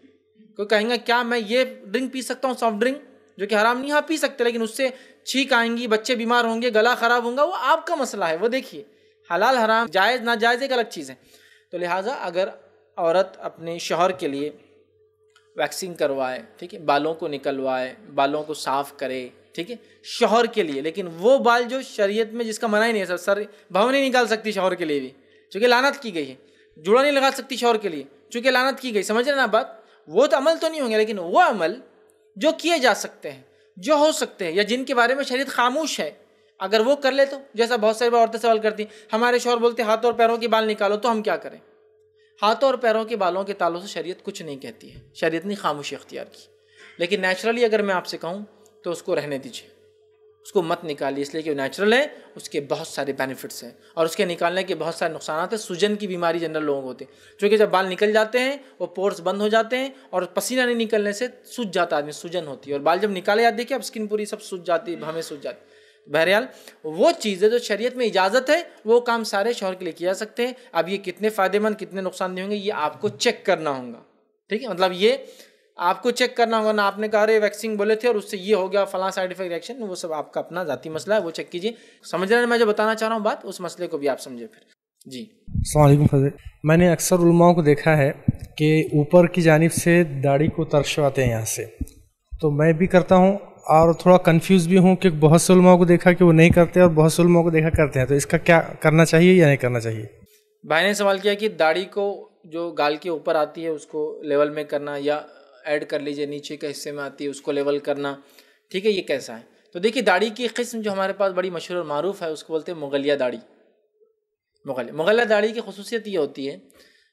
کوئی کہیں گا کیا میں یہ ڈرنک پی سکتا ہوں، سافٹ ڈرنک جو کہ حرام نہیں، ہاں پی سکتے، لیکن اس سے چھینک آئیں گی، بچے بیمار ہوں گے، گلا خراب ہوگا، وہ آپ کا مسئلہ ہے، وہ دیکھیے. حلال حرام، جائز ناجائز ایک الگ چیز ہے. تو لہٰذا اگر عورت اپنے شوہر کے لیے ویکسنگ کروائے، ٹھیک ہے، بالوں کو نکلوائے، بالوں کو صاف کرے، ٹھیک ہے، شوہر کے لیے، لیکن وہ بال جو شریعت میں جس کا منع ہی نہیں ہے، سر بھو نہیں نکال سکتی شوہر کے لیے بھی چونکہ لعنت کی گئی ہے. جوڑا نہیں لگا سکتی شوہر کے لیے چونکہ لعنت کی گئی. سمجھ رہے نا بات. وہ تو عمل تو نہیں ہوں گے، لیکن وہ عمل جو کیے جا سکتے ہیں جو ہو سکتے ہیں یا جن کے بارے میں شریعت خاموش ہے، اگر وہ کر لے تو، جیسا بہت ساری بار عورتیں سوال کرتی ہیں، ہمارے شوہر بولتے ہیں ہاتھوں اور پیروں کے بال نکالو، تو ہم کیا کریں؟ ہاتھوں اور پیروں کے بالوں کے تعلق سے شریعت کچھ نہیں کہتی ہے، شریعت نے خاموشی اختیار کی، لیکن نیچرلی اگر میں آپ سے کہوں تو اس کو رہنے دیجیے، اس کو مت نکالیے، اس لیے کہ وہ نیچرل ہے، اس کے بہت سارے بینیفٹس ہیں اور اس کے نکالنے کے بہت سارے نقصانات ہیں۔ سجن کی بیماری جنرل لوگوں کو ہوتی ہے، چونکہ جب بال نکل جاتے ہیں وہ پورس بند ہو جاتے ہیں اور پسینہ نہیں نکلنے سے سوج جاتا آدمی، سجن ہوتی ہے، اور بال جب نکالے جاتے ہیں کہ اب اسکن پوری سب سوج جاتی ہے، ہمیں سوج جاتی ہے۔ بہرحال وہ چیزیں جو شریعت میں اجازت ہے وہ کام سارے شوہر کے لیے کیا جا سکتے ہیں۔ اب یہ کتنے فائدے مند کتنے نقصان دہ ہوں گے یہ آپ کو چیک کرنا ہوگا، ٹھیک ہے، مطلب یہ آپ کو چیک کرنا ہوگا، نہ آپ نے کہا رہے ویکسنگ بولے تھے اور اس سے یہ ہو گیا فلاں سائیڈ افیکٹ ریئیکشن، وہ سب آپ کا اپنا ذاتی مسئلہ ہے، وہ چیک کیجیے۔ سمجھ رہے ہیں میں جو بتانا چاہ رہا ہوں بات، اس مسئلے کو بھی آپ سمجھے پھر۔ جی السلام علیکم فضل، میں نے اکثر علماء کو دیکھا ہے کہ اوپر کی جانب سے داڑھی کو ترشواتے ہیں یہاں سے، تو میں بھی کرتا ہوں اور تھوڑا کنفیوز بھی ہوں کہ بہت سے علماء کو دیکھا کہ وہ نہیں کرتے اور بہت سے علماء کو دیکھا کرتے ہیں، تو اس کا کیا کرنا چاہیے یا نہیں کرنا چاہیے؟ بھائی نے سوال کیا کہ داڑھی کو جو گال کے اوپر آتی ہے اس کو لیول میں کرنا یا ایڈ کر لیجیے نیچے کے حصے میں آتی ہے اس کو لیول کرنا، ٹھیک ہے، یہ کیسا ہے؟ تو دیکھیے داڑھی کی قسم جو ہمارے پاس بڑی مشہور اور معروف ہے اس کو بولتے ہیں مغلیہ داڑھی۔ مغلیہ داڑھی کی خصوصیت یہ ہوتی ہے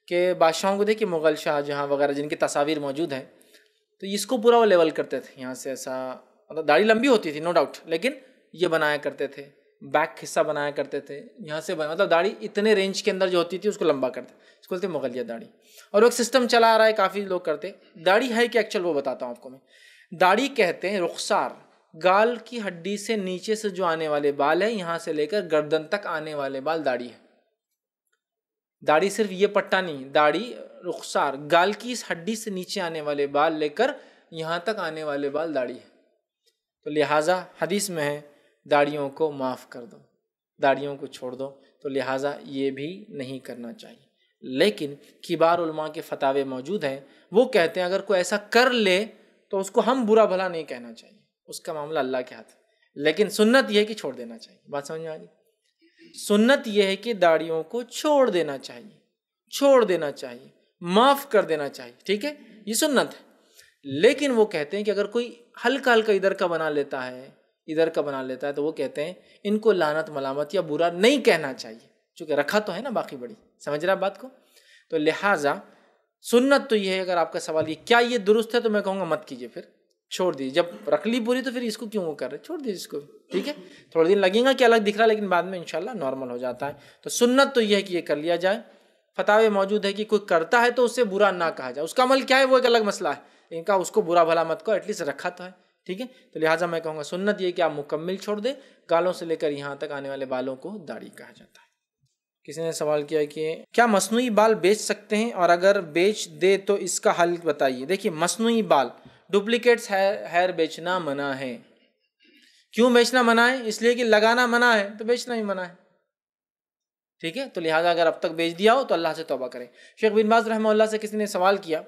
کہ بادشاہوں کو دیکھیے مغل شاہ جہاں وغیرہ جن کی تصاویر موجود ہیں تو اس کو پورا وہ لیول کرتے تھے، یہاں سے ایسا، مطلب داڑھی لمبی ہوتی تھی نو ڈاؤٹ، لیکن یہ بنایا کرتے تھے، بیک حصہ بنایا کرتے تھے، یہاں سے مطلب داڑھی اتنے رینج کے اندر جو ہوتی تھی اس کو لمبا کرتے، اس کو بولتے ہیں مغلیہ داڑھی، اور وہ ایک سسٹم چلا آ رہا ہے کافی لوگ کرتے۔ داڑھی ہے کہ ایکچوئل وہ بتاتا ہوں آپ کو میں۔ داڑھی کہتے ہیں رخسار، گال کی ہڈی سے نیچے سے جو آنے والے بال ہیں یہاں سے لے کر گردن تک آنے والے بال داڑھی ہے۔ داڑھی صرف یہ پٹا نہیں، داڑھی رخسار، گال کی اس ہڈی سے نیچے آنے والے بال لے کر یہاں تک آنے والے بال داڑھی ہے۔ تو لہٰذا حدیث میں ہے داڑھیوں کو معاف کر دو، داڑھیوں کو چھوڑ دو، تو لہٰذا یہ بھی نہیں کرنا چاہیے۔ لیکن کبار علماء کے فتاوے موجود ہیں، وہ کہتے ہیں اگر کوئی ایسا کر لے تو اس کو ہم برا بھلا نہیں کہنا چاہیے، اس کا معاملہ اللہ کے ہاتھ ہے، لیکن سنت یہ ہے کہ چھوڑ دینا چاہیے۔ بات سمجھ میں آ گئی؟ سنت یہ ہے کہ داڑھیوں کو چھوڑ دینا چاہیے، چھوڑ دینا چاہیے، معاف کر دینا چاہیے، ٹھیک ہے، یہ سنت ہے۔ لیکن وہ کہتے ہیں کہ اگر کوئی ہلکا ہلکا ادھر کا بنا لیتا ہے، ادھر کا بنا لیتا ہے، تو وہ کہتے ہیں ان کو لعنت ملامت یا برا نہیں کہنا چاہیے، چونکہ رکھا تو ہے نا باقی بڑی، سمجھ رہا بات کو؟ تو لہٰذا سنت تو یہ ہے، اگر آپ کا سوال یہ کیا یہ درست ہے تو میں کہوں گا مت کیجیے، پھر چھوڑ دیجیے، جب رکھ لی پوری تو پھر اس کو کیوں وہ کر رہے، چھوڑ دیجیے اس کو، ٹھیک ہے۔ تھوڑے دن لگیں گا کہ الگ دکھ رہا، لیکن بعد میں انشاءاللہ نارمل ہو جاتا ہے۔ تو سنت تو یہ ہے کہ یہ کر لیا جائے۔ فتاوے موجود ہے کہ کوئی کرتا ہے تو اسے برا نہ کہا جائے، اس کا عمل کیا ہے وہ ایک الگ مسئلہ ہے، لیکن کہا اس کو برا بھلا مت کہو، ایٹ لیسٹ رکھا تو ہے، ٹھیک ہے۔ تو لہٰذا میں کہوں گا سنت یہ کہ آپ مکمل چھوڑ دیں، گالوں سے لے کر یہاں تک آنے والے بالوں کو داڑھی کہا جاتا ہے۔ کسی نے سوال کیا کہ کیا مصنوعی بال بیچ سکتے ہیں، اور اگر بیچ دے تو اس کا حل بتائیے۔ دیکھیے مصنوعی بال، ڈپلیکیٹس ہیئر بیچنا منع ہے۔ کیوں بیچنا منع ہے؟ اس لیے کہ لگانا منع ہے تو بیچنا ہی منع ہے، ٹھیک ہے۔ تو لہٰذا اگر اب تک بیچ دیا ہو تو اللہ سے توبہ کریں۔ شیخ بن باز رحمہ اللہ سے کسی نے سوال کیا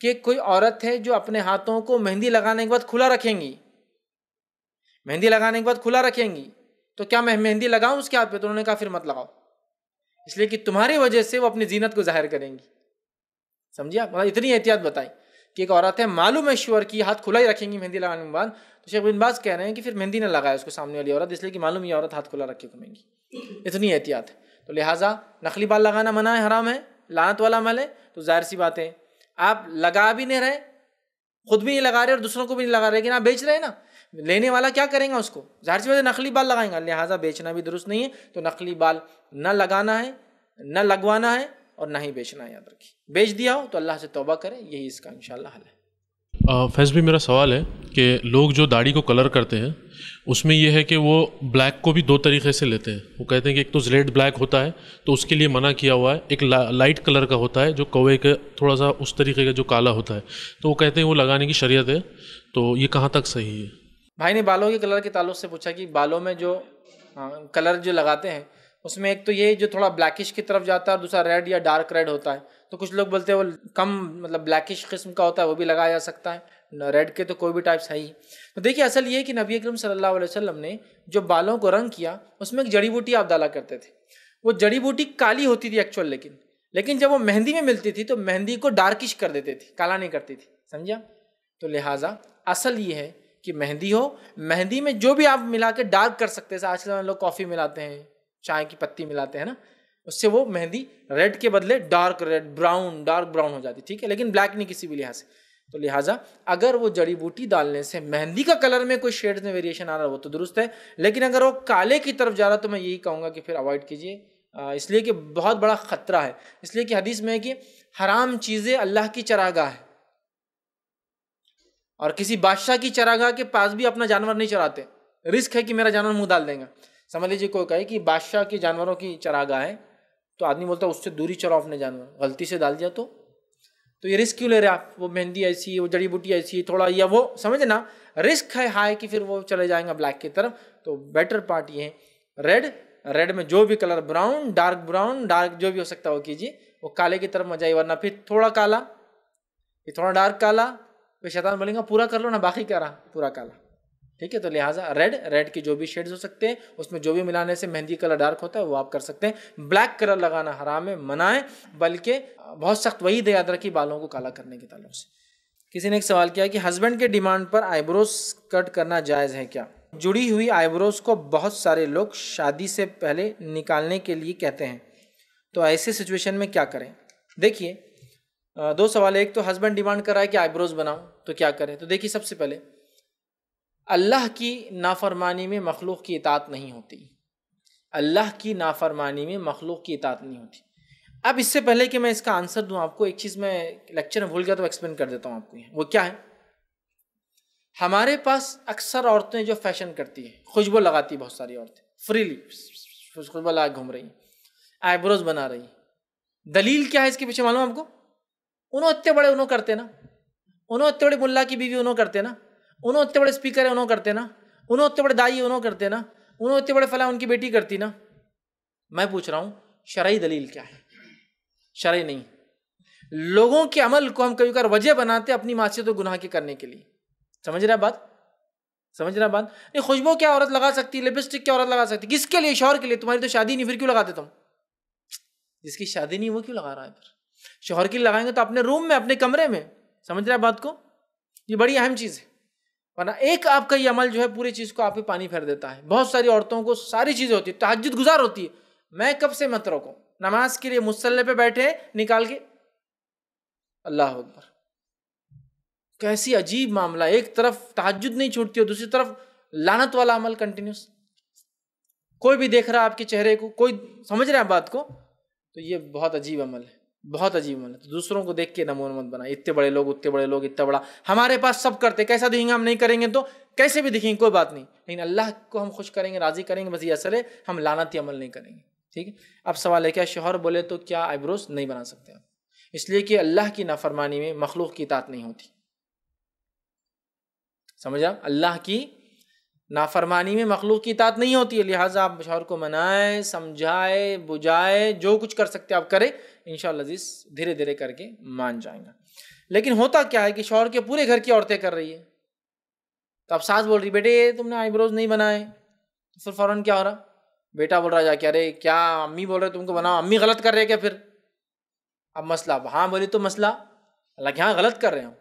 کہ کوئی عورت ہے جو اپنے ہاتھوں کو مہندی لگانے کے بعد کھلا رکھیں گی، مہندی لگانے کے بعد کھلا رکھیں گی، تو کیا میں مہندی لگاؤں اس کے ہاتھ پہ؟ تو انہوں نے کہا پھر مت لگاؤ، اس لیے کہ تمہاری وجہ سے وہ اپنی زینت کو ظاہر کریں گی، سمجھے آپ؟ مطلب اتنی احتیاط بتائی کہ ایک عورت ہے معلوم ہے شیور کی ہاتھ کھلا ہی رکھیں گی مہندی لگانے کے بعد، تو شیخ بن باز کہہ رہے ہیں کہ پھر مہندی نہ لگائے اس کو سامنے والی عورت، اس لیے کہ معلوم یہ عورت ہاتھ کھلا رکھ کے گھومیں گی، اتنی احتیاط ہے۔ تو لہٰذا نقلی بال لگانا منع ہے، حرام ہے، لعنت والا عمل ہے۔ تو ظاہر سی بات ہے آپ لگا بھی نہیں رہے، خود بھی نہیں لگا رہے اور دوسروں کو بھی نہیں لگا رہے، لیکن آپ بیچ رہے ہیں نا، لینے والا کیا کریں گا اس کو؟ ظاہر سی بات ہے نقلی بال لگائیں گا، لہٰذا بیچنا بھی درست نہیں ہے۔ تو نقلی بال نہ لگانا ہے، نہ لگوانا ہے، اور نہ ہی بیچنا ہے، یاد رکھیے۔ بیچ دیا ہو تو اللہ سے توبہ کرے، یہی اس کا انشاءاللہ حل ہے۔ فیض بھی میرا سوال ہے کہ لوگ جو داڑھی کو کلر کرتے ہیں اس میں یہ ہے کہ وہ بلیک کو بھی دو طریقے سے لیتے ہیں، وہ کہتے ہیں کہ ایک تو زلیٹ بلیک ہوتا ہے تو اس کے لیے منع کیا ہوا ہے، ایک لائٹ کلر کا ہوتا ہے جو کوے کا تھوڑا سا اس طریقے کا جو کالا ہوتا ہے، تو وہ کہتے ہیں وہ لگانے کی شریعت ہے، تو یہ کہاں تک صحیح ہے؟ بھائی نے بالوں کے کلر کے تعلق سے پوچھا کہ بالوں میں جو کلر جو لگاتے ہیں اس میں ایک تو یہ جو تھوڑا بلیکش کی طرف جاتا ہے اور دوسرا ریڈ یا ڈارک ریڈ ہوتا ہے، تو کچھ لوگ بولتے ہیں وہ کم مطلب بلیکش قسم کا ہوتا ہے وہ بھی لگایا جا سکتا ہے، ریڈ کے تو کوئی بھی ٹائپس ہے ہی۔ تو دیکھیے اصل یہ ہے کہ نبی اکرم صلی اللہ علیہ وسلم نے جو بالوں کو رنگ کیا اس میں ایک جڑی بوٹی آپ ڈالا کرتے تھے، وہ جڑی بوٹی کالی ہوتی تھی ایکچوئل، لیکن جب وہ مہندی میں ملتی تھی تو مہندی کو ڈارکش کر دیتے تھی، کالا نہیں کرتی تھی، سمجھا؟ تو لہٰذا اصل یہ ہے کہ مہندی ہو، مہندی میں جو بھی آپ ملا کے ڈارک کر سکتے ہیں، آج کل لوگ کافی ملاتے ہیں، چائے کی پتی ملاتے ہیں نا، اس سے وہ مہندی ریڈ کے بدلے dark red, brown, dark brown ہو جاتی، ٹھیک ہے، لیکن بلیک نہیں کسی بھی لحاظ سے. تو لہٰذا اگر وہ جڑی بوٹی ڈالنے سے مہندی کا کلر میں کوئی شیڈز میں ویریشن آ رہا ہے وہ تو درست ہے، لیکن اگر وہ کالے کی طرف جا رہا تو میں یہی کہوں گا کہ پھر اوائڈ کیجیے، اس لیے کہ بہت بڑا خطرہ ہے. اس لیے کہ حدیث میں ہے کہ حرام چیزیں اللہ کی چراگاہ ہے، اور کسی بادشاہ کی چراگاہ کے پاس بھی اپنا جانور نہیں چراتے، رسک ہے کہ میرا جانور منہ ڈال دیں گا. سمجھ لیجیے کوئی کہے کہ بادشاہ کے جانوروں کی چراگاہ ہے تو آدمی بولتا ہے اس سے دوری چراؤ اپنے جانور، غلطی سے ڈال دیا تو یہ رسک کیوں لے رہے آپ؟ وہ مہندی ایسی ہے، وہ جڑی بوٹی ایسی ہے، تھوڑا یا وہ سمجھنا رسک ہے ہائی کہ پھر وہ چلے جائیں گا بلیک کی طرف. تو بیٹر پارٹ یہ ہے ریڈ میں جو بھی کلر، براؤن، ڈارک جو بھی ہو سکتا ہے وہ کیجیے، وہ کالے کی طرف مت جائیے، ورنہ پھر تھوڑا کالا، پھر تھوڑا ڈارک کالا، پھر شیطان بولیں گا پورا کر لو نا، باقی کیا رہا پورا کالا، ٹھیک ہے. تو لہٰذا ریڈ کے جو بھی شیڈز ہو سکتے ہیں اس میں جو بھی ملانے سے مہندی کلر ڈارک ہوتا ہے وہ آپ کر سکتے ہیں. بلیک کلر لگانا حرام ہے، منع ہے، بلکہ بہت سخت وعید ہے، یاد رکھیے، بالوں کو کالا کرنے کے تعلق سے. کسی نے ایک سوال کیا کہ ہسبینڈ کے ڈیمانڈ پر آئی بروز کٹ کرنا جائز ہے کیا؟ جڑی ہوئی آئی بروز کو بہت سارے لوگ شادی سے پہلے نکالنے کے لیے کہتے ہیں، تو ایسے سچویشن میں کیا کریں؟ دیکھیے دو سوال، ایک تو ہسبینڈ ڈیمانڈ کر رہا ہے کہ آئی بروز بناؤ تو کیا کریں. تو دیکھیے سب سے پہلے اللہ کی نافرمانی میں مخلوق کی اطاعت نہیں ہوتی، اللہ کی نافرمانی میں مخلوق کی اطاعت نہیں ہوتی. اب اس سے پہلے کہ میں اس کا آنسر دوں آپ کو، ایک چیز میں لیکچر میں بھول گیا تو ایکسپلین کر دیتا ہوں آپ کو. وہ کیا ہے؟ ہمارے پاس اکثر عورتیں جو فیشن کرتی ہیں، خوشبو لگاتی بہت ساری عورتیں فریلی خوشبو لگا گھوم رہی ہیں، آئی بروز بنا رہی ہیں. دلیل کیا ہے اس کے پیچھے معلوم آپ کو؟ انہوں اتنے بڑے انہوں کرتے نا، انہوں اتنے بڑے ملا کی بیوی انہوں کرتے نا، انہوں اتنے بڑے اسپیکر ہیں انہوں کرتے نا، انہوں اتنے بڑے دائی انہوں کرتے نا، انہوں اتنے بڑے فلاں ان کی بیٹی کرتی نا. میں پوچھ رہا ہوں شرعی دلیل کیا ہے؟ شرعی نہیں. لوگوں کے عمل کو ہم کبھی کبھار وجہ بناتے اپنی معصیت و گناہ کے کرنے کے لیے. سمجھ رہا بات؟ نہیں، خوشبو کیا عورت لگا سکتی، لپسٹک کیا عورت لگا سکتی؟ کس کے لیے؟ شوہر کے لیے. تمہاری تو شادی نہیں، پھر کیوں لگاتے تم؟ جس کی شادی نہیں وہ کیوں لگا رہا ہے؟ پھر شوہر کے لیے لگائیں گے تو اپنے روم میں، اپنے کمرے میں. سمجھ رہا ہے بات کو؟ یہ بڑی اہم چیز ہے، ورنہ ایک آپ کا یہ عمل جو ہے پوری چیز کو آپ پہ پانی پھیر دیتا ہے. بہت ساری عورتوں کو ساری چیزیں ہوتی ہے، تہجد گزار ہوتی ہے، میں کب سے مت روکوں، نماز کے لیے مصلی پہ بیٹھے نکال کے اللہ اکبر. کیسی عجیب معاملہ، ایک طرف تہجد نہیں چھوٹتی اور دوسری طرف لعنت والا عمل کنٹینیوس. کوئی بھی دیکھ رہا ہے آپ کے چہرے کو، کوئی سمجھ رہا ہے بات کو، تو یہ بہت عجیب عمل ہے، بہت عجیب عمل ہے. تو دوسروں کو دیکھ کے نمونہ مت بنا، اتنے بڑے لوگ، اتنے بڑے لوگ، اتنا بڑا ہمارے پاس سب کرتے، کیسا دکھیں گے؟ ہم نہیں کریں گے تو کیسے بھی دکھیں گے کوئی بات نہیں، لیکن اللہ کو ہم خوش کریں گے، راضی کریں گے، بس یہ اصل ہے، ہم لعنتی عمل نہیں کریں گے. ٹھیک ہے. اب سوال ہے کیا شوہر بولے تو کیا آئی بروز نہیں بنا سکتے آپ؟ اس لیے کہ اللہ کی نافرمانی میں مخلوق کی اطاعت نہیں ہوتی. سمجھا؟ اللہ کی نافرمانی میں مخلوق کی اطاعت نہیں ہوتی ہے، لہٰذا آپ شوہر کو منائے، سمجھائے، بجھائے، جو کچھ کر سکتے آپ کریں، انشاءاللہ عزیز دھیرے دھیرے کر کے مان جائیں گا. لیکن ہوتا کیا ہے کہ شوہر کے پورے گھر کی عورتیں کر رہی ہے، تو اب ساس بول رہی بیٹے تم نے آئی بروز نہیں بنائے، تو پھر فوراً کیا ہو رہا؟ بیٹا بول رہا جا کے ارے کیا امی بول رہے تم کو بناؤ، امی غلط کر رہے کیا؟ پھر اب مسئلہ، ہاں بولی تو مسئلہ اللہ کہ ہاں غلط کر رہے ہوں،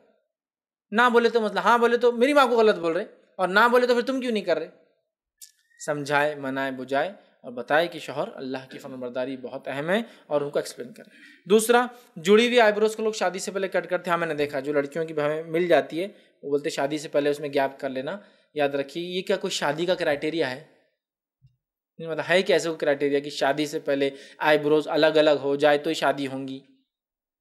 نہ بولے تو مسئلہ، ہاں بولے تو میری ماں کو غلط بول رہے، اور نہ بولے تو پھر تم کیوں نہیں کر رہے؟ سمجھائے، منائے، بجھائے اور بتائے کہ شوہر اللہ کی فرمانبرداری بہت اہم ہے اور ان کو ایکسپلین کریں. دوسرا، جڑی ہوئی آئی بروز کو لوگ شادی سے پہلے کٹ کرتے ہیں. ہاں میں نے دیکھا جو لڑکیوں کی ہمیں مل جاتی ہے وہ بولتے شادی سے پہلے اس میں گیپ کر لینا. یاد رکھیے یہ کیا کوئی شادی کا کرائٹیریا ہے؟ نہیں، مطلب ہے کہ ایسے کوئی کرائٹیریا کہ شادی سے پہلے آئی بروز الگ الگ ہو جائے تو شادی ہوں گی؟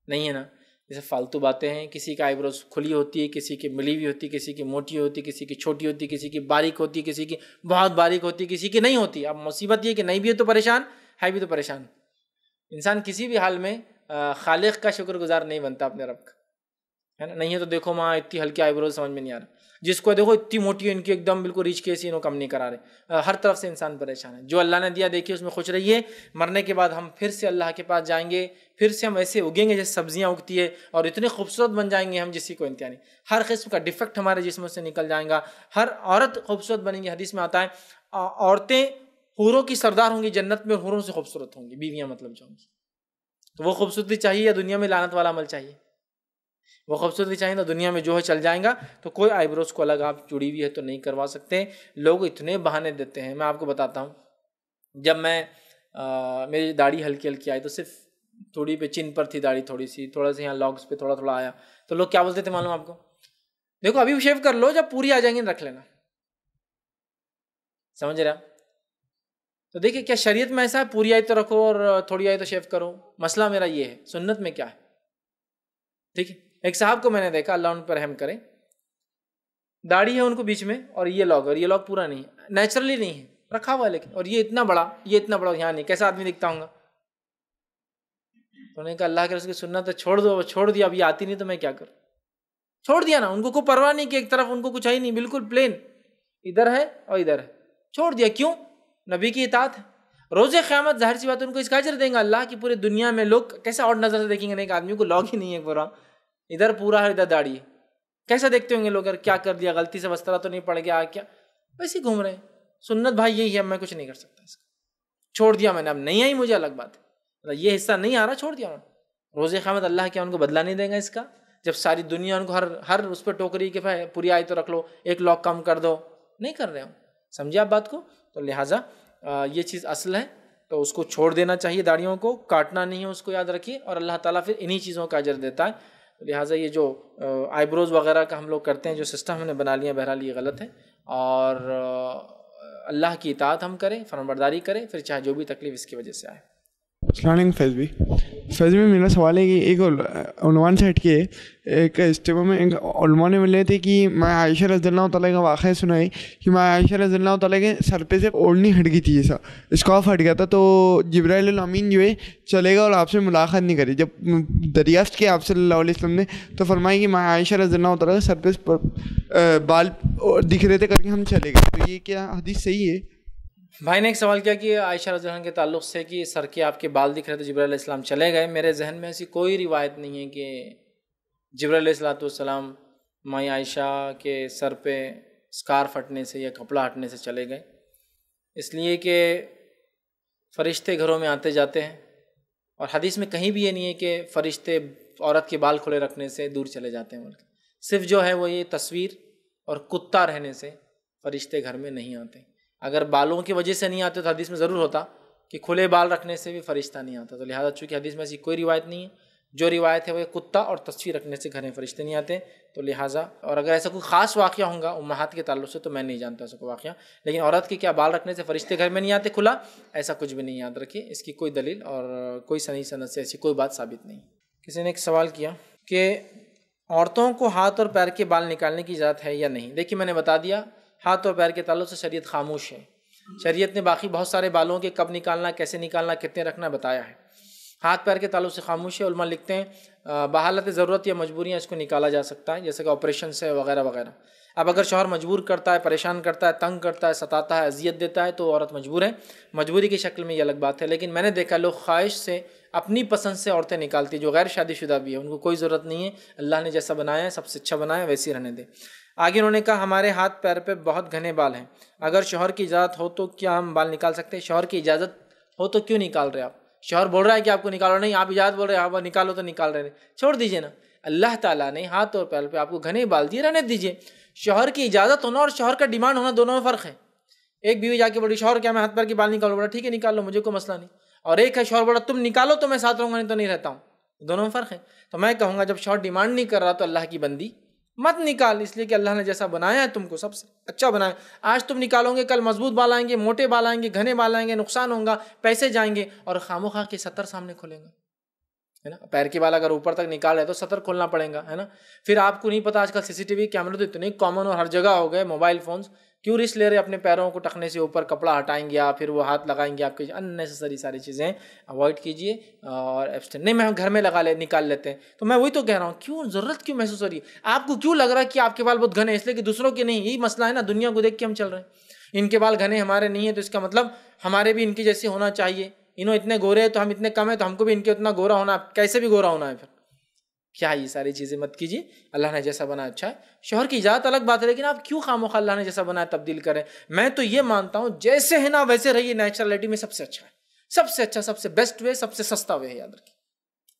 نہیں ہے نا. جیسے فالتو باتیں ہیں، کسی کا آئی بروز کھلی ہوتی ہے، کسی کی ملی ہوئی ہوتی، کسی کی موٹی ہوتی، کسی کی چھوٹی ہوتی، کسی کی باریک ہوتی، کسی کی بہت باریک ہوتی، کسی کی نہیں ہوتی. اب مصیبت یہ کہ نہیں بھی ہے تو پریشان، ہے بھی تو پریشان. انسان کسی بھی حال میں خالق کا شکر گزار نہیں بنتا اپنے رب کا، ہے نا. نہیں ہے تو دیکھو ماں اتنی ہلکی آئی بروز سمجھ میں نہیں آ رہا، جس کو دیکھو اتنی موٹی ہے، ان کی ایک دم بالکل ریچھ کیسی، انہوں کم نہیں کرا رہے. ہر طرف سے انسان پریشان ہے. جو اللہ نے دیا دیکھیے اس میں خوش رہیے. مرنے کے بعد ہم پھر سے اللہ کے پاس جائیں گے، پھر سے ہم ایسے اگیں گے جیسے سبزیاں اگتی ہے، اور اتنے خوبصورت بن جائیں گے ہم جس کی کوئی انتہا نہیں. ہر قسم کا ڈیفیکٹ ہمارے جسم سے نکل جائیں گا. ہر عورت خوبصورت بنیں گی. حدیث میں آتا ہے عورتیں حوروں کی سردار ہوں گی جنت میں، حوروں سے خوبصورت ہوں گی، بیویاں مطلب جو ہوں گی. تو وہ خوبصورتی چاہیے یا دنیا میں لعنت والا عمل چاہیے؟ وہ خوبصورتی چاہیں تو دنیا میں جو ہے چل جائیں گا، تو کوئی آئی بروز کو الگ آپ جڑی ہوئی ہے تو نہیں کروا سکتے. لوگ اتنے بہانے دیتے ہیں. میں آپ کو بتاتا ہوں، جب میں میری داڑھی ہلکی ہلکی آئی تو صرف تھوڑی پہ چن پر تھی داڑھی، تھوڑا سا یہاں لاگس پہ تھوڑا تھوڑا آیا، تو لوگ کیا بولتے تھے معلوم آپ کو؟ دیکھو ابھی شیو کر لو، جب پوری آ جائیں گی رکھ لینا. سمجھ رہے آپ؟ تو دیکھیں کیا شریعت میں ایسا ہے پوری آئی تو رکھو اور تھوڑی آئی تو شیو کرو؟ مسئلہ میرا یہ ہے، سنت میں کیا ہے. ٹھیک ہے. ایک صاحب کو میں نے دیکھا، اللہ ان پر رحم کرے، داڑھی ہے ان کو بیچ میں اور یہ لاگ پورا نہیں ہے، نیچرلی نہیں ہے، رکھا ہوا ہے لیکن، اور یہ اتنا بڑا یہاں نہیں. کیسا آدمی دکھتا ہوں گا؟ تو انہوں نے کہا اللہ کے رسول کی سنت ہے، چھوڑ دیا، اب یہ آتی نہیں تو میں کیا کروں؟ چھوڑ دیا نا. ان کو کوئی پرواہ نہیں کہ ایک طرف ان کو کچھ ہے ہی نہیں، بالکل پلین ادھر ہے اور ادھر ہے، چھوڑ دیا. کیوں؟ نبی کی اطاعت ہے. روز قیامت ظاہر سی بات ان کو اس کا اجر دیں گا اللہ کی. پوری دنیا میں لوگ کیسا اور نظر سے دیکھیں گے؟ ایک آدمی کو لاگ ہی نہیں ہے پورا، ادھر پورا ہے ادھر داڑھی ہے، کیسا دیکھتے ہوں گے لوگ؟ کیا کر دیا، غلطی سے وسطرہ تو نہیں پڑ گیا کیا؟ ویسے گھوم رہے ہیں. سنت بھائی یہی ہے، میں کچھ نہیں کر سکتا اس کا. چھوڑ دیا میں نے، اب نہیں آئی مجھے الگ بات ہے، یہ حصہ نہیں آ رہا، چھوڑ دیا میں. روز قیامت اللہ کیا ان کو بدلہ نہیں دیں گا اس کا؟ جب ساری دنیا ان کو ہر اس پہ ٹوکری کہ بھائی پوری آئی تو رکھ لو، ایک لاگ کم کر دو. نہیں کر رہے ہوں. سمجھے آپ بات کو؟ تو لہٰذا یہ چیز اصل ہے، تو اس کو چھوڑ دینا چاہیے، داڑھیوں کو کاٹنا نہیں ہے، اس کو یاد رکھیے. اور اللہ تعالیٰ پھر انہی چیزوں کا اجر دیتا ہے. لہٰذا یہ جو آئی بروز وغیرہ کا ہم لوگ کرتے ہیں، جو سسٹم ہم نے بنا لیا، بہرحال یہ غلط ہے. اور اللہ کی اطاعت ہم کریں، فرمانبرداری کریں، پھر چاہے جو بھی تکلیف اس کی وجہ سے آئے. السلام علیکم فیض بھی میرا سوال ہے کہ ایک عنوان سے ہٹ کے ایک اجتماع میں علماء نے ملے تھے کہ میں عائشہ رضی اللہ تعالیٰ کا واقعہ سنائی کہ میں عائشہ رضی اللہ تعالیٰ کے سر پہ سے اوڑھنی ہٹ گئی تھی، جیسا اسکارف ہٹ گیا تھا. تو جبرائیل الامین جو ہے چلے گا اور آپ سے ملاقات نہیں کری. جب دریافت کیا آپ صلی اللہ علیہ وسلم نے تو فرمائی کہ میں عائشہ رضی اللہ تعالیٰ کے سر پہ بال دکھ رہے تھے کر کے ہم چلے گئے. تو یہ کیا حدیث صحیح ہے؟ بھائی نے ایک سوال کیا کہ عائشہ رضی اللہ عنہا کے تعلق سے کہ سر کے آپ کے بال دکھ رہے تھے، جبرائیل علیہ السلام چلے گئے. میرے ذہن میں ایسی کوئی روایت نہیں ہے کہ جبرائیل علیہ السلام مائی عائشہ کے سر پہ اسکارف ہٹنے سے یا کپڑا ہٹنے سے چلے گئے. اس لیے کہ فرشتے گھروں میں آتے جاتے ہیں، اور حدیث میں کہیں بھی یہ نہیں ہے کہ فرشتے عورت کے بال کھلے رکھنے سے دور چلے جاتے ہیں. صرف جو ہے وہ یہ تصویر اور کتا رہنے سے فرشتے گھر میں نہیں آتے. اگر بالوں کی وجہ سے نہیں آتے تو حدیث میں ضرور ہوتا کہ کھلے بال رکھنے سے بھی فرشتہ نہیں آتا. تو لہٰذا چونکہ حدیث میں ایسی کوئی روایت نہیں ہے، جو روایت ہے وہ کتا اور تصویر رکھنے سے گھر میں فرشتے نہیں آتے. تو لہٰذا، اور اگر ایسا کوئی خاص واقعہ ہوگا امہات کے تعلق سے تو میں نہیں جانتا ایسا کوئی واقعہ، لیکن عورت کے کیا بال رکھنے سے فرشتے گھر میں نہیں آتے کھلا، ایسا کچھ بھی نہیں. یاد رکھیے اس کی کوئی دلیل اور کوئی صحیح سند سے ایسی کوئی بات ثابت نہیں. کسی نے ایک سوال کیا کہ عورتوں کو ہاتھ اور پیر کے بال نکالنے کی اجازت ہے یا نہیں. دیکھیے میں نے بتا دیا، ہاتھ اور پیر کے تعلق سے شریعت خاموش ہے. شریعت نے باقی بہت سارے بالوں کے کب نکالنا، کیسے نکالنا، کتنے رکھنا بتایا ہے. ہاتھ پیر کے تعلق سے خاموش ہے. علماء لکھتے ہیں بحالت ضرورت یا مجبوریاں اس کو نکالا جا سکتا ہے، جیسے کہ آپریشن سے وغیرہ وغیرہ. اب اگر شوہر مجبور کرتا ہے، پریشان کرتا ہے، تنگ کرتا ہے، ستاتا ہے، اذیت دیتا ہے تو عورت مجبور ہے. مجبوری کی شکل میں یہ الگ بات ہے. لیکن میں نے دیکھا لوگ خواہش سے، اپنی پسند سے عورتیں نکالتی جو غیر شادی شدہ بھی ہے، ان کو کوئی ضرورت نہیں ہے. اللہ نے جیسا بنایا ہے سب سے اچھا بنایا ہے، ویسے ہی رہنے دیں. آگے انہوں نے کہا ہمارے ہاتھ پیر پہ بہت گھنے بال ہیں، اگر شوہر کی اجازت ہو تو کیا ہم بال نکال سکتے ہیں؟ شوہر کی اجازت ہو تو کیوں نکال رہے آپ؟ شوہر بول رہا ہے کہ آپ کو نکالو، نہیں آپ اجازت بول رہے ہیں آپ نکالو تو نکال رہے ہیں، چھوڑ دیجیے نا. اللہ تعالیٰ نے ہاتھ اور پیر پہ آپ کو گھنے بال دیے، رہنے دیجیے. شوہر کی اجازت ہونا اور شوہر کا ڈیمانڈ ہونا دونوں میں فرق ہے. ایک بیوی جا کے بولی شوہر کیا میں ہاتھ پیر کے بال نکالوں؟ بولا ٹھیک ہے نکال لو، مجھے کوئی مسئلہ نہیں. اور ایک ہے شوہر بولا تم نکالو تو میں ساتھ رہوں گا، نہیں تو نہیں رہتا ہوں. دونوں میں فرق ہے. تو میں کہوں گا جب شوہر ڈیمانڈ نہیں کر رہا تو اللہ کی بندی مت نکال، اس لیے کہ اللہ نے جیسا بنایا ہے تم کو سب سے اچھا بنایا. آج تم نکالو گے کل مضبوط بال آئیں گے، موٹے بال آئیں گے، گھنے بال آئیں گے، نقصان ہوگا، پیسے جائیں گے، اور خاموخواہ کے سطر سامنے کھولیں گا، ہے نا. پیر کے بال اگر اوپر تک نکال ہے تو سطر کھولنا پڑے گا، ہے نا. پھر آپ کو نہیں پتا آج کل CCTV کیمرے تو اتنے کامن اور ہر جگہ ہو گئے، موبائل فونز، کیوں رسک لے رہے اپنے پیروں کو ٹخنے سے اوپر کپڑا ہٹائیں گے یا پھر وہ ہاتھ لگائیں گے آپ کے. اننیسسری ساری چیزیں اوائڈ کیجیے اور ایبسٹین نہیں میں گھر میں نکال لیتے ہیں. تو میں وہی تو کہہ رہا ہوں کیوں ضرورت کیوں محسوس ہو رہی ہے آپ کو؟ کیوں لگ رہا ہے کہ آپ کے بال بہت گھنے ہیں؟ اس لیے کہ دوسروں کے نہیں. یہی مسئلہ ہے نا، دنیا کو دیکھ کے ہم چل رہے ہیں. ان کے بال گھنے ہمارے نہیں ہیں تو اس کا مطلب ہمارے بھی ان کی جیسے ہونا چاہیے. انہوں اتنے گورے ہیں تو ہم اتنے کم ہیں تو ہم کو بھی ان کے اتنا گورا ہونا، کیسے بھی گورا ہونا ہے. پھر کیا یہ ساری چیزیں مت کیجیے. اللہ نے جیسا بنایا اچھا ہے. شوہر کی اجازت الگ بات ہے، لیکن آپ کیوں خاموخواہ اللہ نے جیسا بنایا تبدیل کریں؟ میں تو یہ مانتا ہوں جیسے ہے نا ویسے رہیے. نیچرلٹی میں سب سے اچھا ہے، سب سے اچھا، سب سے بیسٹ وے، سب سے سستا وے ہے. یاد رکھیے،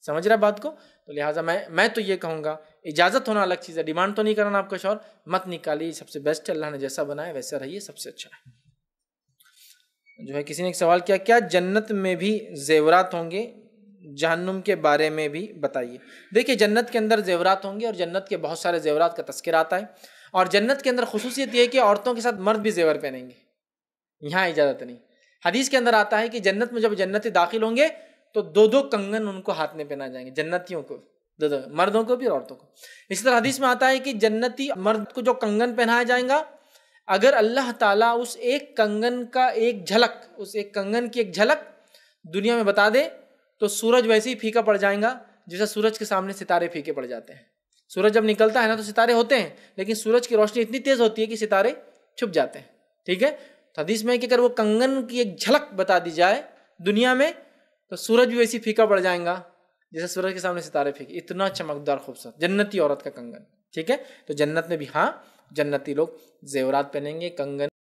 سمجھ رہا بات کو. تو لہٰذا میں تو یہ کہوں گا اجازت ہونا الگ چیز ہے، ڈیمانڈ تو نہیں کرنا آپ کا شوہر مت نکالیے، سب سے بیسٹ ہے، اللہ نے جیسا بنایا ویسا رہیے، سب سے اچھا ہے۔ جو ہے کسی نے ایک سوال کیا، کیا جنت میں بھی زیورات ہوں گے؟ جہنم کے بارے میں بھی بتائیے۔ دیکھیے جنت کے اندر زیورات ہوں گے، اور جنت کے بہت سارے زیورات کا تذکرہ آتا ہے، اور جنت کے اندر خصوصیت یہ ہے کہ عورتوں کے ساتھ مرد بھی زیور پہنیں گے، یہاں اجازت نہیں۔ حدیث کے اندر آتا ہے کہ جنت میں جب جنتی داخل ہوں گے تو 2 کنگن ان کو ہاتھ میں پہنا جائیں گے، جنتیوں کو، 2 مردوں کو بھی اور عورتوں کو۔ اسی طرح حدیث میں آتا ہے کہ جنتی مرد کو جو کنگن پہنایا جائیں گا، اگر اللہ تعالیٰ اس ایک کنگن کا ایک جھلک، اس ایک کنگن کی ایک جھلک دنیا میں بتا دے تو سورج ویسے ہی پھیکا پڑ جائے گا جیسے سورج کے سامنے ستارے پھیکے پڑ جاتے ہیں۔ سورج جب نکلتا ہے نا تو ستارے ہوتے ہیں، لیکن سورج کی روشنی اتنی تیز ہوتی ہے کہ ستارے چھپ جاتے ہیں، ٹھیک ہے۔ تو حدیث میں ہے کہ اگر وہ کنگن کی ایک جھلک بتا دی جائے دنیا میں تو سورج بھی ویسے پھیکا پڑ جائے گا جیسے سورج کے سامنے ستارے پھیکے، اتنا چمکدار خوبصورت جنتی عورت کا کنگن، ٹھیک ہے۔ تو جنت میں بھی ہاں جنتی لوگ زیورات پہنیں گے، کنگن